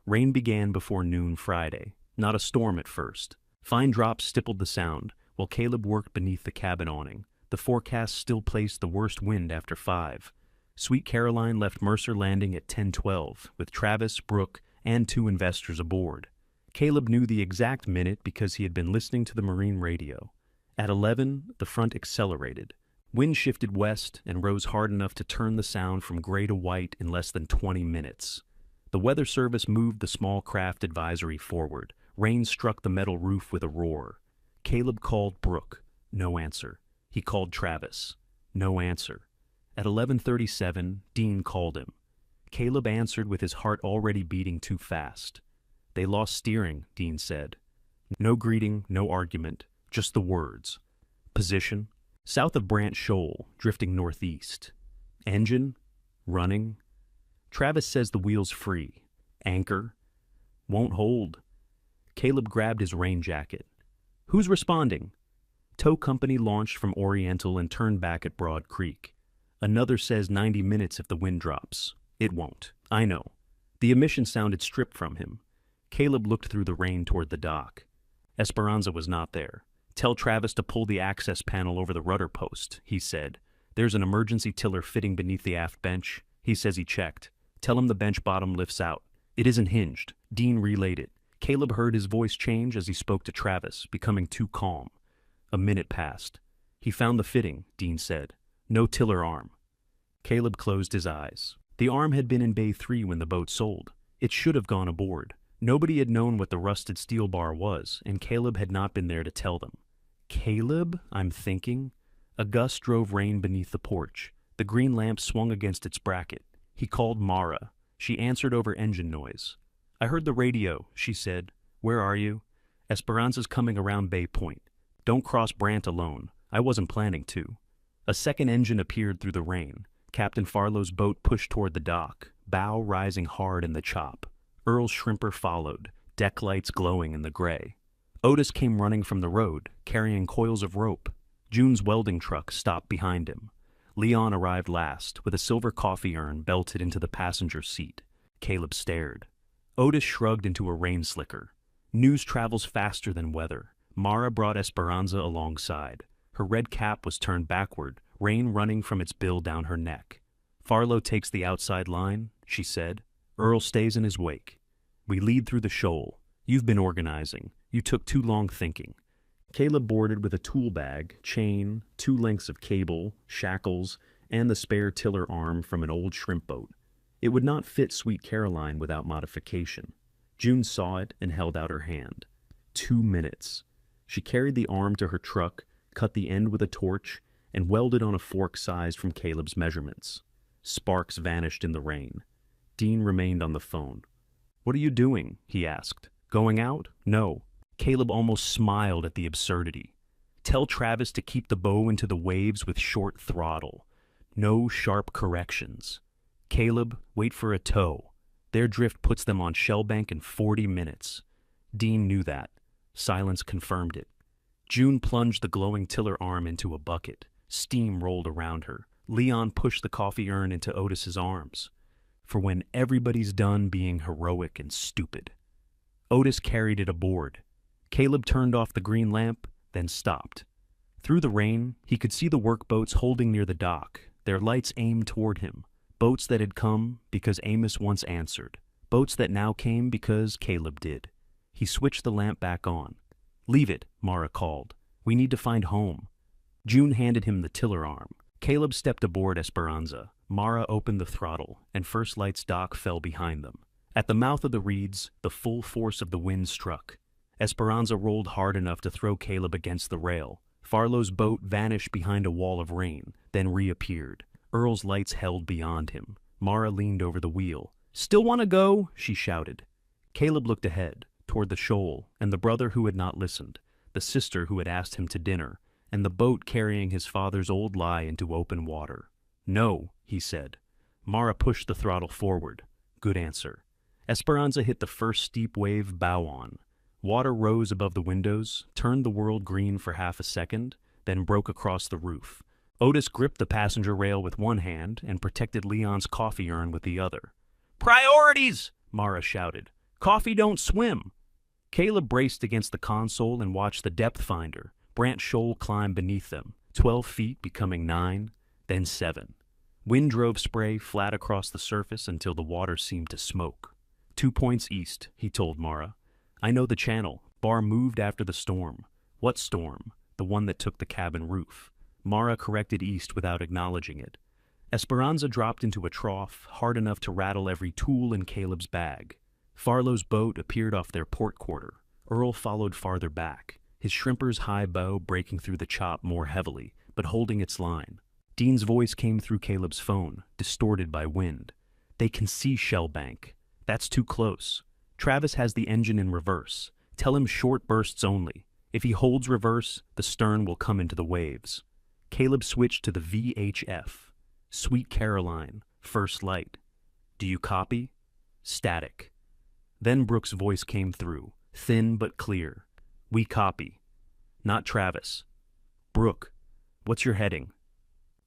Rain began before noon Friday. Not a storm at first. Fine drops stippled the sound, while Caleb worked beneath the cabin awning. The forecast still placed the worst wind after 5. Sweet Caroline left Mercer Landing at 10:12, with Travis, Brooke, and 2 investors aboard. Caleb knew the exact minute because he had been listening to the marine radio. At 11, the front accelerated. Wind shifted west and rose hard enough to turn the sound from gray to white in less than 20 minutes. The Weather Service moved the small craft advisory forward. Rain struck the metal roof with a roar. Caleb called Brooke. No answer. He called Travis. No answer. At 11:37, Dean called him. Caleb answered with his heart already beating too fast. They lost steering, Dean said. No greeting, no argument, just the words. Position? South of Branch Shoal, drifting northeast. Engine? Running. Travis says the wheel's free. Anchor? Won't hold. Caleb grabbed his rain jacket. Who's responding? Tow company launched from Oriental and turned back at Broad Creek. Another says 90 minutes if the wind drops. It won't. I know. The emission sounded stripped from him. Caleb looked through the rain toward the dock. Esperanza was not there. Tell Travis to pull the access panel over the rudder post, he said. There's an emergency tiller fitting beneath the aft bench. He says he checked. Tell him the bench bottom lifts out. It isn't hinged. Dean relayed it. Caleb heard his voice change as he spoke to Travis, becoming too calm. A minute passed. He found the fitting, Dean said. No tiller arm. Caleb closed his eyes. The arm had been in Bay 3 when the boat sold. It should have gone aboard. Nobody had known what the rusted steel bar was, and Caleb had not been there to tell them. Caleb, I'm thinking. A gust drove rain beneath the porch. The green lamp swung against its bracket. He called Mara. She answered over engine noise. I heard the radio, she said. Where are you? Esperanza's coming around Bay Point. Don't cross Brant alone. I wasn't planning to. A second engine appeared through the rain. Captain Farlow's boat pushed toward the dock, bow rising hard in the chop. Earl's shrimper followed, deck lights glowing in the gray. Otis came running from the road, carrying coils of rope. June's welding truck stopped behind him. Leon arrived last, with a silver coffee urn belted into the passenger seat. Caleb stared. Otis shrugged into a rain slicker. News travels faster than weather. Mara brought Esperanza alongside. Her red cap was turned backward, rain running from its bill down her neck. Farlow takes the outside line, she said. Earl stays in his wake. We lead through the shoal. You've been organizing. You took too long thinking. Caleb boarded with a tool bag, chain, 2 lengths of cable, shackles, and the spare tiller arm from an old shrimp boat. It would not fit Sweet Caroline without modification. June saw it and held out her hand. 2 minutes. She carried the arm to her truck, cut the end with a torch, and welded on a fork sized from Caleb's measurements. Sparks vanished in the rain. Dean remained on the phone. What are you doing? He asked. Going out? No. Caleb almost smiled at the absurdity. Tell Travis to keep the bow into the waves with short throttle. No sharp corrections. Caleb, wait for a tow. Their drift puts them on Shellbank in 40 minutes. Dean knew that. Silence confirmed it. June plunged the glowing tiller arm into a bucket. Steam rolled around her. Leon pushed the coffee urn into Otis's arms. For when everybody's done being heroic and stupid. Otis carried it aboard. Caleb turned off the green lamp, then stopped. Through the rain, he could see the workboats holding near the dock, their lights aimed toward him. Boats that had come because Amos once answered. Boats that now came because Caleb did. He switched the lamp back on. "Leave it," Mara called. "We need to find home." June handed him the tiller arm. Caleb stepped aboard Esperanza. Mara opened the throttle, and First Light's dock fell behind them. At the mouth of the reeds, the full force of the wind struck. Esperanza rolled hard enough to throw Caleb against the rail. Farlow's boat vanished behind a wall of rain, then reappeared. Earl's lights held beyond him. Mara leaned over the wheel. "Still want to go?" she shouted. Caleb looked ahead, toward the shoal, and the brother who had not listened, the sister who had asked him to dinner, and the boat carrying his father's old lie into open water. "No," he said. Mara pushed the throttle forward. Good answer. Esperanza hit the first steep wave bow on. Water rose above the windows, turned the world green for half a second, then broke across the roof. Otis gripped the passenger rail with one hand and protected Leon's coffee urn with the other. "Priorities!" Mara shouted. "Coffee don't swim!" Caleb braced against the console and watched the depth finder, Brant Shoal, climb beneath them, 12 feet becoming 9, then 7. Wind drove spray flat across the surface until the water seemed to smoke. 2 points east, he told Mara. "I know the channel. Bar moved after the storm." "What storm?" "The one that took the cabin roof." Mara corrected east without acknowledging it. Esperanza dropped into a trough, hard enough to rattle every tool in Caleb's bag. Farlow's boat appeared off their port quarter. Earl followed farther back, his shrimper's high bow breaking through the chop more heavily, but holding its line. Dean's voice came through Caleb's phone, distorted by wind. "They can see Shellbank. That's too close. Travis has the engine in reverse. Tell him short bursts only. If he holds reverse, the stern will come into the waves." Caleb switched to the VHF. "Sweet Caroline, First Light. Do you copy?" Static. Then Brooks' voice came through, thin but clear. "We copy." "Not Travis." "Brooke, what's your heading?"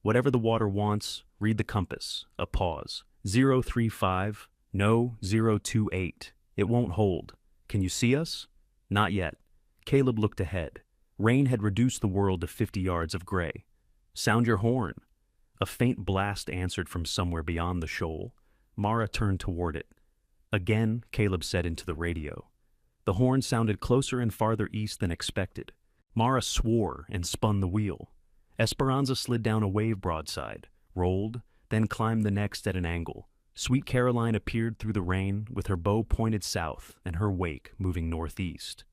"Whatever the water wants, read the compass." A pause. 035, no, 028. "It won't hold. Can you see us?" "Not yet." Caleb looked ahead. Rain had reduced the world to 50 yards of gray. "Sound your horn." A faint blast answered from somewhere beyond the shoal. Mara turned toward it. Again, Caleb said into the radio. The horn sounded closer and farther east than expected. Mara swore and spun the wheel. Esperanza slid down a wave broadside, rolled, then climbed the next at an angle. Sweet Caroline appeared through the rain with her bow pointed south and her wake moving northeast.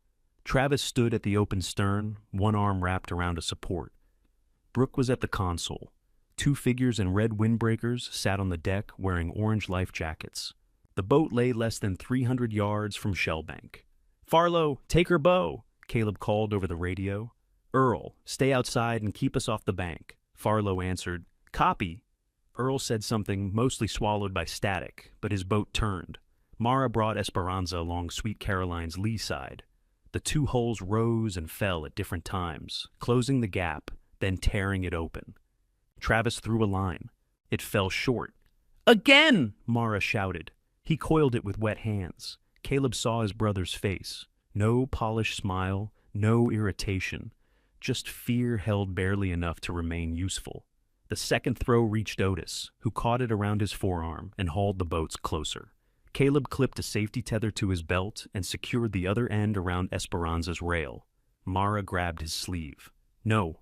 Travis stood at the open stern, one arm wrapped around a support. Brooke was at the console. 2 figures in red windbreakers sat on the deck wearing orange life jackets. The boat lay less than 300 yards from Shellbank. "Farlow, take her bow," Caleb called over the radio. "Earl, stay outside and keep us off the bank." Farlow answered, "Copy." Earl said something mostly swallowed by static, but his boat turned. Mara brought Esperanza along Sweet Caroline's lee side. The 2 hulls rose and fell at different times, closing the gap, then tearing it open. Travis threw a line. It fell short. "Again!" Mara shouted. He coiled it with wet hands. Caleb saw his brother's face. No polished smile, no irritation. Just fear held barely enough to remain useful. The second throw reached Otis, who caught it around his forearm and hauled the boats closer. Caleb clipped a safety tether to his belt and secured the other end around Esperanza's rail. Mara grabbed his sleeve. "No.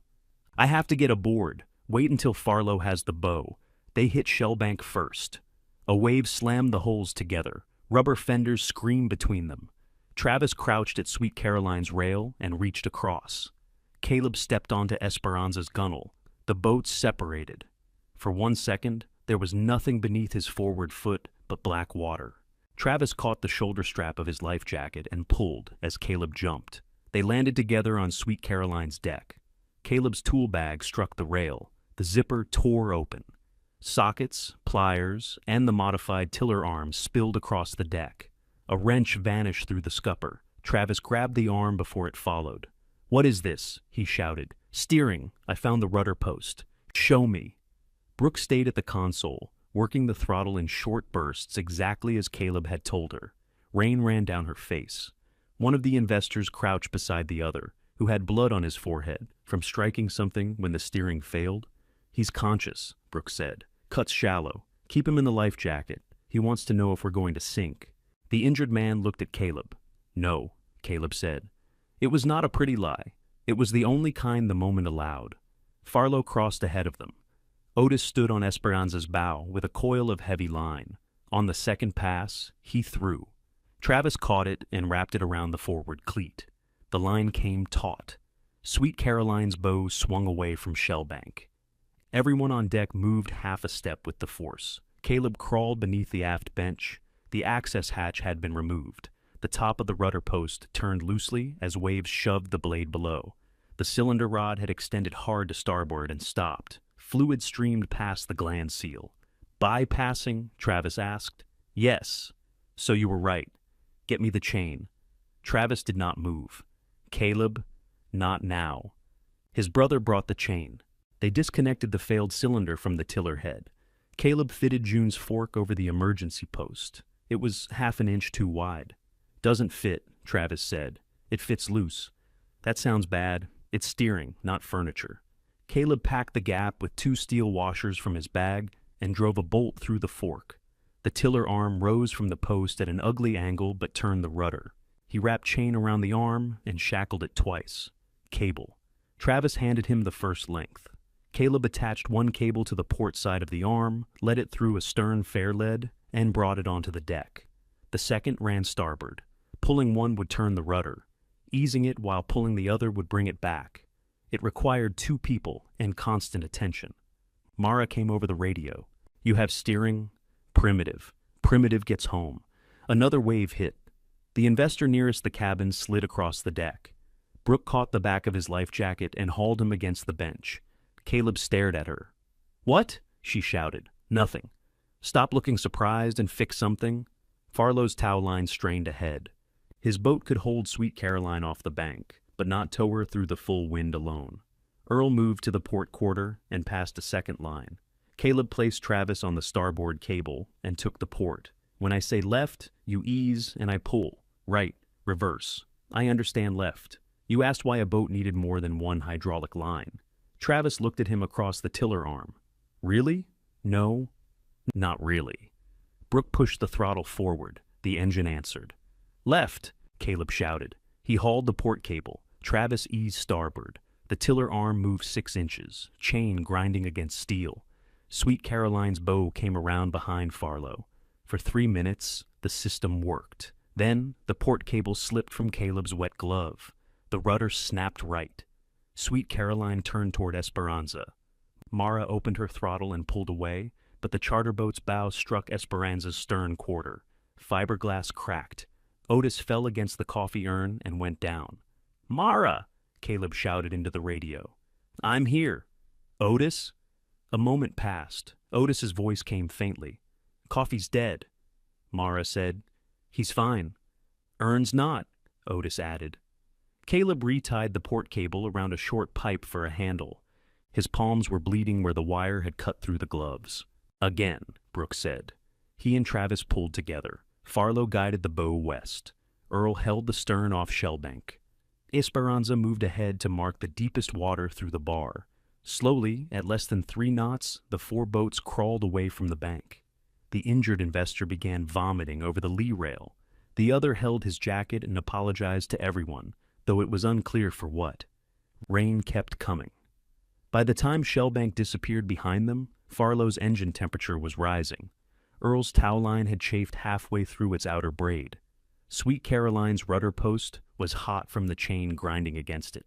I have to get aboard. Wait until Farlow has the bow. They hit Shellbank first." A wave slammed the hulls together. Rubber fenders screamed between them. Travis crouched at Sweet Caroline's rail and reached across. Caleb stepped onto Esperanza's gunwale. The boats separated. For 1 second, there was nothing beneath his forward foot but black water. Travis caught the shoulder strap of his life jacket and pulled as Caleb jumped. They landed together on Sweet Caroline's deck. Caleb's tool bag struck the rail. The zipper tore open. Sockets, pliers, and the modified tiller arm spilled across the deck. A wrench vanished through the scupper. Travis grabbed the arm before it followed. "What is this?" he shouted. "Steering. I found the rudder post." "Show me." Brooke stayed at the console, working the throttle in short bursts exactly as Caleb had told her. Rain ran down her face. One of the investors crouched beside the other, who had blood on his forehead from striking something when the steering failed. "He's conscious," Brooke said. "Cuts shallow. Keep him in the life jacket. He wants to know if we're going to sink." The injured man looked at Caleb. "No," Caleb said. It was not a pretty lie. It was the only kind the moment allowed. Farlow crossed ahead of them. Otis stood on Esperanza's bow with a coil of heavy line. On the second pass, he threw. Travis caught it and wrapped it around the forward cleat. The line came taut. Sweet Caroline's bow swung away from Shellbank. Everyone on deck moved half a step with the force. Caleb crawled beneath the aft bench. The access hatch had been removed. The top of the rudder post turned loosely as waves shoved the blade below. The cylinder rod had extended hard to starboard and stopped. Fluid streamed past the gland seal. "Bypassing?" Travis asked. "Yes." "So you were right. Get me the chain." Travis did not move. "Caleb, not now." His brother brought the chain. They disconnected the failed cylinder from the tiller head. Caleb fitted June's fork over the emergency post. It was half an inch too wide. "Doesn't fit," Travis said. "It fits loose." "That sounds bad. It's steering, not furniture." Caleb packed the gap with 2 steel washers from his bag and drove a bolt through the fork. The tiller arm rose from the post at an ugly angle but turned the rudder. He wrapped chain around the arm and shackled it twice. Cable. Travis handed him the first length. Caleb attached one cable to the port side of the arm, led it through a stern fair lead, and brought it onto the deck. The second ran starboard. Pulling one would turn the rudder. Easing it while pulling the other would bring it back. It required 2 people and constant attention. Mara came over the radio. "You have steering? Primitive. Primitive gets home." Another wave hit. The investor nearest the cabin slid across the deck. Brooke caught the back of his life jacket and hauled him against the bench. Caleb stared at her. "What?" she shouted. "Nothing." "Stop looking surprised and fix something." Farlow's tow line strained ahead. His boat could hold Sweet Caroline off the bank, but not tow her through the full wind alone. Earl moved to the port quarter and passed a second line. Caleb placed Travis on the starboard cable and took the port. "When I say left, you ease and I pull. Right, reverse. I understand left. You asked why a boat needed more than one hydraulic line." Travis looked at him across the tiller arm. "Really? No, not really." Brooke pushed the throttle forward. The engine answered. "Left," Caleb shouted. He hauled the port cable. Travis eased starboard. The tiller arm moved 6 inches, chain grinding against steel. Sweet Caroline's bow came around behind Farlow. For 3 minutes, the system worked. Then, the port cable slipped from Caleb's wet glove. The rudder snapped right. Sweet Caroline turned toward Esperanza. Mara opened her throttle and pulled away, but the charter boat's bow struck Esperanza's stern quarter. Fiberglass cracked. Otis fell against the coffee urn and went down. "Mara!" Caleb shouted into the radio. "I'm here." "Otis?" A moment passed. Otis's voice came faintly. "Coffee's dead," Mara said. "He's fine." "Urn's not," Otis added. Caleb retied the port cable around a short pipe for a handle. His palms were bleeding where the wire had cut through the gloves. "Again," Brooke said. He and Travis pulled together. Farlow guided the bow west. Earl held the stern off Shellbank. Esperanza moved ahead to mark the deepest water through the bar. Slowly, at less than 3 knots, the 4 boats crawled away from the bank. The injured investor began vomiting over the lee rail. The other held his jacket and apologized to everyone, though it was unclear for what. Rain kept coming. By the time Shellbank disappeared behind them, Farlow's engine temperature was rising. Earl's tow line had chafed halfway through its outer braid. Sweet Caroline's rudder post was hot from the chain grinding against it.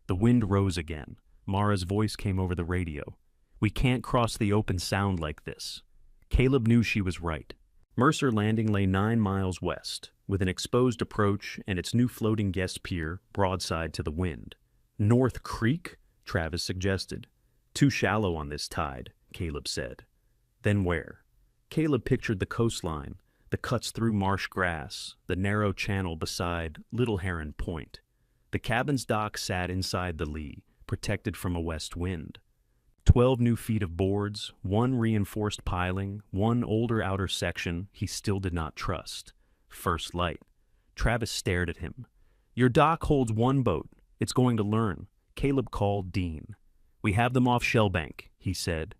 The wind rose again. Mara's voice came over the radio. "We can't cross the open sound like this." Caleb knew she was right. Mercer Landing lay 9 miles west. with an exposed approach and its new floating guest pier broadside to the wind. North Creek? Travis suggested. Too shallow on this tide, Caleb said. Then where? Caleb pictured the coastline, the cuts through marsh grass, the narrow channel beside Little Heron Point. The cabin's dock sat inside the lee, protected from a west wind. 12 new feet of boards, one reinforced piling, one older outer section he still did not trust. First light. Travis stared at him. Your dock holds one boat. It's going to learn. Caleb called Dean. We have them off Shellbank, he said.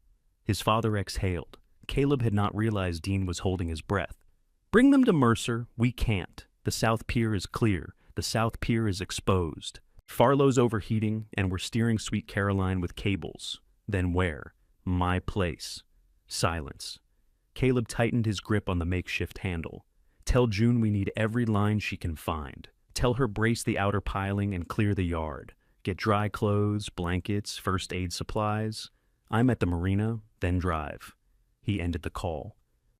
His father exhaled. Caleb had not realized Dean was holding his breath. Bring them to Mercer. We can't. The South Pier is clear. The South Pier is exposed. Farlow's overheating, and we're steering Sweet Caroline with cables. Then where? My place. Silence. Caleb tightened his grip on the makeshift handle. Tell June we need every line she can find. Tell her brace the outer piling and clear the yard. Get dry clothes, blankets, first aid supplies. I'm at the marina, then drive. He ended the call.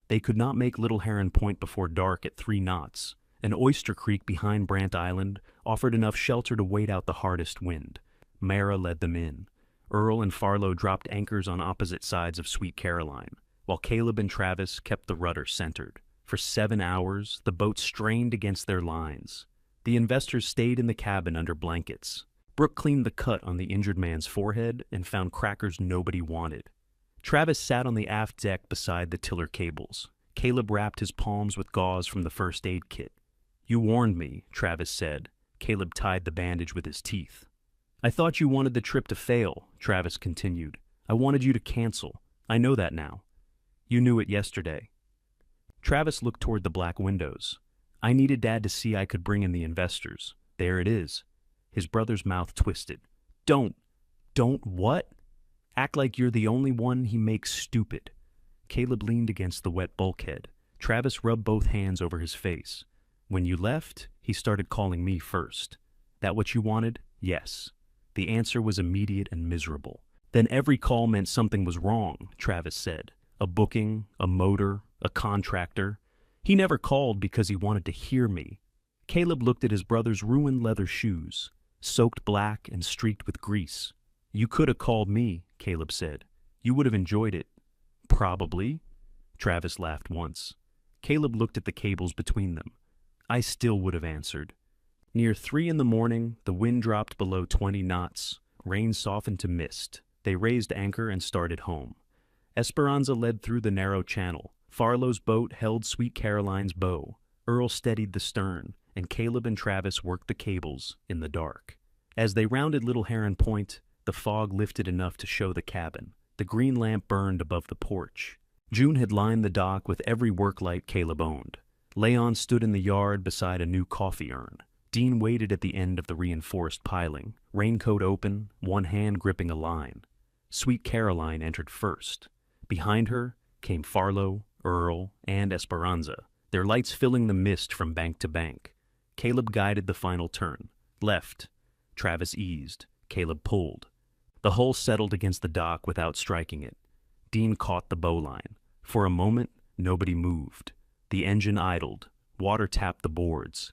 They could not make Little Heron Point before dark at 3 knots. An oyster creek behind Brant Island offered enough shelter to wait out the hardest wind. Mara led them in. Earl and Farlow dropped anchors on opposite sides of Sweet Caroline, while Caleb and Travis kept the rudder centered. For 7 hours, the boat strained against their lines. The investors stayed in the cabin under blankets. Brooke cleaned the cut on the injured man's forehead and found crackers nobody wanted. Travis sat on the aft deck beside the tiller cables. Caleb wrapped his palms with gauze from the first aid kit. You warned me, Travis said. Caleb tied the bandage with his teeth. I thought you wanted the trip to fail, Travis continued. I wanted you to cancel. I know that now. You knew it yesterday. Travis looked toward the black windows. I needed Dad to see I could bring in the investors. There it is. His brother's mouth twisted. Don't what? Act like you're the only one he makes stupid. Caleb leaned against the wet bulkhead. Travis rubbed both hands over his face. When you left, he started calling me first. That what you wanted? Yes. The answer was immediate and miserable. Then every call meant something was wrong, Travis said. A booking, a motor, a contractor. He never called because he wanted to hear me. Caleb looked at his brother's ruined leather shoes, soaked black and streaked with grease. You could have called me, Caleb said. You would have enjoyed it. Probably. Travis laughed once. Caleb looked at the cables between them. I still would have answered. Near 3 in the morning, the wind dropped below 20 knots. Rain softened to mist. They raised anchor and started home. Esperanza led through the narrow channel. Farlow's boat held Sweet Caroline's bow. Earl steadied the stern, and Caleb and Travis worked the cables in the dark. As they rounded Little Heron Point, the fog lifted enough to show the cabin. The green lamp burned above the porch. June had lined the dock with every work light Caleb owned. Leon stood in the yard beside a new coffee urn. Dean waited at the end of the reinforced piling, raincoat open, one hand gripping a line. Sweet Caroline entered first. Behind her came Farlow, Earl, and Esperanza, their lights filling the mist from bank to bank. Caleb guided the final turn. Left. Travis eased. Caleb pulled. The hull settled against the dock without striking it. Dean caught the bowline. For a moment, nobody moved. The engine idled. Water tapped the boards.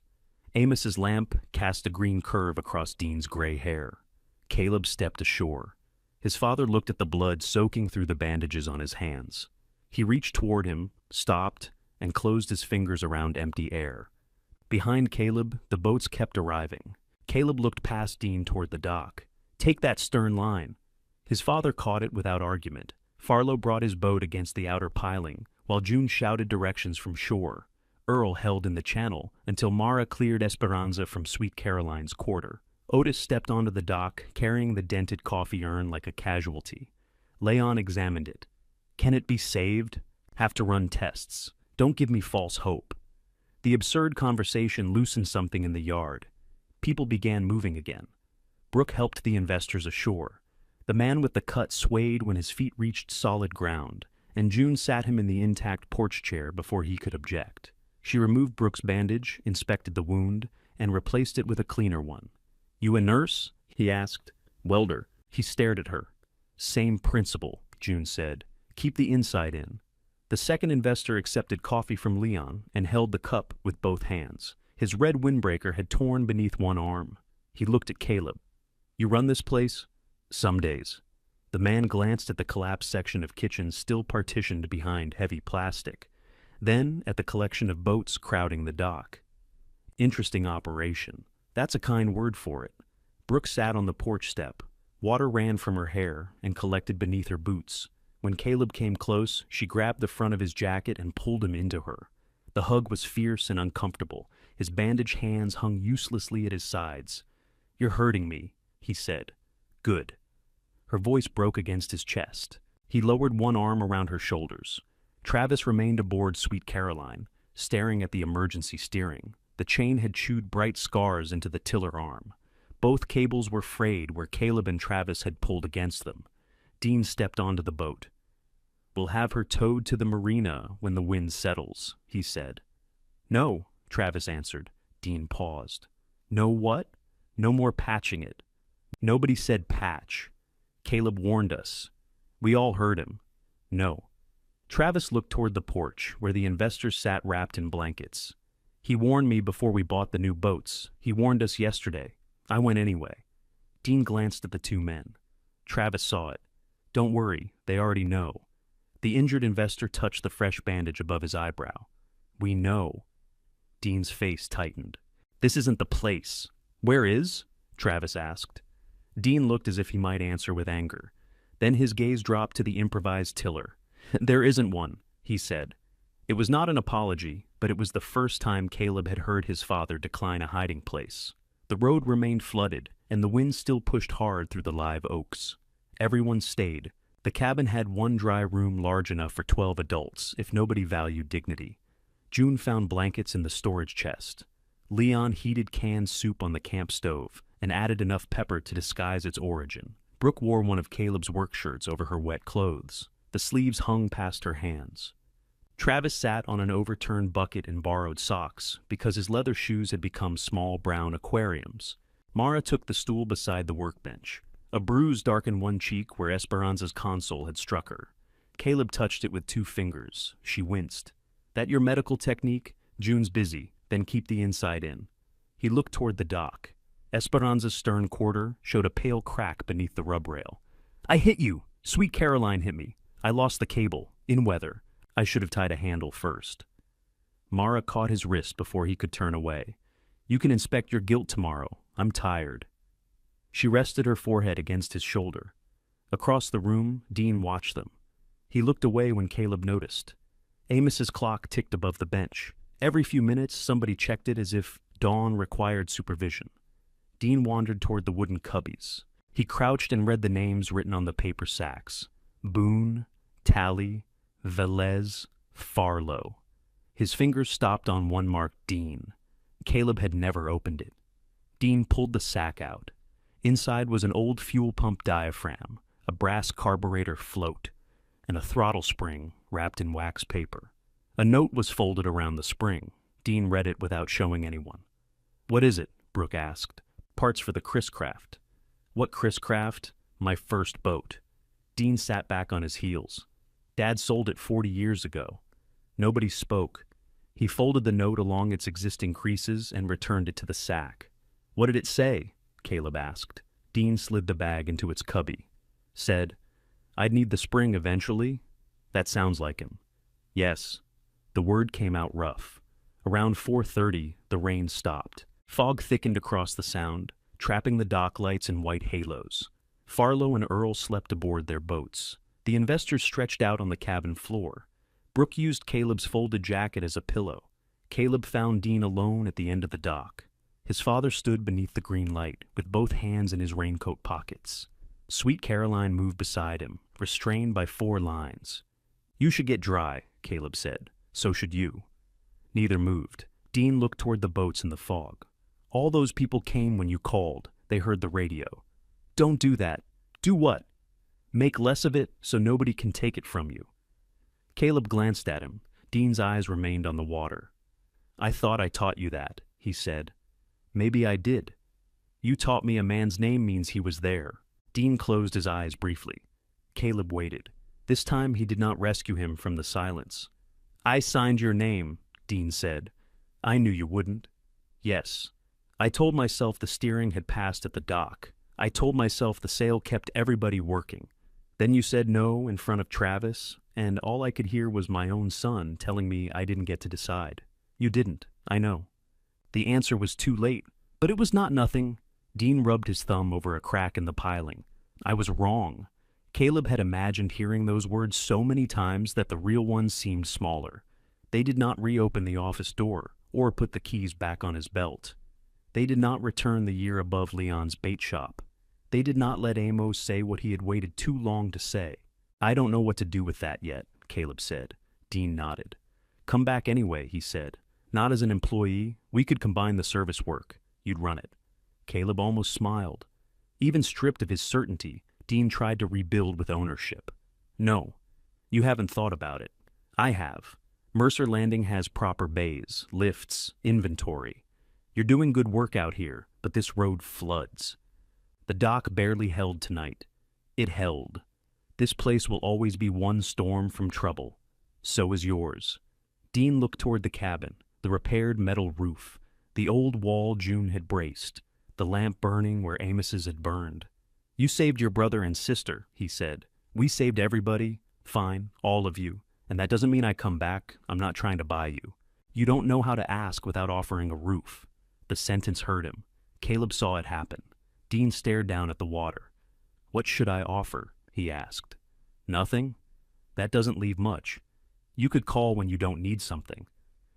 Amos's lamp cast a green curve across Dean's gray hair. Caleb stepped ashore. His father looked at the blood soaking through the bandages on his hands. He reached toward him, stopped, and closed his fingers around empty air. Behind Caleb, the boats kept arriving. Caleb looked past Dean toward the dock. Take that stern line. His father caught it without argument. Farlow brought his boat against the outer piling, while June shouted directions from shore. Earl held in the channel until Mara cleared Esperanza from Sweet Caroline's quarter. Otis stepped onto the dock, carrying the dented coffee urn like a casualty. Leon examined it. Can it be saved? Have to run tests. Don't give me false hope. The absurd conversation loosened something in the yard. People began moving again. Brooke helped the investors ashore. The man with the cut swayed when his feet reached solid ground, and June sat him in the intact porch chair before he could object. She removed Brooke's bandage, inspected the wound, and replaced it with a cleaner one. You a nurse? He asked. Welder. He stared at her. Same principle, June said. Keep the inside in. The second investor accepted coffee from Leon and held the cup with both hands. His red windbreaker had torn beneath one arm. He looked at Caleb. "You run this place?" "Some days." The man glanced at the collapsed section of kitchen still partitioned behind heavy plastic, then at the collection of boats crowding the dock. "Interesting operation. That's a kind word for it." Brooke sat on the porch step. Water ran from her hair and collected beneath her boots. When Caleb came close, she grabbed the front of his jacket and pulled him into her. The hug was fierce and uncomfortable. His bandaged hands hung uselessly at his sides. "You're hurting me," he said. "Good." Her voice broke against his chest. He lowered one arm around her shoulders. Travis remained aboard Sweet Caroline, staring at the emergency steering. The chain had chewed bright scars into the tiller arm. Both cables were frayed where Caleb and Travis had pulled against them. Dean stepped onto the boat. "We'll have her towed to the marina when the wind settles," he said. "No," Travis answered. Dean paused. "No what?" "No more patching it." "Nobody said patch. Caleb warned us. We all heard him." "No." Travis looked toward the porch, where the investors sat wrapped in blankets. "He warned me before we bought the new boats. He warned us yesterday. I went anyway." Dean glanced at the two men. Travis saw it. "Don't worry, they already know." The injured investor touched the fresh bandage above his eyebrow. "We know." Dean's face tightened. "This isn't the place." "Where is?" Travis asked. Dean looked as if he might answer with anger. Then his gaze dropped to the improvised tiller. "There isn't one," he said. It was not an apology, but it was the first time Caleb had heard his father decline a hiding place. The road remained flooded, and the wind still pushed hard through the live oaks. Everyone stayed. The cabin had one dry room large enough for 12 adults, if nobody valued dignity. June found blankets in the storage chest. Leon heated canned soup on the camp stove and added enough pepper to disguise its origin. Brooke wore one of Caleb's work shirts over her wet clothes. The sleeves hung past her hands. Travis sat on an overturned bucket in borrowed socks because his leather shoes had become small brown aquariums. Mara took the stool beside the workbench. A bruise darkened one cheek where Esperanza's console had struck her. Caleb touched it with 2 fingers. She winced. "That your medical technique? June's busy. Then keep the inside in." He looked toward the dock. Esperanza's stern quarter showed a pale crack beneath the rub rail. "I hit you! Sweet Caroline hit me. I lost the cable. In weather. I should have tied a handle first." Mara caught his wrist before he could turn away. "You can inspect your guilt tomorrow. I'm tired." She rested her forehead against his shoulder. Across the room, Dean watched them. He looked away when Caleb noticed. Amos's clock ticked above the bench. Every few minutes, somebody checked it as if dawn required supervision. Dean wandered toward the wooden cubbies. He crouched and read the names written on the paper sacks. Boone, Talley, Velez, Farlow. His fingers stopped on one marked Dean. Caleb had never opened it. Dean pulled the sack out. Inside was an old fuel pump diaphragm, a brass carburetor float, and a throttle spring wrapped in wax paper. A note was folded around the spring. Dean read it without showing anyone. "What is it?" Brooke asked. "Parts for the Chris Craft." "What Chris Craft?" "My first boat." Dean sat back on his heels. "Dad sold it 40 years ago." Nobody spoke. He folded the note along its existing creases and returned it to the sack. "What did it say?" Caleb asked. Dean slid the bag into its cubby. Said, "I'd need the spring eventually." "That sounds like him." "Yes." The word came out rough. Around 4:30, the rain stopped. Fog thickened across the sound, trapping the dock lights in white halos. Farlow and Earl slept aboard their boats. The investors stretched out on the cabin floor. Brooke used Caleb's folded jacket as a pillow. Caleb found Dean alone at the end of the dock. His father stood beneath the green light, with both hands in his raincoat pockets. Sweet Caroline moved beside him, restrained by 4 lines. "You should get dry," Caleb said. "So should you." Neither moved. Dean looked toward the boats in the fog. "All those people came when you called. They heard the radio." "Don't do that." "Do what?" "Make less of it so nobody can take it from you." Caleb glanced at him. Dean's eyes remained on the water. "I thought I taught you that," he said. "Maybe I did." "You taught me a man's name means he was there." Dean closed his eyes briefly. Caleb waited. This time he did not rescue him from the silence. "I signed your name," Dean said. "I knew you wouldn't." "Yes. I told myself the steering had passed at the dock. I told myself the sail kept everybody working. Then you said no in front of Travis, and all I could hear was my own son telling me I didn't get to decide. You didn't, I know. The answer was too late, but it was not nothing." Dean rubbed his thumb over a crack in the piling. "I was wrong." Caleb had imagined hearing those words so many times that the real ones seemed smaller. They did not reopen the office door or put the keys back on his belt. They did not return the year above Leon's bait shop. They did not let Amos say what he had waited too long to say. "I don't know what to do with that yet," Caleb said. Dean nodded. "Come back anyway," he said. "Not as an employee. We could combine the service work. You'd run it." Caleb almost smiled. Even stripped of his certainty, Dean tried to rebuild with ownership. "No, you haven't thought about it. I have. Mercer Landing has proper bays, lifts, inventory. You're doing good work out here, but this road floods. The dock barely held tonight. It held. This place will always be one storm from trouble. So is yours." Dean looked toward the cabin, the repaired metal roof, the old wall June had braced, the lamp burning where Amos's had burned. "You saved your brother and sister," he said. "We saved everybody. Fine, all of you. And that doesn't mean I come back. I'm not trying to buy you. You don't know how to ask without offering a roof." The sentence hurt him. Caleb saw it happen. Dean stared down at the water. "What should I offer?" he asked. "Nothing? That doesn't leave much. You could call when you don't need something."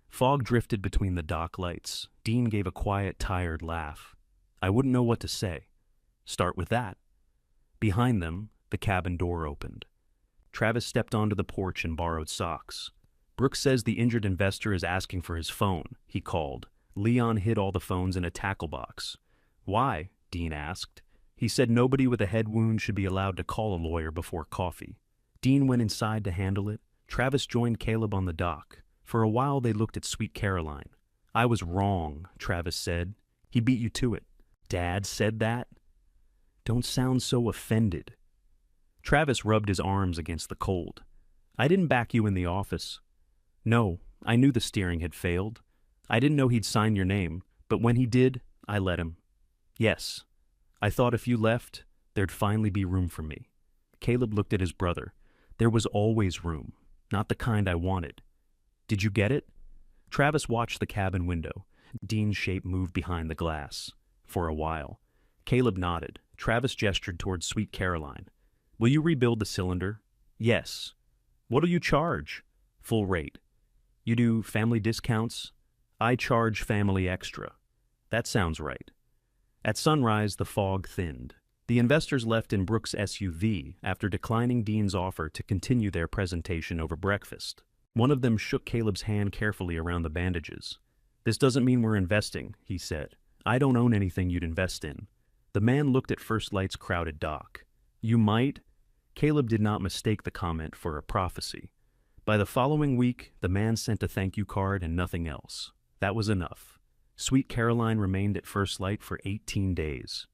Fog drifted between the dock lights. Dean gave a quiet, tired laugh. "I wouldn't know what to say." "Start with that." Behind them, the cabin door opened. Travis stepped onto the porch and borrowed socks. "Brooks says the injured investor is asking for his phone," he called. Leon hid all the phones in a tackle box. "Why?" Dean asked. "He said nobody with a head wound should be allowed to call a lawyer before coffee." Dean went inside to handle it. Travis joined Caleb on the dock. For a while they looked at Sweet Caroline. "I was wrong," Travis said. "He beat you to it." "Dad said that?" "Don't sound so offended." Travis rubbed his arms against the cold. "I didn't back you in the office." "No, I knew the steering had failed. I didn't know he'd sign your name, but when he did, I let him. Yes. I thought if you left, there'd finally be room for me." Caleb looked at his brother. "There was always room, not the kind I wanted. Did you get it?" Travis watched the cabin window. Dean's shape moved behind the glass. For a while. Caleb nodded. Travis gestured towards Sweet Caroline. "Will you rebuild the cylinder?" "Yes." "What'll you charge?" "Full rate." "You do family discounts?" "I charge family extra." "That sounds right." At sunrise, the fog thinned. The investors left in Brooks' SUV after declining Dean's offer to continue their presentation over breakfast. One of them shook Caleb's hand carefully around the bandages. "This doesn't mean we're investing," he said. "I don't own anything you'd invest in." The man looked at First Light's crowded dock. "You might?" Caleb did not mistake the comment for a prophecy. By the following week, the man sent a thank you card and nothing else. That was enough. Sweet Caroline remained at First Light for 18 days.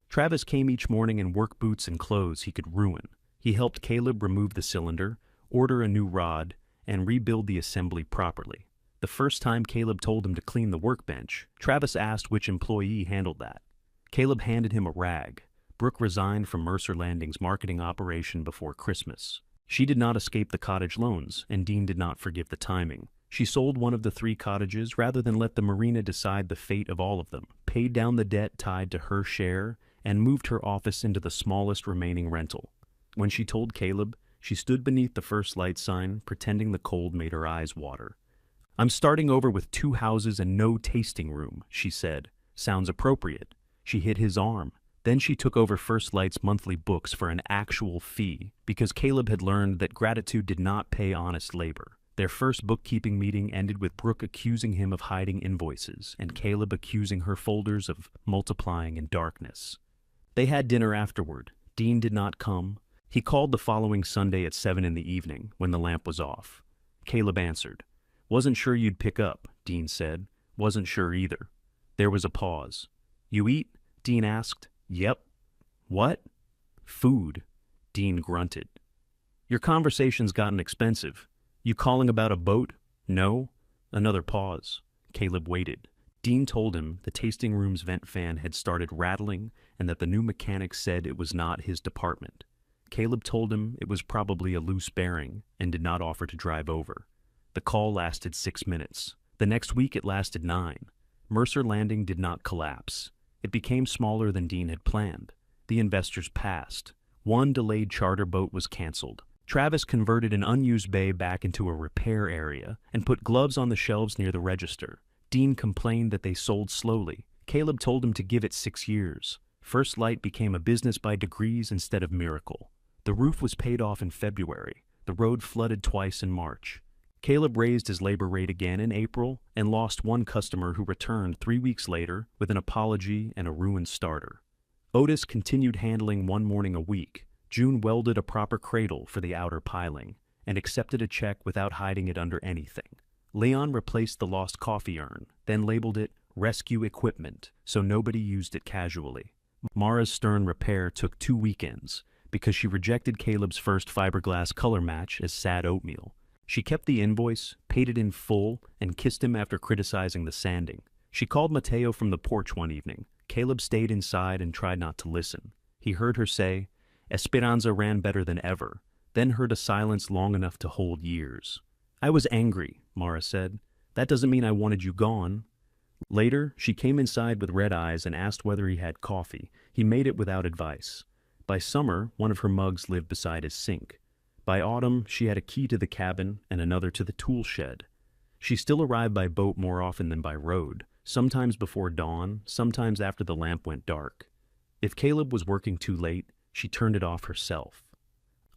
Travis came each morning in work boots and clothes he could ruin. He helped Caleb remove the cylinder, order a new rod, and rebuild the assembly properly. The first time Caleb told him to clean the workbench, Travis asked which employee handled that. Caleb handed him a rag. Brooke resigned from Mercer Landing's marketing operation before Christmas. She did not escape the cottage loans, and Dean did not forgive the timing. She sold one of the 3 cottages rather than let the marina decide the fate of all of them, paid down the debt tied to her share, and moved her office into the smallest remaining rental. When she told Caleb, she stood beneath the First Light sign, pretending the cold made her eyes water. "I'm starting over with 2 houses and no tasting room," she said. "Sounds appropriate." She hit his arm. Then she took over First Light's monthly books for an actual fee, because Caleb had learned that gratitude did not pay honest labor. Their first bookkeeping meeting ended with Brooke accusing him of hiding invoices, and Caleb accusing her folders of multiplying in darkness. They had dinner afterward. Dean did not come. He called the following Sunday at 7 in the evening, when the lamp was off. Caleb answered. "Wasn't sure you'd pick up," Dean said. "Wasn't sure either." There was a pause. "You eat?" Dean asked. "Yep." "What?" "Food." Dean grunted. Your conversation's gotten expensive. You calling about a boat? No? Another pause. Caleb waited. Dean told him the tasting room's vent fan had started rattling and that the new mechanic said it was not his department. Caleb told him it was probably a loose bearing and did not offer to drive over. The call lasted 6 minutes. The next week it lasted 9. Mercer Landing did not collapse. It became smaller than Dean had planned. The investors passed. One delayed charter boat was canceled. Travis converted an unused bay back into a repair area and put gloves on the shelves near the register. Dean complained that they sold slowly. Caleb told him to give it 6 years. First Light became a business by degrees instead of miracle. The roof was paid off in February. The road flooded twice in March. Caleb raised his labor rate again in April and lost one customer who returned 3 weeks later with an apology and a ruined starter. Otis continued handling one morning a week. June welded a proper cradle for the outer piling and accepted a check without hiding it under anything. Leon replaced the lost coffee urn, then labeled it rescue equipment so nobody used it casually. Mara's stern repair took 2 weekends because she rejected Caleb's first fiberglass color match as sad oatmeal. She kept the invoice, paid it in full, and kissed him after criticizing the sanding. She called Mateo from the porch one evening. Caleb stayed inside and tried not to listen. He heard her say, Esperanza ran better than ever, then heard a silence long enough to hold years. I was angry, Mara said. That doesn't mean I wanted you gone. Later, she came inside with red eyes and asked whether he had coffee. He made it without advice. By summer, one of her mugs lived beside his sink. By autumn, she had a key to the cabin and another to the tool shed. She still arrived by boat more often than by road, sometimes before dawn, sometimes after the lamp went dark. If Caleb was working too late, she turned it off herself.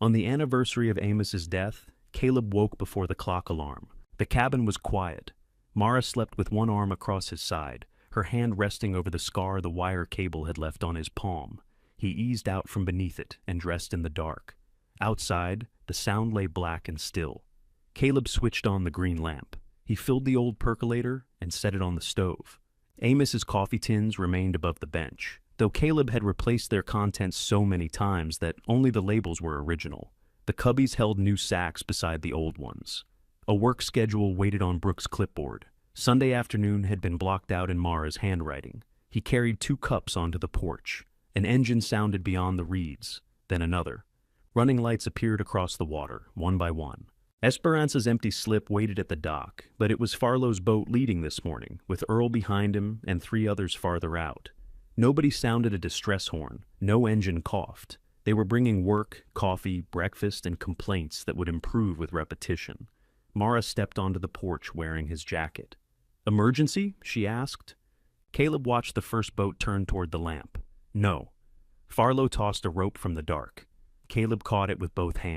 On the anniversary of Amos's death, Caleb woke before the clock alarm. The cabin was quiet. Mara slept with one arm across his side, her hand resting over the scar the wire cable had left on his palm. He eased out from beneath it and dressed in the dark. Outside, the sound lay black and still. Caleb switched on the green lamp. He filled the old percolator and set it on the stove. Amos's coffee tins remained above the bench, though Caleb had replaced their contents so many times that only the labels were original. The cubbies held new sacks beside the old ones. A work schedule waited on Brooks' clipboard. Sunday afternoon had been blocked out in Mara's handwriting. He carried 2 cups onto the porch. An engine sounded beyond the reeds, then another. Running lights appeared across the water, one by one. Esperanza's empty slip waited at the dock, but it was Farlow's boat leading this morning, with Earl behind him and 3 others farther out. Nobody sounded a distress horn. No engine coughed. They were bringing work, coffee, breakfast, and complaints that would improve with repetition. Mara stepped onto the porch wearing his jacket. Emergency? She asked. Caleb watched the first boat turn toward the lamp. No. Farlow tossed a rope from the dark. Caleb caught it with both hands.